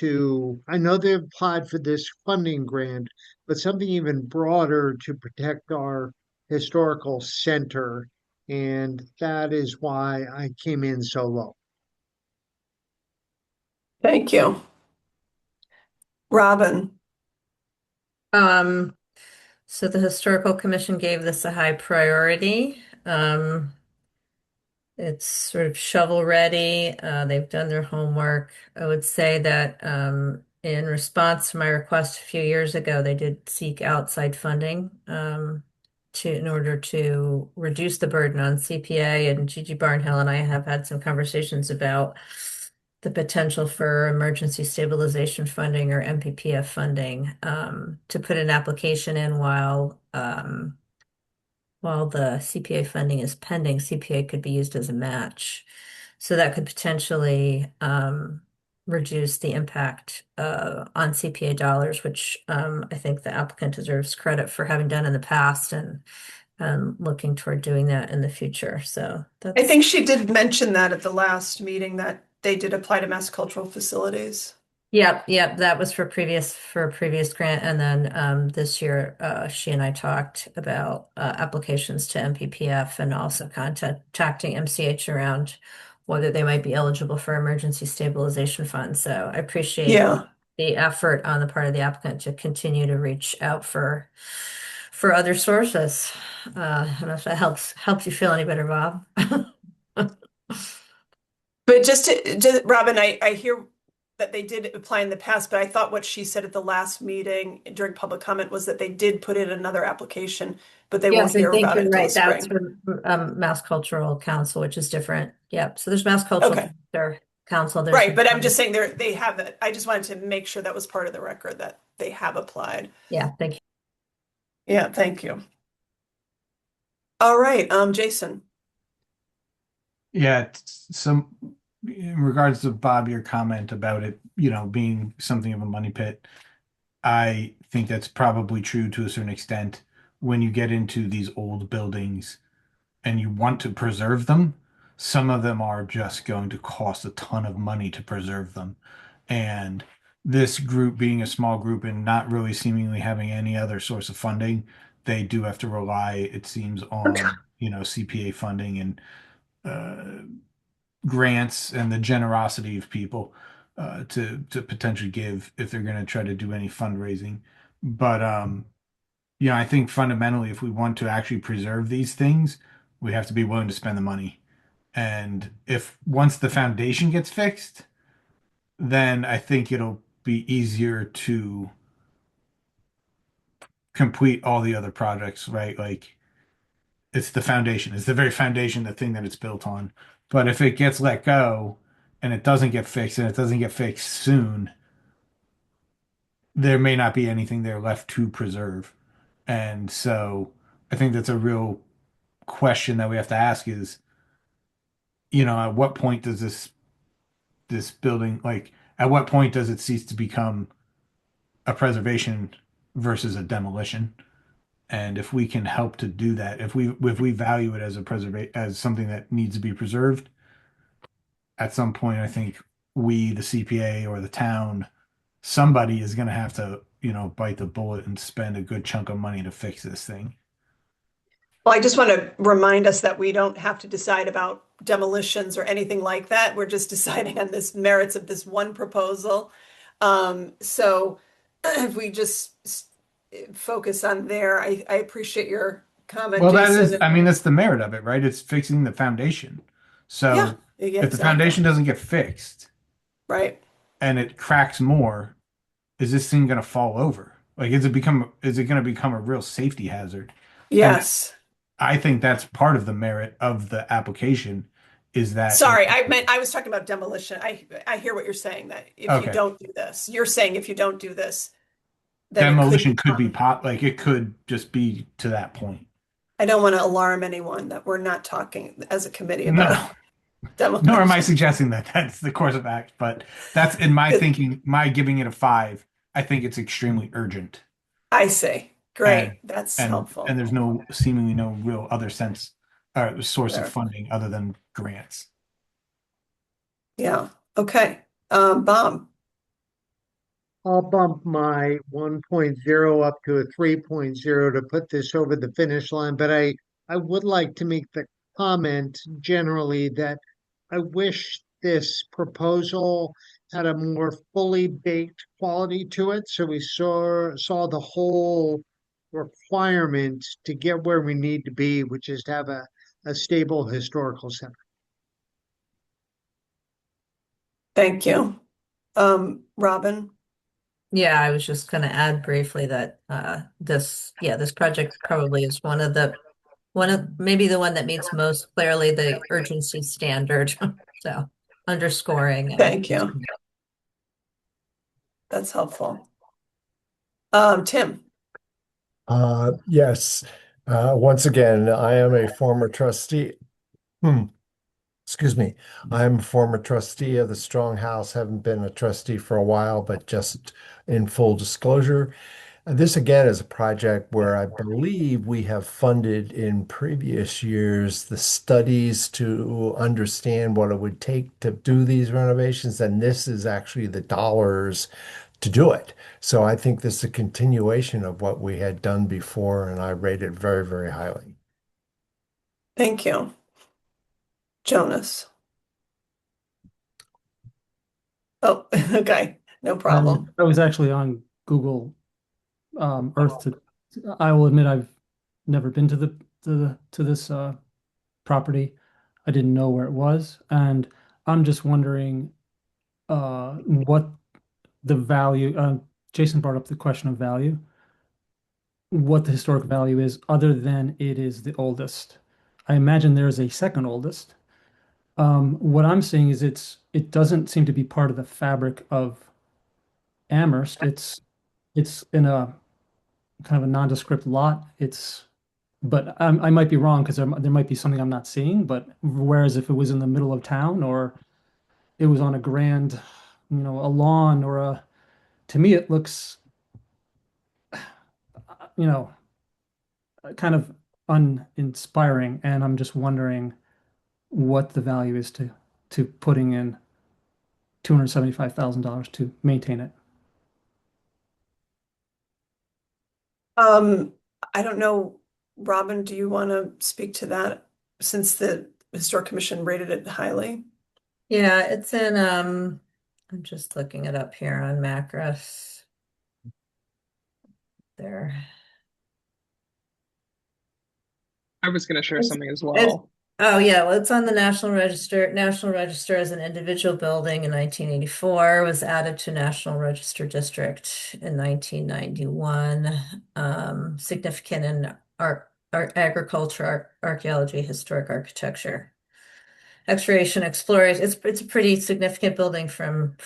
I know they've applied for this funding grant, but something even broader to protect our historical center. And that is why I came in so low. Thank you. Robin. So the Historical Commission gave this a high priority. It's sort of shovel ready. They've done their homework. I would say that in response to my request a few years ago, they did seek outside funding in order to reduce the burden on CPA, and Gigi Barnhill and I have had some conversations about the potential for emergency stabilization funding or MPPF funding, to put an application in while the CPA funding is pending. CPA could be used as a match. So that could potentially reduce the impact on CPA dollars, which I think the applicant deserves credit for having done in the past and looking toward doing that in the future. So I that's, think she did mention that at the last meeting that they did apply to Mass Cultural Facilities. yep, that was for a previous grant. And then this year she and I talked about applications to MPPF and also contacting MCH around whether they might be eligible for emergency stabilization funds. So I appreciate Yeah. the effort on the part of the applicant to continue to reach out for other sources. I don't know if that helps you feel any better, Bob. But just Robin, I hear that they did apply in the past, but I thought what she said at the last meeting during public comment was that they did put in another application, but they won't Yes, I hear think about it you're until right. the That's spring. for Mass Cultural Council, which is different. Yep. So there's Mass Cultural Okay. Council. There's Right, but I'm just saying they have it. I just wanted to make sure that was part of the record that they have applied. yeah. Thank you. Yeah, thank you. All right, Jason. Yeah, some in regards to Bob, your comment about it, being something of a money pit, I think that's probably true to a certain extent when you get into these old buildings and you want to preserve them. Some of them are just going to cost a ton of money to preserve them. And this group being a small group and not really seemingly having any other source of funding, they do have to rely, it seems, on, CPA funding and grants and the generosity of people to potentially give if they're going to try to do any fundraising. But I think fundamentally, if we want to actually preserve these things, we have to be willing to spend the money. And if once the foundation gets fixed, then I think it'll be easier to complete all the other projects, right? Like it's the foundation, it's the very foundation, the thing that it's built on. But if it gets let go and it doesn't get fixed and it doesn't get fixed soon, there may not be anything there left to preserve. And so I think that's a real question that we have to ask is, at what point does this building, like, at what point does it cease to become a preservation versus a demolition? And if we can help to do that, if we value it as as something that needs to be preserved, at some point, I think we, the CPA or the town, somebody is going to have to, bite the bullet and spend a good chunk of money to fix this thing. Well, I just want to remind us that we don't have to decide about demolitions or anything like that. We're just deciding on this merits of this one proposal. So if we just focus on there, I appreciate your comment, Well, Jason. that's the merit of it, right? It's fixing the foundation. So Yeah, if the exactly. foundation doesn't get fixed Right. and it cracks more, is this thing going to fall over? Like, is it going to become a real safety hazard? Yes. I think that's part of the merit of the application is that. Sorry, I was talking about demolition. I hear what you're saying, that if you don't do this, you're saying if you don't do this, then Demolition could be like it could just be to that point. I don't want to alarm anyone that we're not talking as a committee about demolition. Nor am I suggesting that that's the course of act, but that's in my thinking, my giving it a 5. I think it's extremely urgent. I see. Great. That's helpful. And there's seemingly no real other source of funding other than grants. Yeah. Okay. Bob. I'll bump my 1.0 up to a 3.0 to put this over the finish line, but I would like to make the comment generally that I wish this proposal had a more fully baked quality to it. So we saw the whole requirement to get where we need to be, which is to have a stable historical center. Thank you. Robin. Yeah, I was just going to add briefly that this project probably is maybe the one that meets most clearly the urgency standard. So underscoring. Thank you. That's helpful. Tim. Yes. Once again, I am a former trustee. Excuse me. I'm a former trustee of the Strong House. Haven't been a trustee for a while, but just in full disclosure, this again is a project where I believe we have funded in previous years the studies to understand what it would take to do these renovations, and this is actually the dollars to do it. So I think this is a continuation of what we had done before, and I rate it very, very highly. Thank you. Jonas. Oh, okay. No problem. I was actually on Google Earth I will admit I've never been to this property. I didn't know where it was, and I'm just wondering what the value. Jason brought up the question of value. What the historic value is, other than it is the oldest. I imagine there's a second oldest. What I'm seeing is it doesn't seem to be part of the fabric of Amherst. It's in a kind of a nondescript lot. But I might be wrong because there might be something I'm not seeing. But whereas if it was in the middle of town or it was on a grand, a lawn to me it looks, kind of uninspiring. And I'm just wondering what the value is to putting in $275,000 to maintain it. I don't know, Robin, do you want to speak to that since the Historic Commission rated it highly? Yeah, it's in, I'm just looking it up here on Macros. There. I was going to share something as It's, well. oh yeah, well, it's on the National Register. National Register as an individual building in 1984, was added to National Register District in 1991. Significant in art, agriculture, archaeology, historic architecture, excavation, exploration. It's a pretty significant building from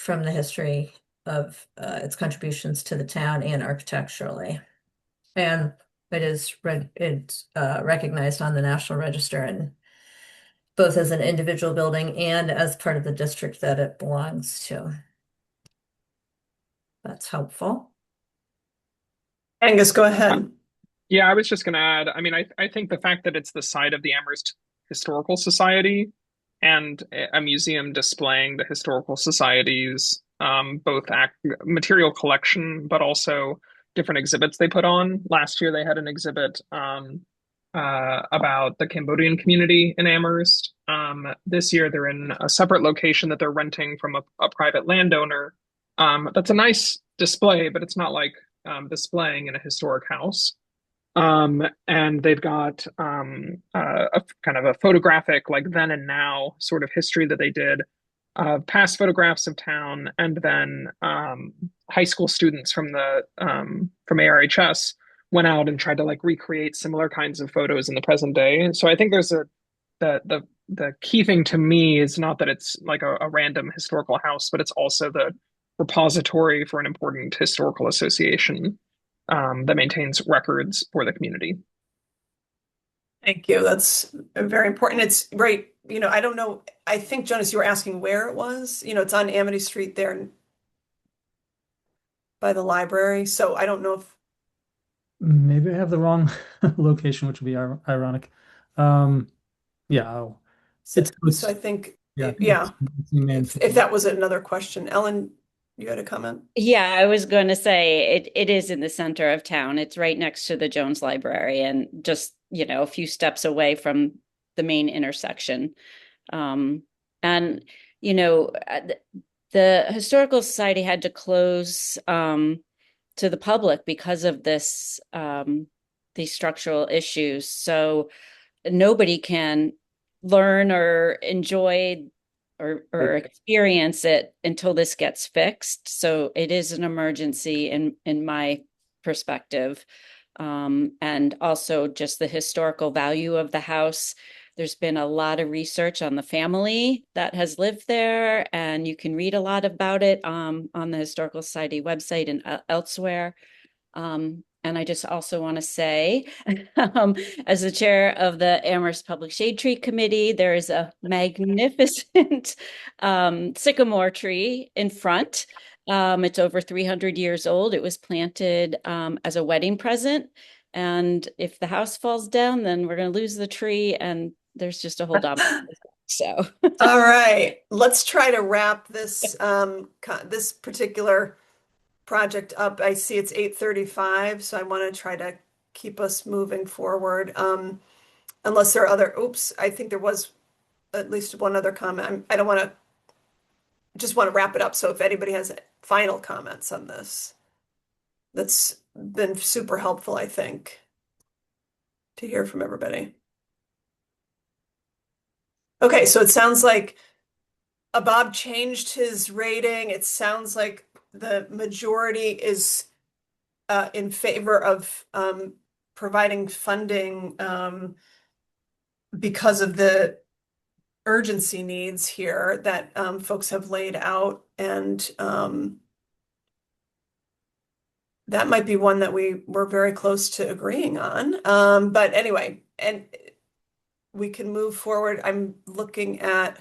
the history of its contributions to the town and architecturally. And it's recognized on the National Register, and both as an individual building and as part of the district that it belongs to. That's helpful. Angus, go ahead. Yeah, I was just going to add, I mean, I think the fact that it's the site of the Amherst Historical Society and a museum displaying the Historical Society's both material collection, but also different exhibits they put on. Last year, they had an exhibit about the Cambodian community in Amherst. This year, they're in a separate location that they're renting from a private landowner. That's a nice display, but it's not like displaying in a historic house. And they've got a kind of a photographic, like then and now sort of history that they did, past photographs of town, and then high school students from ARHS went out and tried to like recreate similar kinds of photos in the present day. So I think there's the key thing to me is not that it's like a random historical house, but it's also the repository for an important historical association that maintains records for the community. Thank you. That's very important. It's right. I don't know. I think, Jonas, you were asking where it was. It's on Amity Street there by the library. So I don't know if Maybe I have the wrong location, which would be ironic. Yeah. so I think, yeah. If that was another question. Ellen, you had a comment? Yeah, I was going to say it is in the center of town. It's right next to the Jones Library and just, a few steps away from the main intersection. And, the Historical Society had to close to the public because of these structural issues. So nobody can learn or enjoy or experience it until this gets fixed. So it is an emergency in my perspective. And also just the historical value of the house. There's been a lot of research on the family that has lived there, and you can read a lot about it on the Historical Society website and elsewhere. And I just also want to say, as the chair of the Amherst Public Shade Tree Committee, there is a magnificent sycamore tree in front. It's over 300 years old. It was planted as a wedding present. And if the house falls down, then we're going to lose the tree. And there's just a whole domino. So, All right, let's try to wrap this this particular project up. I see it's 8:35, so I want to try to keep us moving forward. Unless there are other, oops, I think there was at least one other comment. I don't want to, just want to wrap it up. So if anybody has final comments on this, that's been super helpful, I think, to hear from everybody. Okay, so it sounds like Bob changed his rating. It sounds like the majority is in favor of providing funding because of the urgency needs here that folks have laid out. And that might be one that we were very close to agreeing on. But anyway, and we can move forward. I'm looking at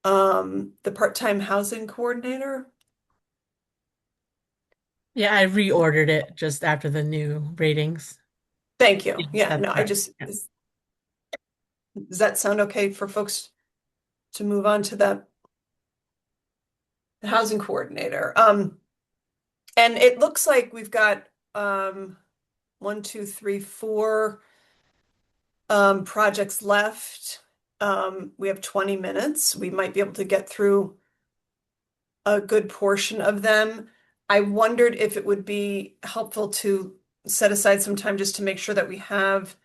the part-time housing coordinator. Yeah, I reordered it just after the new ratings. Thank you. Yes, Yeah, that's no, I correct. just, Yeah. does that sound okay for folks to move on to the housing coordinator? And it looks like we've got 1, 2, 3, 4 projects left. We have 20 minutes. We might be able to get through a good portion of them. I wondered if it would be helpful to set aside some time just to make sure that we have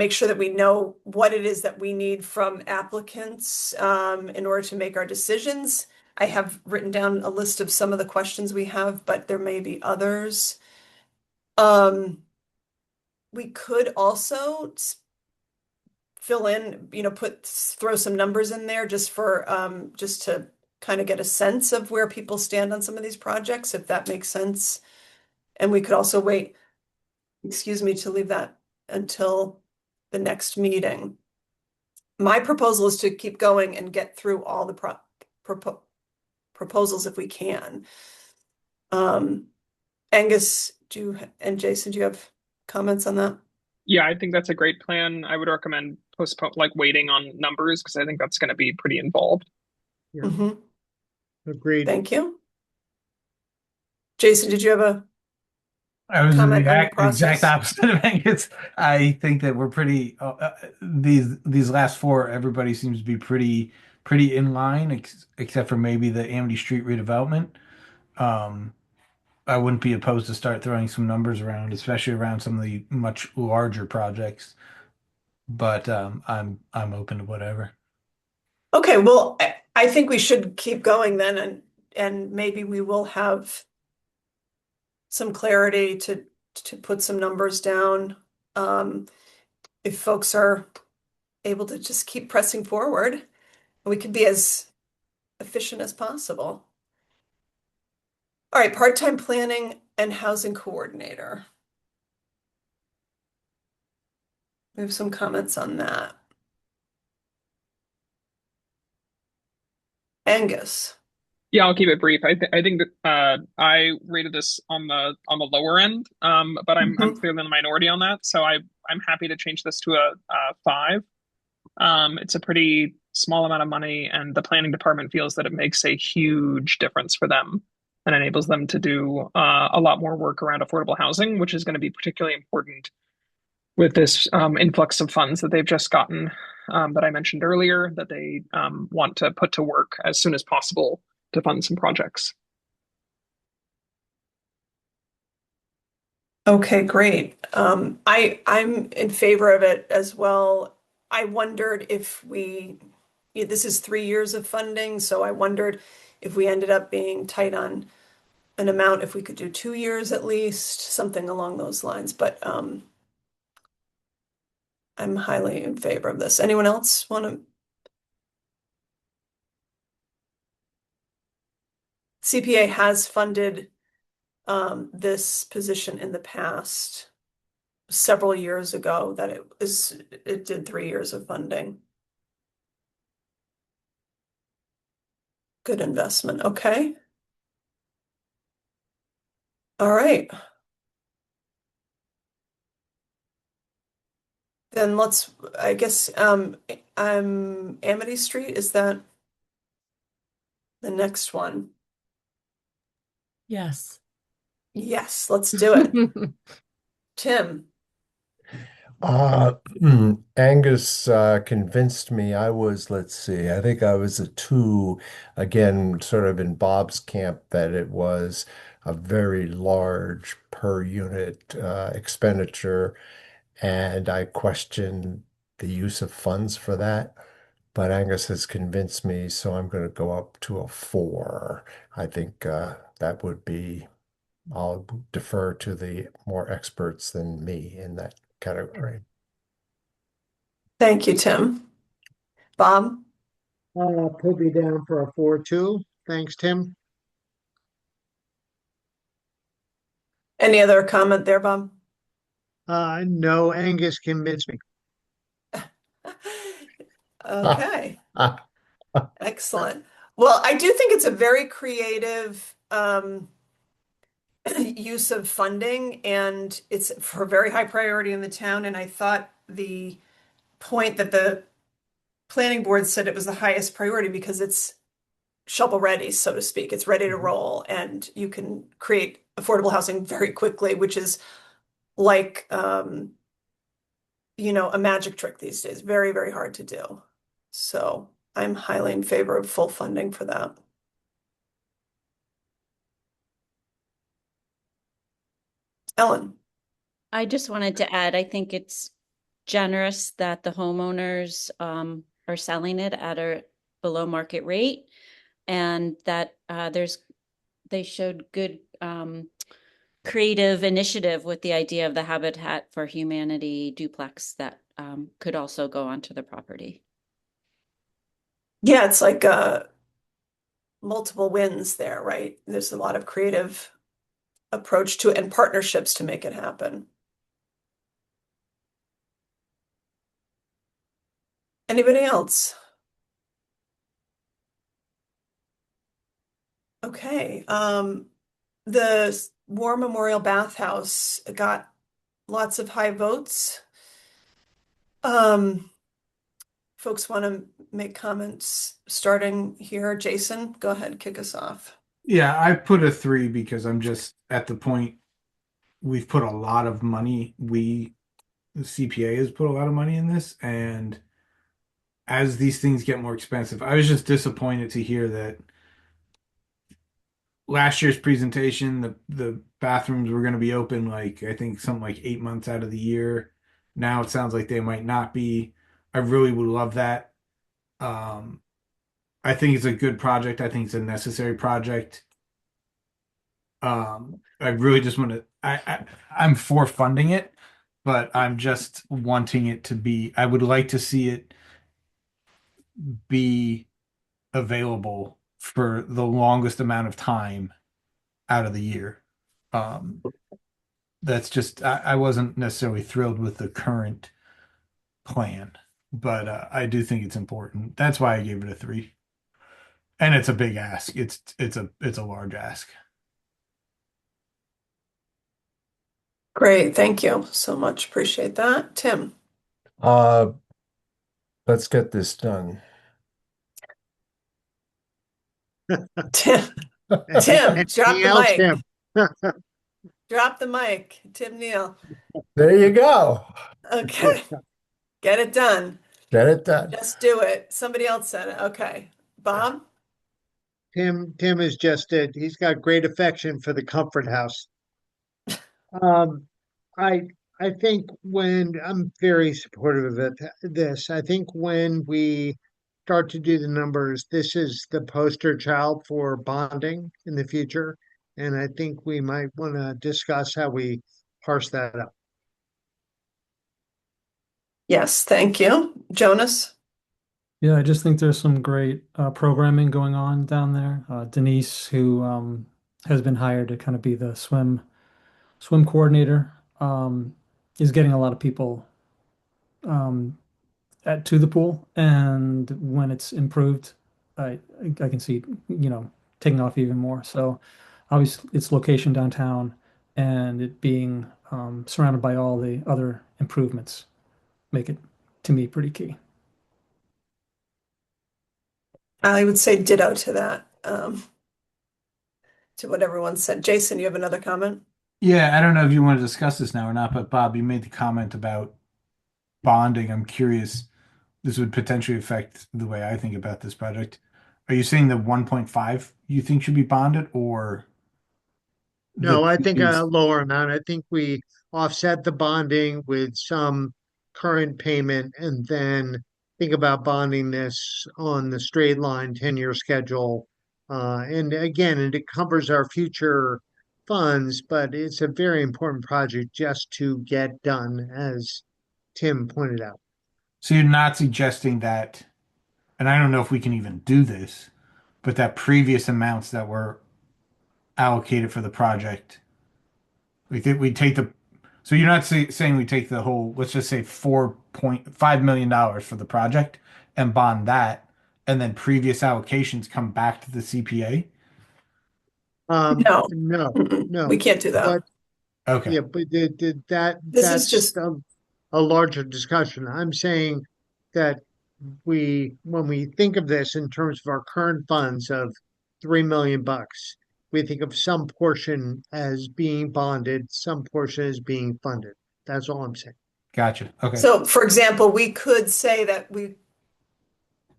make sure that we know what it is that we need from applicants in order to make our decisions. I have written down a list of some of the questions we have, but there may be others. We could also fill in, throw some numbers in there just for just to kind of get a sense of where people stand on some of these projects, if that makes sense. And we could also wait, to leave that until the next meeting. My proposal is to keep going and get through all the proposals if we can. Angus, and Jason, do you have comments on that? Yeah, I think that's a great plan. I would recommend waiting on numbers because I think that's going to be pretty involved. Yeah. Mhm. Agreed. Thank you. Jason, did you have a I was the comment on the exact process? opposite of Angus. I think that we're pretty these last four. Everybody seems to be pretty in line, except for maybe the Amity Street redevelopment. I wouldn't be opposed to start throwing some numbers around, especially around some of the much larger projects. But I'm open to whatever. Okay, well, I think we should keep going then, and maybe we will have some clarity to put some numbers down. If folks are able to just keep pressing forward, we can be as efficient as possible. All right, part-time planning and housing coordinator. We have some comments on that. Angus. Yeah, I'll keep it brief. I think that I rated this on the lower end, but I'm clearly in the minority on that. So I'm happy to change this to a 5. It's a pretty small amount of money, and the planning department feels that it makes a huge difference for them and enables them to do a lot more work around affordable housing, which is going to be particularly important with this influx of funds that they've just gotten that I mentioned earlier, that they want to put to work as soon as possible to fund some projects. Okay, great. I'm in favor of it as well. I wondered if this is 3 years of funding, so I wondered if we ended up being tight on an amount if we could do 2 years at least, something along those lines, but I'm highly in favor of this. Anyone else want to? CPA has funded this position in the past, several years ago, that it did 3 years of funding. Good investment. Okay. All right. Then let's, I guess, Amity Street, is that the next one? Yes. Yes, let's do it. Tim. Uh, Angus convinced me. Let's see, I think I was a 2, again, sort of in Bob's camp, that it was a very large per unit expenditure, and I questioned the use of funds for that. But Angus has convinced me, so I'm going to go up to a 4. I think that would be, I'll defer to the more experts than me in that category. Thank you, Tim. Bob? Put me down for a 4 too. Thanks, Tim. Any other comment there, Bob? No, Angus convinced me. Okay. Excellent. Well, I do think it's a very creative use of funding, and it's for a very high priority in the town. And I thought the point that the planning board said it was the highest priority because it's shovel ready, so to speak. It's ready to roll, and you can create affordable housing very quickly, which is like a magic trick these days. Very, very hard to do. So I'm highly in favor of full funding for that. Ellen. I just wanted to add, I think it's generous that the homeowners are selling it at a below market rate, and that they showed good creative initiative with the idea of the Habitat for Humanity duplex that could also go onto the property. Yeah, it's like multiple wins there, right? There's a lot of creative approach to it and partnerships to make it happen. Anybody else? Okay. The War Memorial Bathhouse got lots of high votes. Folks want to make comments starting here. Jason, go ahead, kick us off. Yeah, I put a 3 because I'm just at the point we've put a lot of money. The CPA has put a lot of money in this, and as these things get more expensive, I was just disappointed to hear that last year's presentation, the bathrooms were going to be open, like I think something like 8 months out of the year. Now it sounds like they might not be. I really would love that. I think it's a good project. I think it's a necessary project. I really just want to. I'm for funding it, but I'm just wanting it to be. I would like to see it be available for the longest amount of time out of the year. That's just, I wasn't necessarily thrilled with the current plan, but I do think it's important. That's why I gave it a 3. And it's a big ask. It's a large ask. Great, thank you so much. Appreciate that. Tim. Let's get this done. Tim, drop Anything the else, mic. Tim? Drop the mic. Tim Neal. There you go. Okay. Get it done. Get it done. Just do it. Somebody else said it. Okay. Bob? Tim is just it. He's got great affection for the Comfort House. I think when I'm very supportive of this, I think when we start to do the numbers, this is the poster child for bonding in the future. And I think we might want to discuss how we parse that up. Yes, thank you. Jonas? Yeah, I just think there's some great programming going on down there. Denise, who has been hired to kind of be the swim coordinator, is getting a lot of people um, to the pool, and when it's improved, I can see, taking off even more. So obviously its location downtown and it being surrounded by all the other improvements make it, to me, pretty key. I would say ditto to that, to what everyone said. Jason, you have another comment? Yeah, I don't know if you want to discuss this now or not, but Bob, you made the comment about bonding. I'm curious, this would potentially affect the way I think about this project. Are you saying the 1.5 you think should be bonded, or the No, I think previous? a lower amount. I think we offset the bonding with some current payment and then think about bonding this on the straight line 10-year schedule. And again, it covers our future funds, but it's a very important project just to get done, as Tim pointed out. So you're not suggesting that, and I don't know if we can even do this, but that previous amounts that were allocated for the project, we take the, so you're not saying we take the whole, let's just say $4.5 million for the project and bond that, and then previous allocations come back to the CPA? No. No, We no. can't do that. But Okay. yeah, but This is that's just, a larger discussion. I'm saying that when we think of this in terms of our current funds of $3 million, we think of some portion as being bonded, some portion as being funded. That's all I'm saying. Gotcha. Okay. so for example, we could say that we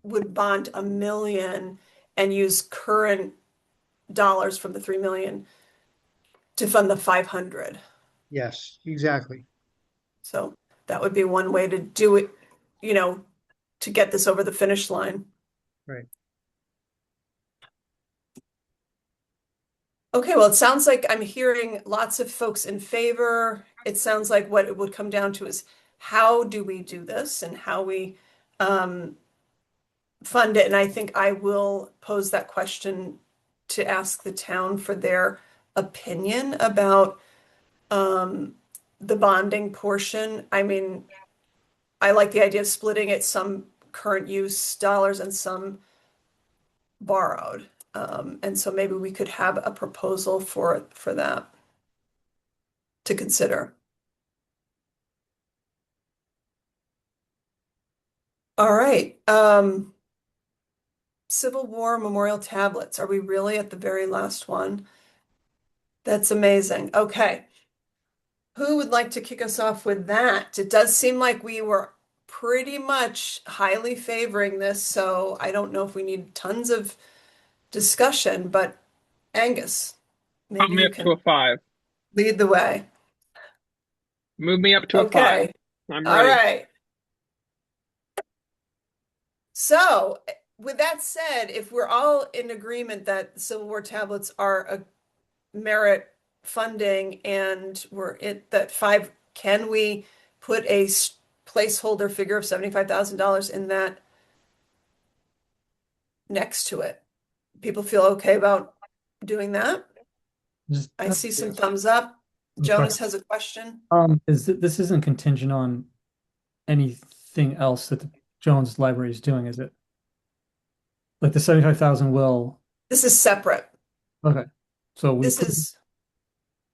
would bond $1 million and use current dollars from the 3 million to fund the 500. Yes, exactly. So that would be one way to do it, to get this over the finish line. Right. Okay, well, it sounds like I'm hearing lots of folks in favor. It sounds like what it would come down to is how do we do this and how we fund it. And I think I will pose that question to ask the town for their opinion about the bonding portion. I mean, I like the idea of splitting it, some current use dollars and some borrowed. And so maybe we could have a proposal for that to consider. All right. Civil War memorial tablets. Are we really at the very last one? That's amazing. Okay. Who would like to kick us off with that? It does seem like we were pretty much highly favoring this, so I don't know if we need tons of discussion, but Angus, Pump maybe me you up can to a 5. lead the way. Move me up to a 5. Okay. I'm All ready. right. So, with that said, if we're all in agreement that Civil War tablets are a merit funding and we're at that 5, can we put a placeholder figure of $75,000 in that next to it? People feel okay about doing that? I see some thumbs up. Jonas has a question. This isn't contingent on anything else that the Jones Library is doing, is it? Like the 75,000 will. This is separate. Okay. So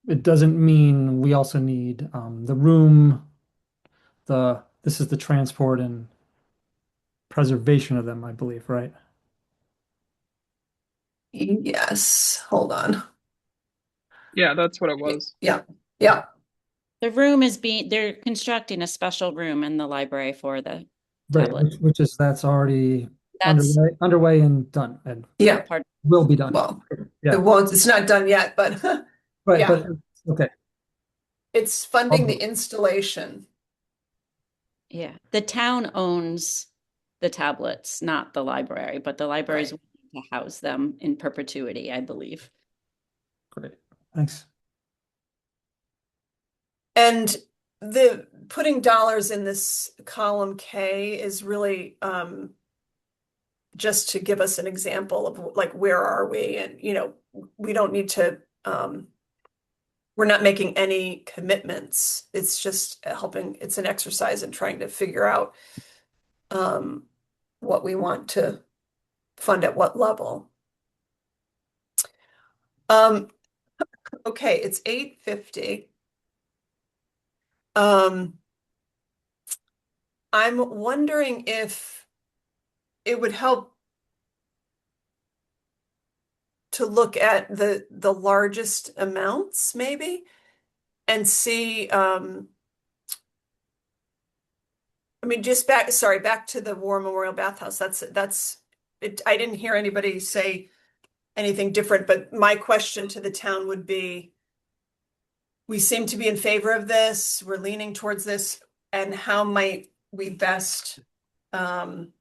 it doesn't mean we also need the room, this is the transport and preservation of them, I believe, right? Yes. Hold on. Yeah, that's what it was. Yeah. Yeah. The room is they're constructing a special room in the library for the Right, tablet. that's already That's underway and done and Yeah. part. will be done. Well, Yeah. it's not done yet, but Right, yeah. but okay. It's funding the installation. Yeah, the town owns the tablets, not the library, but the library is willing to house them in perpetuity, I believe. Great. Thanks. And the putting dollars in this column K is really just to give us an example of like where are we, and we don't need to we're not making any commitments. It's just helping. It's an exercise in trying to figure out what we want to fund at what level. Okay, it's 8:50. I'm wondering if it would help to look at the largest amounts maybe and see I mean just back to the War Memorial Bathhouse. That's it. I didn't hear anybody say anything different, but my question to the town would be, we seem to be in favor of this, we're leaning towards this, and how might we best fund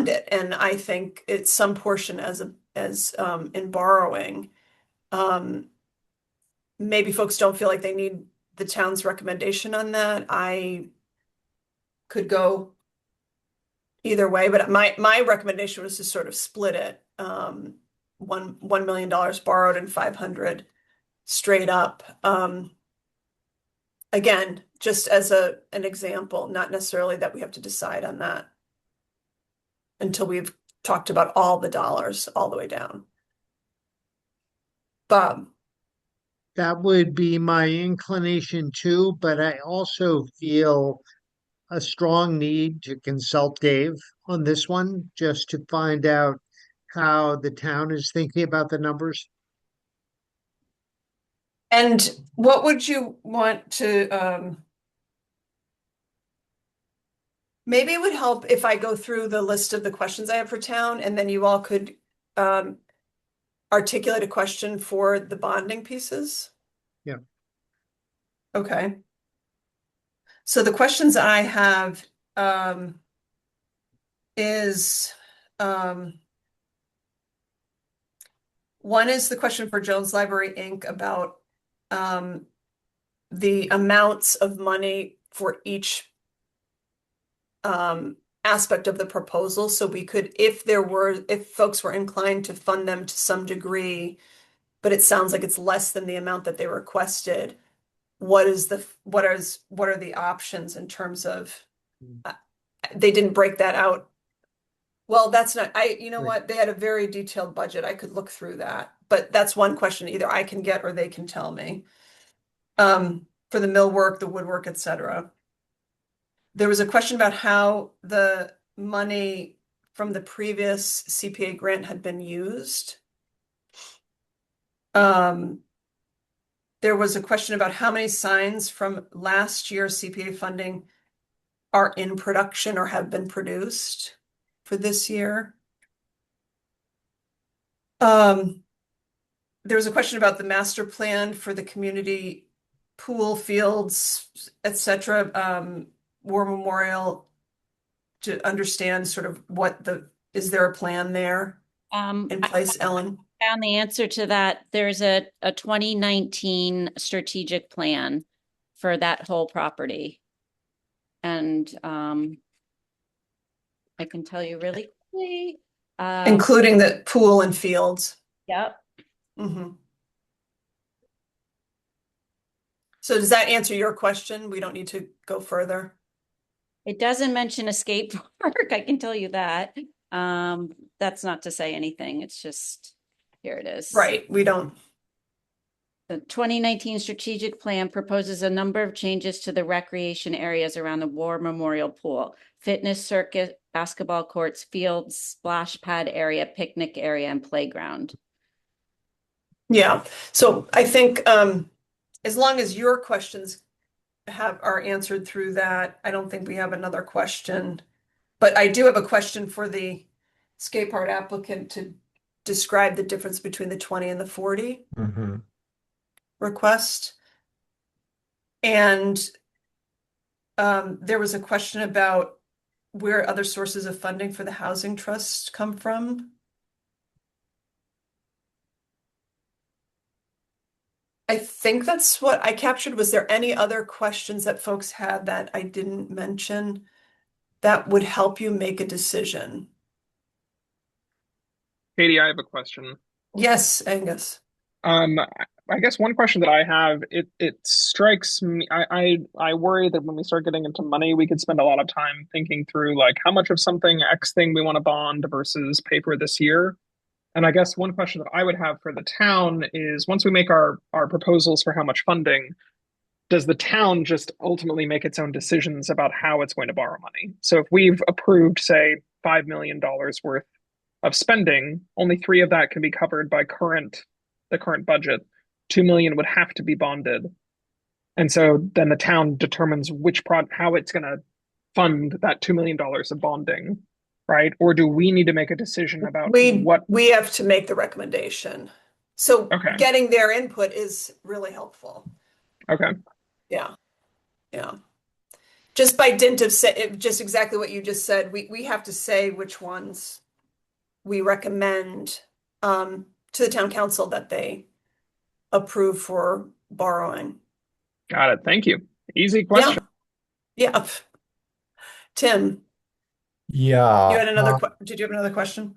it? And I think it's some portion as in borrowing. Maybe folks don't feel like they need the town's recommendation on that. I could go either way, but my recommendation was to sort of split it. $1 million borrowed and 500 straight up. Again, just as an example, not necessarily that we have to decide on that until we've talked about all the dollars all the way down. Bob. That would be my inclination too, but I also feel a strong need to consult Dave on this one, just to find out how the town is thinking about the numbers. And what would you want to, maybe it would help if I go through the list of the questions I have for town, and then you all could articulate a question for the bonding pieces? Yeah. Okay. So the questions I have is one is the question for Jones Library Inc. about the amounts of money for each aspect of the proposal. So we could, if folks were inclined to fund them to some degree, but it sounds like it's less than the amount that they requested, what are the options in terms of, they didn't break that out. Well, that's not, you know what, they had a very detailed budget. I could look through that, but that's one question either I can get or they can tell me. For the millwork, the woodwork, etc. There was a question about how the money from the previous CPA grant had been used. There was a question about how many signs from last year's CPA funding are in production or have been produced for this year. There was a question about the master plan for the community pool fields, etc. War Memorial, to understand sort of is there a plan there in place, Ellen? Found the answer to that. There's a 2019 strategic plan for that whole property. And I can tell you really quickly. Including the pool and fields. Yep. Mm-hmm. So does that answer your question? We don't need to go further. It doesn't mention a skate park, I can tell you that. That's not to say anything. It's just, here it is. Right, we don't. The 2019 strategic plan proposes a number of changes to the recreation areas around the War Memorial Pool: fitness circuit, basketball courts, fields, splash pad area, picnic area, and playground. Yeah, so I think as long as your questions are answered through that, I don't think we have another question. But I do have a question for the skate park applicant to describe the difference between the 20 and the 40 request. And there was a question about where other sources of funding for the housing trust come from. I think that's what I captured. Was there any other questions that folks had that I didn't mention that would help you make a decision? Katie, I have a question. Yes, Angus. I guess one question that I have, it strikes me, I worry that when we start getting into money, we could spend a lot of time thinking through like how much of something X thing we want to bond versus pay for this year. And I guess one question that I would have for the town is once we make our proposals for how much funding, does the town just ultimately make its own decisions about how it's going to borrow money? So if we've approved, say, $5 million worth of spending, only three of that can be covered by the current budget. 2 million would have to be bonded. And so then the town determines how it's going to fund that $2 million of bonding, right? Or do we need to make a decision about what? We have to make the recommendation. So Okay. getting their input is really helpful. Okay. Yeah. Yeah. Just by dint of just exactly what you just said, we have to say which ones we recommend to the town council that they approve for borrowing. Got it. Thank you. Easy question. Yeah. Tim, Yeah. you had another did you have another question?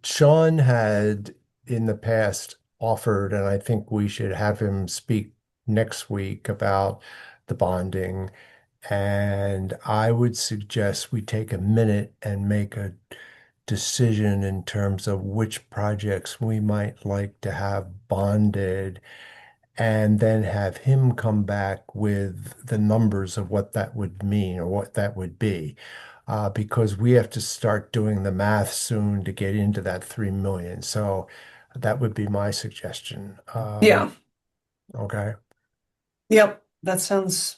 Sean had in the past offered, and I think we should have him speak next week about the bonding. And I would suggest we take a minute and make a decision in terms of which projects we might like to have bonded, and then have him come back with the numbers of what that would mean or what that would be. Because we have to start doing the math soon to get into that 3 million. So that would be my suggestion. Yeah. Okay. Yep. That sounds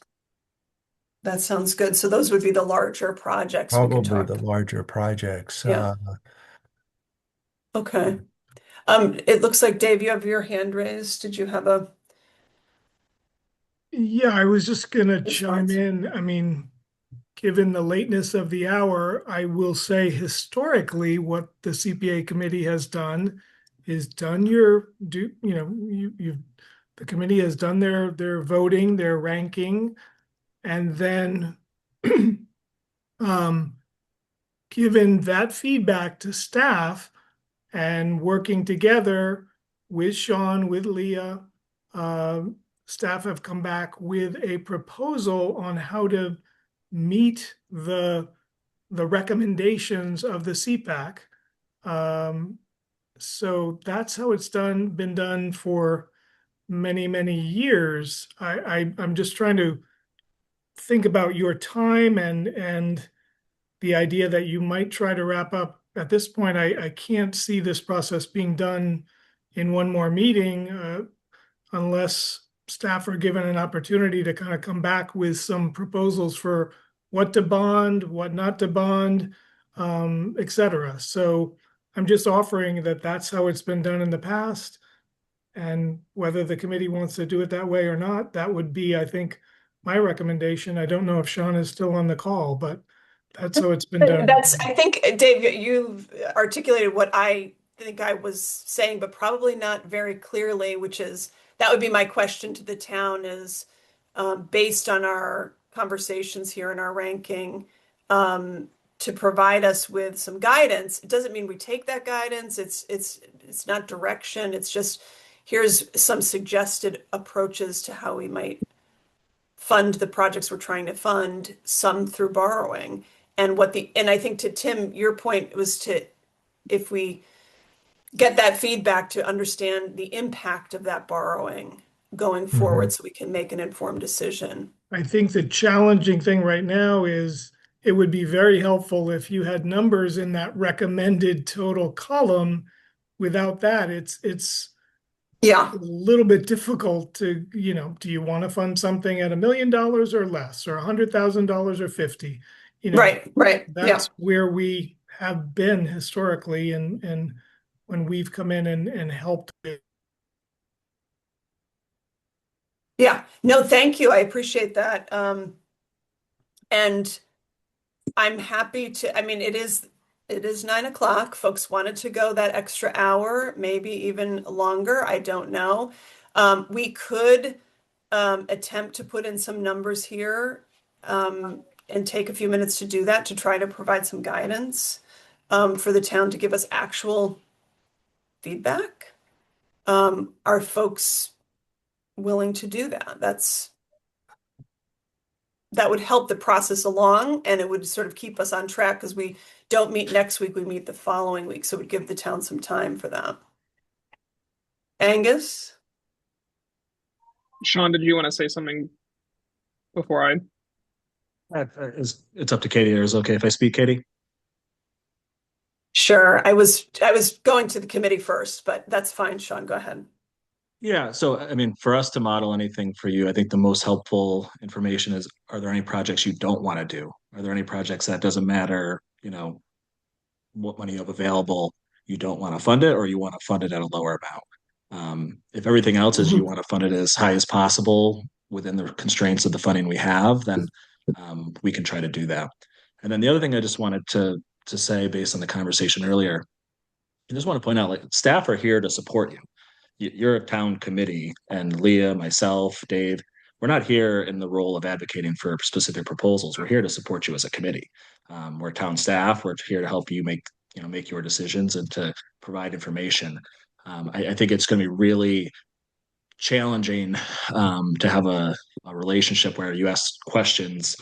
good. So those would be the larger projects we could Probably talk. the larger projects. Yeah. Okay. It looks like Dave, you have your hand raised. Did you have a Yeah, I was just gonna response? chime in. I mean, given the lateness of the hour, I will say historically what the CPA committee has done is done the committee has done their voting, their ranking, and then given that feedback to staff and working together with Sean, with Leah, staff have come back with a proposal on how to meet the recommendations of the CPAC. So that's how it's been done for many, many years. I'm just trying to think about your time and the idea that you might try to wrap up. At this point, I can't see this process being done in one more meeting unless staff are given an opportunity to kind of come back with some proposals for what to bond, what not to bond, et cetera. So I'm just offering that that's how it's been done in the past. And whether the committee wants to do it that way or not, that would be, I think, my recommendation. I don't know if Sean is still on the call, but that's how it's been done. I think, Dave, you've articulated what I think I was saying, but probably not very clearly, which is that would be my question to the town is based on our conversations here in our ranking to provide us with some guidance. It doesn't mean we take that guidance. It's not direction. It's just here's some suggested approaches to how we might fund the projects we're trying to fund, some through borrowing. And I think to Tim, your point was if we get that feedback to understand the impact of that borrowing going forward so we can make an informed decision. I think the challenging thing right now is it would be very helpful if you had numbers in that recommended total column. Without that, it's a little bit difficult to, do you want to fund something at $1 million or less, or $100,000 or 50? Right. That's where we have been historically, and when we've come in and helped. Yeah. No, thank you. I appreciate that. And I'm happy to, it is it is 9 o'clock. Folks wanted to go that extra hour, maybe even longer. I don't know. We could attempt to put in some numbers here and take a few minutes to do that to try to provide some guidance for the town to give us actual feedback. Are folks willing to do that? That would help the process along, and it would sort of keep us on track because we don't meet next week, we meet the following week. So it would give the town some time for that. Angus? Sean, did you want to say something before I? It's up to Katie. Is it okay if I speak, Katie? Sure. I was going to the committee first, but that's fine. Sean, go ahead. Yeah, so I mean, for us to model anything for you, I think the most helpful information is, are there any projects you don't want to do? Are there any projects that doesn't matter, what money you have available, you don't want to fund it, or you want to fund it at a lower amount? If everything else is you want to fund it as high as possible within the constraints of the funding we have, then we can try to do that. And then the other thing I just wanted to say based on the conversation earlier, I just want to point out, like, staff are here to support you. You're a town committee, and Leah, myself, Dave, we're not here in the role of advocating for specific proposals. We're here to support you as a committee. We're town staff. We're here to help you make your decisions and to provide information. I think it's going to be really challenging to have a relationship where you ask questions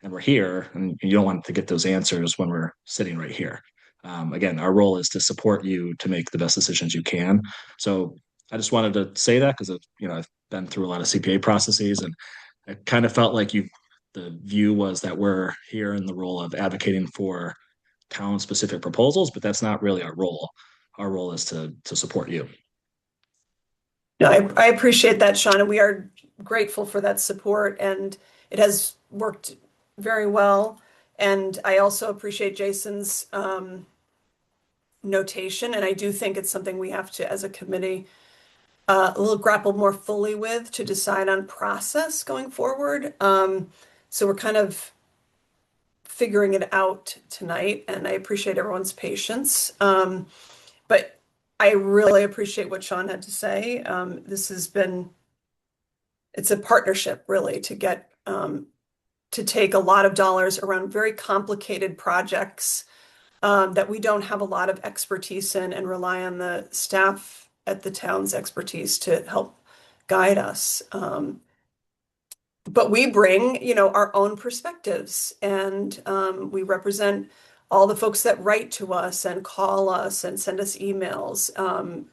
and we're here, and you don't want to get those answers when we're sitting right here. Again, our role is to support you to make the best decisions you can. So I just wanted to say that because I've been through a lot of CPA processes, and I kind of felt like the view was that we're here in the role of advocating for town specific proposals, but that's not really our role. Our role is to support you. No, I appreciate that, Sean, and we are grateful for that support, and it has worked very well. And I also appreciate Jason's notation, and I do think it's something we have to, as a committee, a little grapple more fully with to decide on process going forward. So we're kind of figuring it out tonight, and I appreciate everyone's patience. But I really appreciate what Sean had to say. It's a partnership really to get to take a lot of dollars around very complicated projects that we don't have a lot of expertise in, and rely on the staff at the town's expertise to help guide us. But we bring, our own perspectives, and we represent all the folks that write to us and call us and send us emails.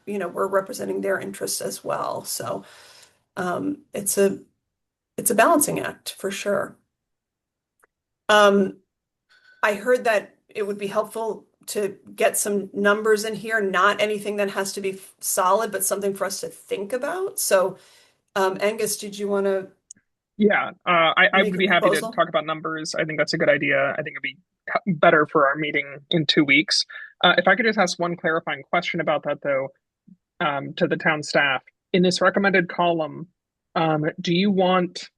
We're representing their interests as well. So it's a balancing act for sure. I heard that it would be helpful to get some numbers in here, not anything that has to be solid, but something for us to think about. So, Angus, did you want to? Yeah, I make would a be happy to proposal? talk about numbers. I think that's a good idea. I think it'd be better for our meeting in 2 weeks. If I could just ask one clarifying question about that, though, to the town staff. In this recommended column, do you want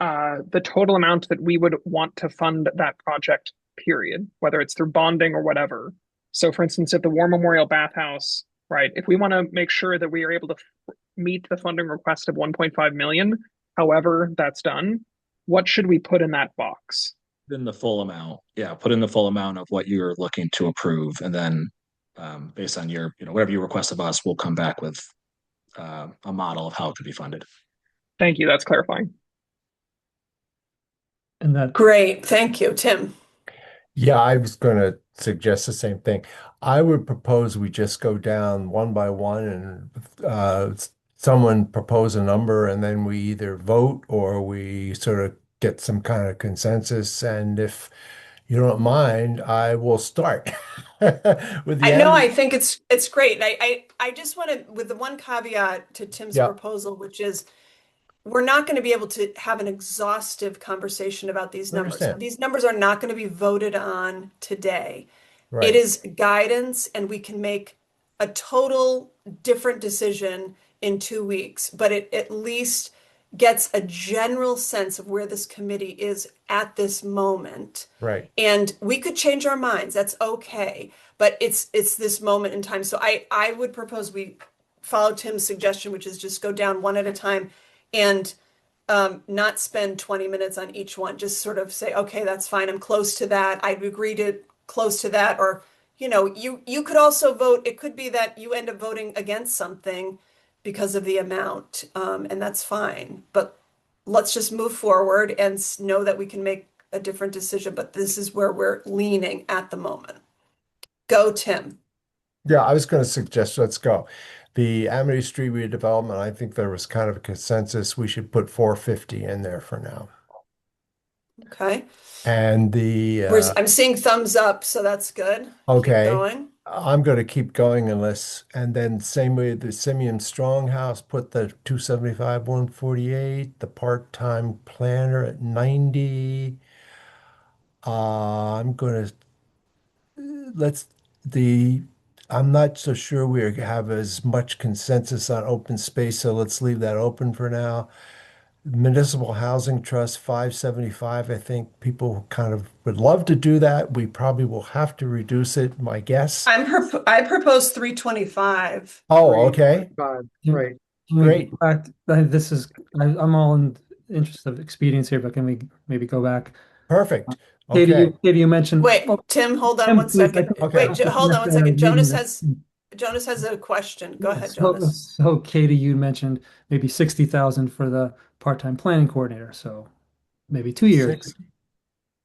the total amount that we would want to fund that project, period, whether it's through bonding or whatever? So, for instance, if the War Memorial Bathhouse, right, if we want to make sure that we are able to meet the funding request of 1.5 million, however that's done, what should we put in that box? In the full amount. Yeah, put in the full amount of what you're looking to approve. And then based on your, whatever you request of us, we'll come back with a model of how it could be funded. Thank you. That's clarifying. And that Great, thank you, Tim. Yeah, I was going to suggest the same thing. I would propose we just go down one by one and someone propose a number, and then we either vote or we sort of get some kind of consensus. And if you don't mind, I will start with the I know, end. I think it's great. And I just want to, with the one caveat to Tim's Yeah. proposal, which is we're not going to be able to have an exhaustive conversation about these I numbers. understand. These numbers are not going to be voted on today. It Right. is guidance, and we can make a total different decision in 2 weeks, but it at least gets a general sense of where this committee is at this moment. Right. And we could change our minds. That's okay. But it's this moment in time. So I would propose we follow Tim's suggestion, which is just go down one at a time and not spend 20 minutes on each one. Just sort of say, okay, that's fine. I'm close to that. I'd agree to close to that. Or, you could also vote. It could be that you end up voting against something because of the amount, and that's fine. But let's just move forward and know that we can make a different decision. But this is where we're leaning at the moment. Go, Tim. Yeah, I was going to suggest let's go. The Amity Street redevelopment, I think there was kind of a consensus we should put 450 in there for now. Okay. And the I'm seeing thumbs up, so that's good. Keep okay, going. I'm going to keep going and then same way the Simeon Stronghouse put the 275, 148, the part-time planner at 90. I'm going to let's the I'm not so sure we have as much consensus on open space, so let's leave that open for now. Municipal Housing Trust 575. I think people kind of would love to do that. We probably will have to reduce it, my guess. I propose 325. Oh, okay. Right. Can we Great. go back? I'm all in interest of expedience here, but can we maybe go back? Perfect. Katie, Okay. you mentioned. Wait, Oh, Tim, hold on Tim, one please, I second. think- Okay. Wait, hold on one After our second. Jonas meeting has a question. Go ahead, So, Jonas. so Katie, you mentioned maybe 60,000 for the part-time planning coordinator, so maybe 2 years.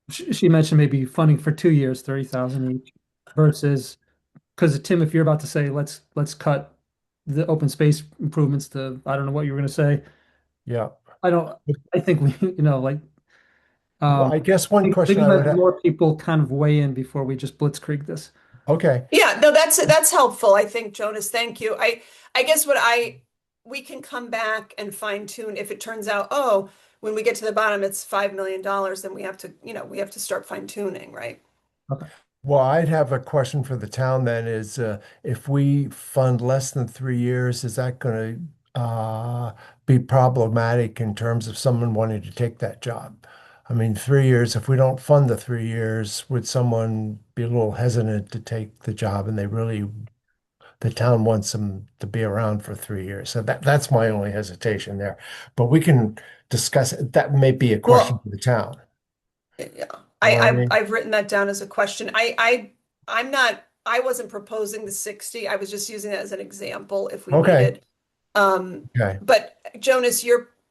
Six. She mentioned maybe funding for 2 years, 30,000 each, versus because Tim, if you're about to say let's cut the open space improvements to, I don't know what you were going to say. Yeah. I think we, like Well, I guess one I question think I would let have. more people kind of weigh in before we just blitzkrieg this. Okay. Yeah, no, that's helpful. I think, Jonas, thank you. I guess we can come back and fine tune if it turns out, oh, when we get to the bottom, it's $5 million, then we have to start fine tuning, right? Okay. Well, I'd have a question for the town then is if we fund less than 3 years, is that going to be problematic in terms of someone wanting to take that job? I mean, 3 years, if we don't fund the 3 years, would someone be a little hesitant to take the job and the town wants them to be around for 3 years? So that's my only hesitation there. But we can discuss it. That may be a question Well, for the town. yeah. You know what I mean? I've written that down as a question. I wasn't proposing the 60. I was just using that as an example if we Okay. needed. Okay. But Jonas,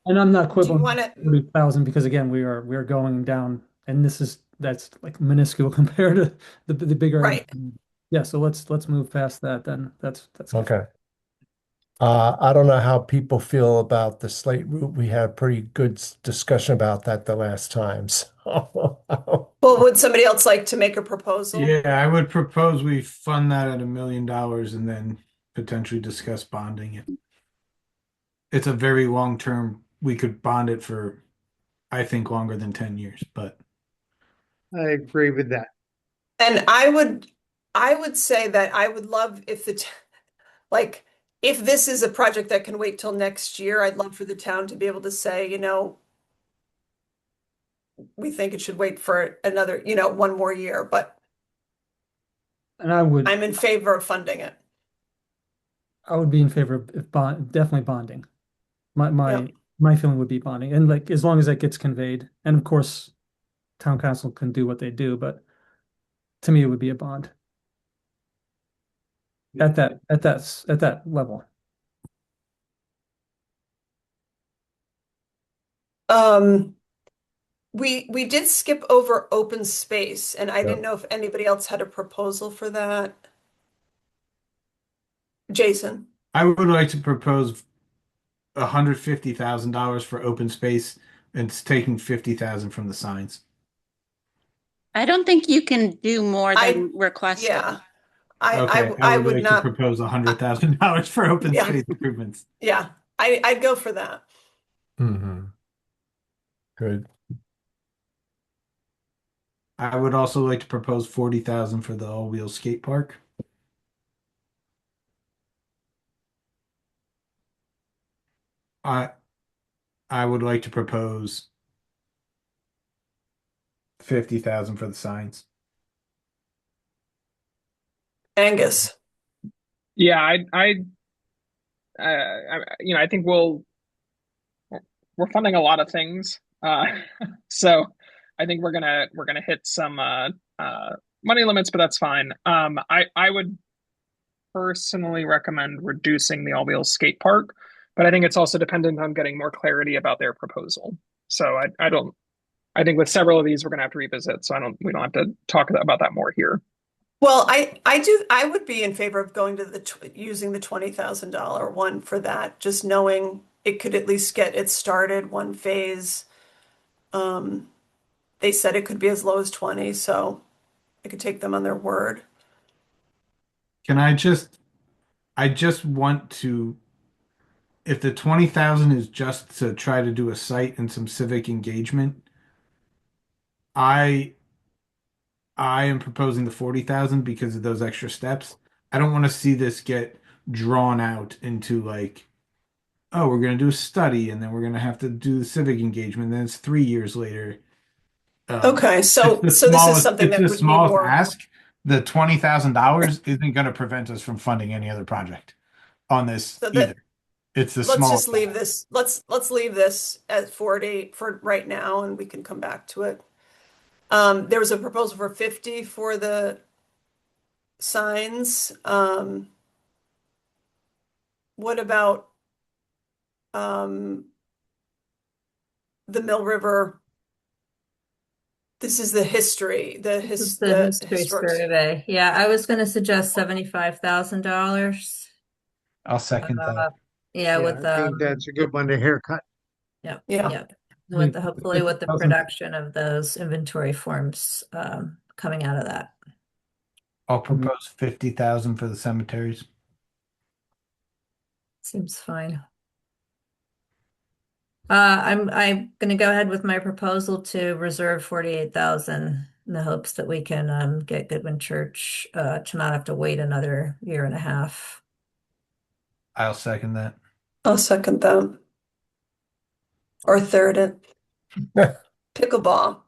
And I'm not do you quibbling want to? 30,000 because again, we're going down, and that's like minuscule compared to the bigger. Right. Yeah, so let's move past that then. That's Okay. I don't know how people feel about the slate route. We had a pretty good discussion about that the last time. So, Well, would somebody else like to make a proposal? Yeah, I would propose we fund that at $1 million and then potentially discuss bonding it. It's a very long term. We could bond it for, I think, longer than 10 years, but I agree with that. And I would say that I would love if like if this is a project that can wait till next year, I'd love for the town to be able to say, we think it should wait for another, one more year, but and I I'm in favor of funding it. would be in favor of definitely bonding. My Yeah. my feeling would be bonding, and like as long as that gets conveyed, and of course, town council can do what they do, but to me, it would be a bond at that level. We did skip over open space, and I Yeah. didn't know if anybody else had a proposal for that. Jason. I would like to propose $150,000 for open space and it's taking 50,000 from the signs. I don't think you can do more I- than requested. Yeah. Okay, I would would like not, to propose $100,000 for open Yeah. space improvements. yeah, I'd go for that. mhm. Good. I would also like to propose 40,000 for the all-wheel skate park. I I would like to propose 50,000 for the signs. Angus. Yeah, I think we're funding a lot of things. So I think we're gonna hit some money limits, but that's fine. I would personally recommend reducing the All Wheels skate park, but I think it's also dependent on getting more clarity about their proposal. So I think with several of these we're gonna have to revisit. So we don't have to talk about that more here. Well, I would be in favor of going to using the $20,000 one for that, just knowing it could at least get it started one phase. They said it could be as low as 20, so I could take them on their word. I just want to, if the 20,000 is just to try to do a site and some civic engagement, I am proposing the 40,000 because of those extra steps. I don't want to see this get drawn out into like, oh, we're going to do a study and then we're going to have to do the civic engagement. Then it's 3 years later. Okay, so It's this is it's something that the would need smallest more. ask. The $20,000 isn't going to prevent us from funding any other project on this So that either. It's the let's smallest. just leave this. Let's leave this at 40 for right now, and we can come back to it. There was a proposal for 50 for the signs. What about the Mill River? This is the history, This is the history survey. Yeah, I was going to suggest $75,000. I'll second that. Yeah, with I think that's a good one to haircut. yeah, Yeah. yeah. With hopefully with the production of those inventory forms coming out of that. I'll propose 50,000 for the cemeteries. Seems fine. I'm going to go ahead with my proposal to reserve 48,000 in the hopes that we can get Goodwin Church to not have to wait another year and a half. I'll second that. I'll second them. Or third it. Pickleball.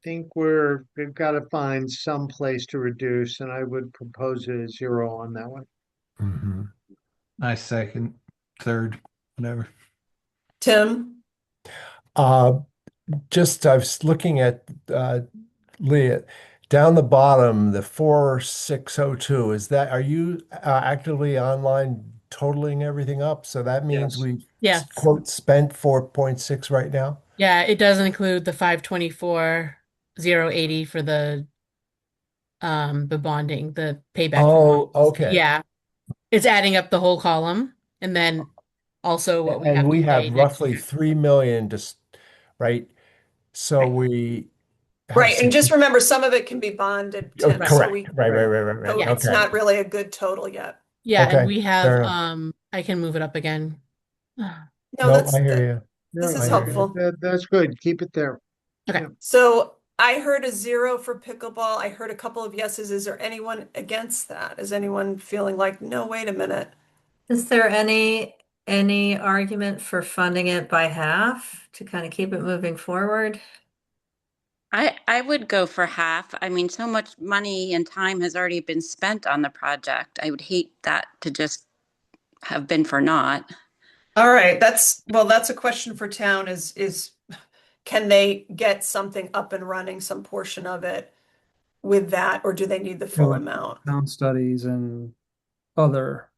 Think we've got to find some place to reduce, and I would propose a 0 on that one. Mm-hmm. I second, third, whatever. Tim? Just I was looking at Leah down the bottom, the 4602. Are you actively online totaling everything up? So that means we quote spent 4.6 right now. Yeah, it doesn't include the 524,080 for the bonding, the payback. Oh, okay. Yeah. It's adding up the whole column and then also what we have And we to pay have next roughly year. 3 million right? So we have Right, and just remember, some of it can be bonded, Oh, Tim, so correct. Right. so it's Okay. not really a good total yet. Yeah, Okay, and we have fair enough. I can move it up again. No, Nope, I hear you. this No, is I hear you. helpful. That's good. Keep it there. Okay. Yeah. So I heard a 0 for pickleball. I heard a couple of yeses. Is there anyone against that? Is anyone feeling like, no, wait a minute? Is there any argument for funding it by half to kind of keep it moving forward? I would go for half. I mean, so much money and time has already been spent on the project. I would hate that to just have been for naught. All right, that's a question for town is can they get something up and running, some portion of it with that, or do they need the full like amount? Sound studies and other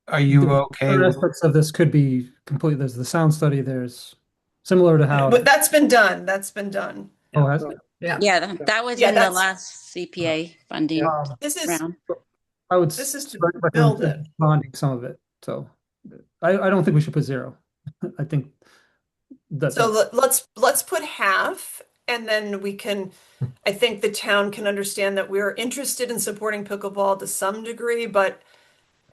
Are you okay other with aspects of this could be complete. There's the sound study. There's similar to how. But that's been done. That's been done. Oh, has it? Yeah. Yeah, that was Yeah, in the that's- last CPA funding This is round. I would This is to recommend build it. bonding some of it. So I don't think we should put 0. I think that's so let's put half, and then we can. I think the town can understand that we're interested in supporting pickleball to some degree, but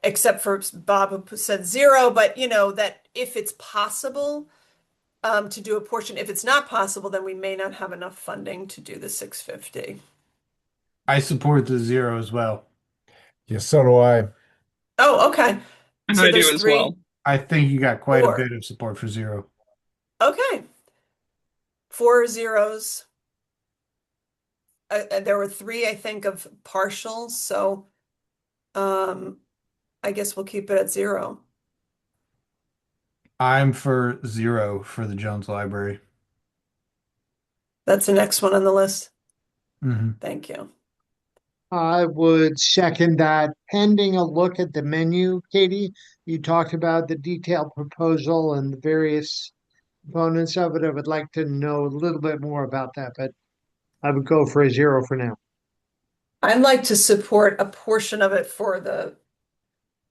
except for Bob who said 0, but that if it's possible to do a portion, if it's not possible, then we may not have enough funding to do the 650. I support the 0 as well. Yeah, so do I. Oh, okay. And So I do there's as 3. well. I think you got quite a 4. bit of support for 0. Okay. 4 zeros. There were 3, I think, of partials, so I guess we'll keep it at 0. I'm for 0 for the Jones Library. That's the next one on the list. Hmm. Thank you. I would second that pending a look at the menu. Katie, you talked about the detailed proposal and the various components of it. I would like to know a little bit more about that, but I would go for a 0 for now. I'd like to support a portion of it for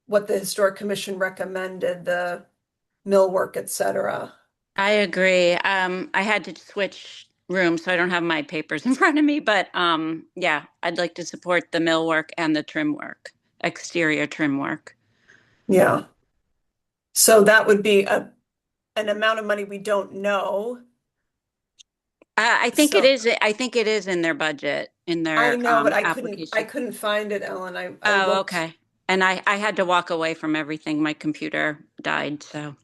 what the Historic Commission recommended, the millwork, etc. I agree. I had to switch rooms, so I don't have my papers in front of me, but yeah, I'd like to support the millwork and the trim work, exterior trim work. Yeah. So that would be an amount of money we don't know. I think it So- is. I think it is in their budget, in their I know, but I application. couldn't find it, Ellen. I Oh, looked. okay. And I had to walk away from everything. My computer died, so.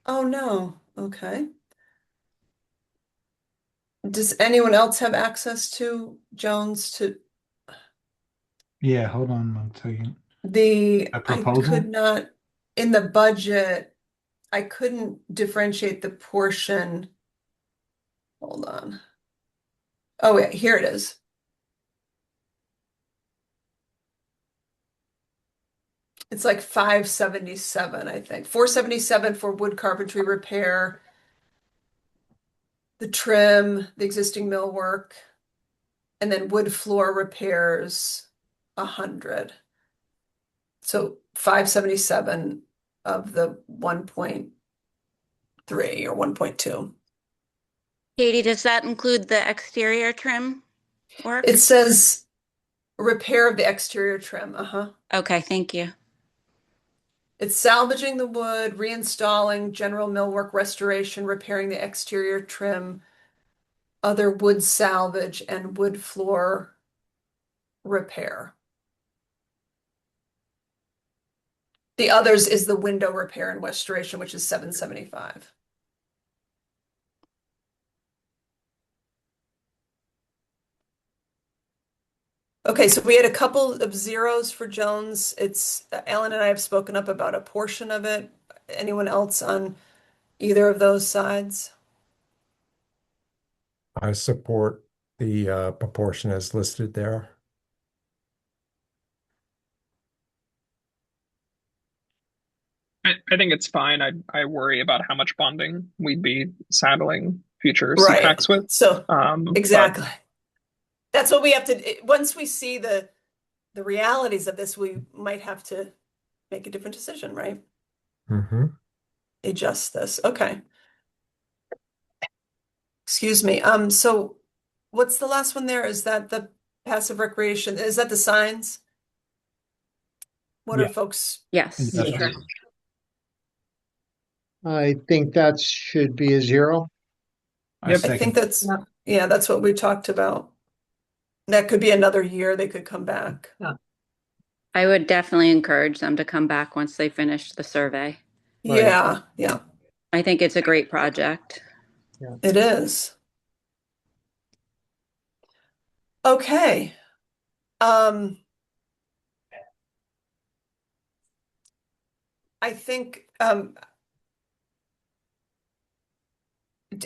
Oh, no. Okay. Does anyone else have access to Jones to Yeah, hold on one second. I proposal? could not, in the budget, I couldn't differentiate the portion. Hold on. Oh, yeah, here it is. It's like 577, I think. 477 for wood carpentry repair, the trim, the existing millwork, and then wood floor repairs, 100. So 577 of the 1.3 or 1.2. Katie, does that include the exterior trim work? It says repair of the exterior trim. Okay, thank you. It's salvaging the wood, reinstalling general millwork, restoration, repairing the exterior trim, other wood salvage, and wood floor repair. The others is the window repair and restoration, which is 775. Okay, so we had a couple of zeros for Jones. It's Ellen and I have spoken up about a portion of it. Anyone else on either of those sides? I support the proportion as listed there. I think it's fine. I worry about how much bonding we'd be saddling future Right. CPACs with. So But exactly. That's what we have to, once we see the realities of this, we might have to make a different decision, right? Mm-hmm. Adjust this. Okay. Excuse me. So what's the last one there? Is that the passive recreation? Is that the signs? What are Yeah. folks? Yes. Industrial. I think that should be a 0. I I second. think that's, yeah, that's what we talked about. That could be another year. They could come back. I would definitely encourage them to come back once they finish the survey. Right. Yeah, yeah, I think it's a great project. it is. Okay. I think,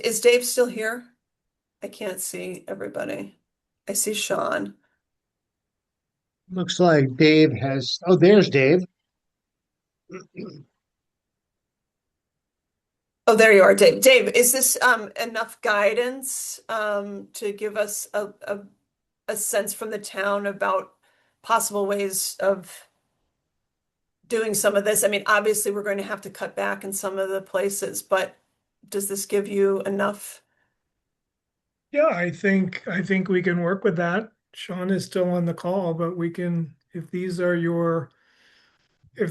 is Dave still here? I can't see everybody. I see Sean. Looks like Dave has, oh, there's Dave. Oh, there you are, Dave. Dave, is this enough guidance to give us a sense from the town about possible ways of doing some of this? I mean, obviously, we're going to have to cut back in some of the places, but does this give you enough? Yeah, I think we can work with that. Sean is still on the call, but we can, if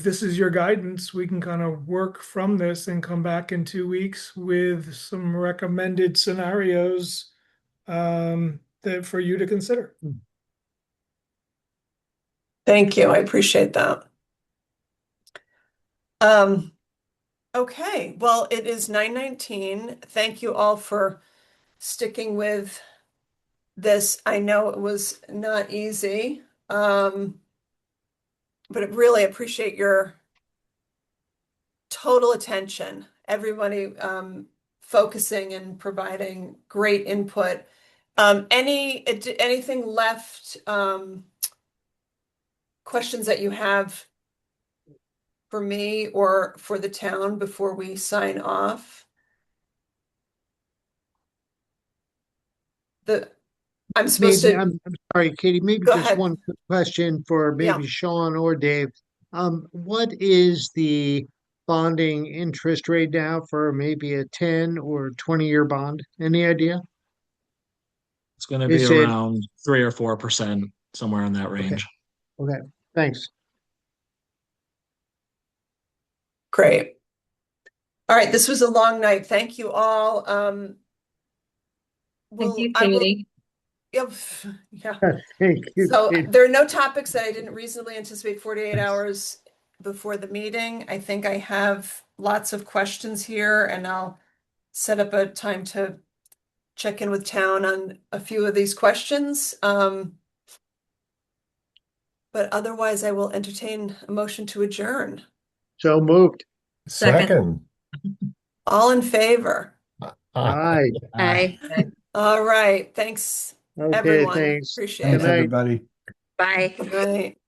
this is your guidance, we can kind of work from this and come back in 2 weeks with some recommended scenarios that for you to consider. Thank you. I appreciate that. Okay, well, it is 9:19. Thank you all for sticking with this. I know it was not easy, but I really appreciate your total attention. Everybody focusing and providing great input. Anything left? Questions that you have for me or for the town before we sign off? I'm supposed Maybe, to I'm sorry, Katie, maybe go just ahead. one quick question for Yeah. maybe Sean or Dave. What is the bonding interest rate now for maybe a 10 or 20-year bond? Any idea? It's going to be Is it around 3 or 4%, somewhere in that range. okay? Thanks. Great. All right, this was a long night. Thank you all. Thank you, I will, Katie. yeah, yeah. Thank you, So Katie. there are no topics that I didn't reasonably anticipate 48 hours before the meeting. I think I have lots of questions here, and I'll set up a time to check in with town on a few of these questions. But otherwise, I will entertain a motion to adjourn. So moved. Second. All in favor? Aye. Aye. All right. Thanks, Okay, everyone. thanks. Appreciate Thanks, Good night. it. everybody. Bye. Good night.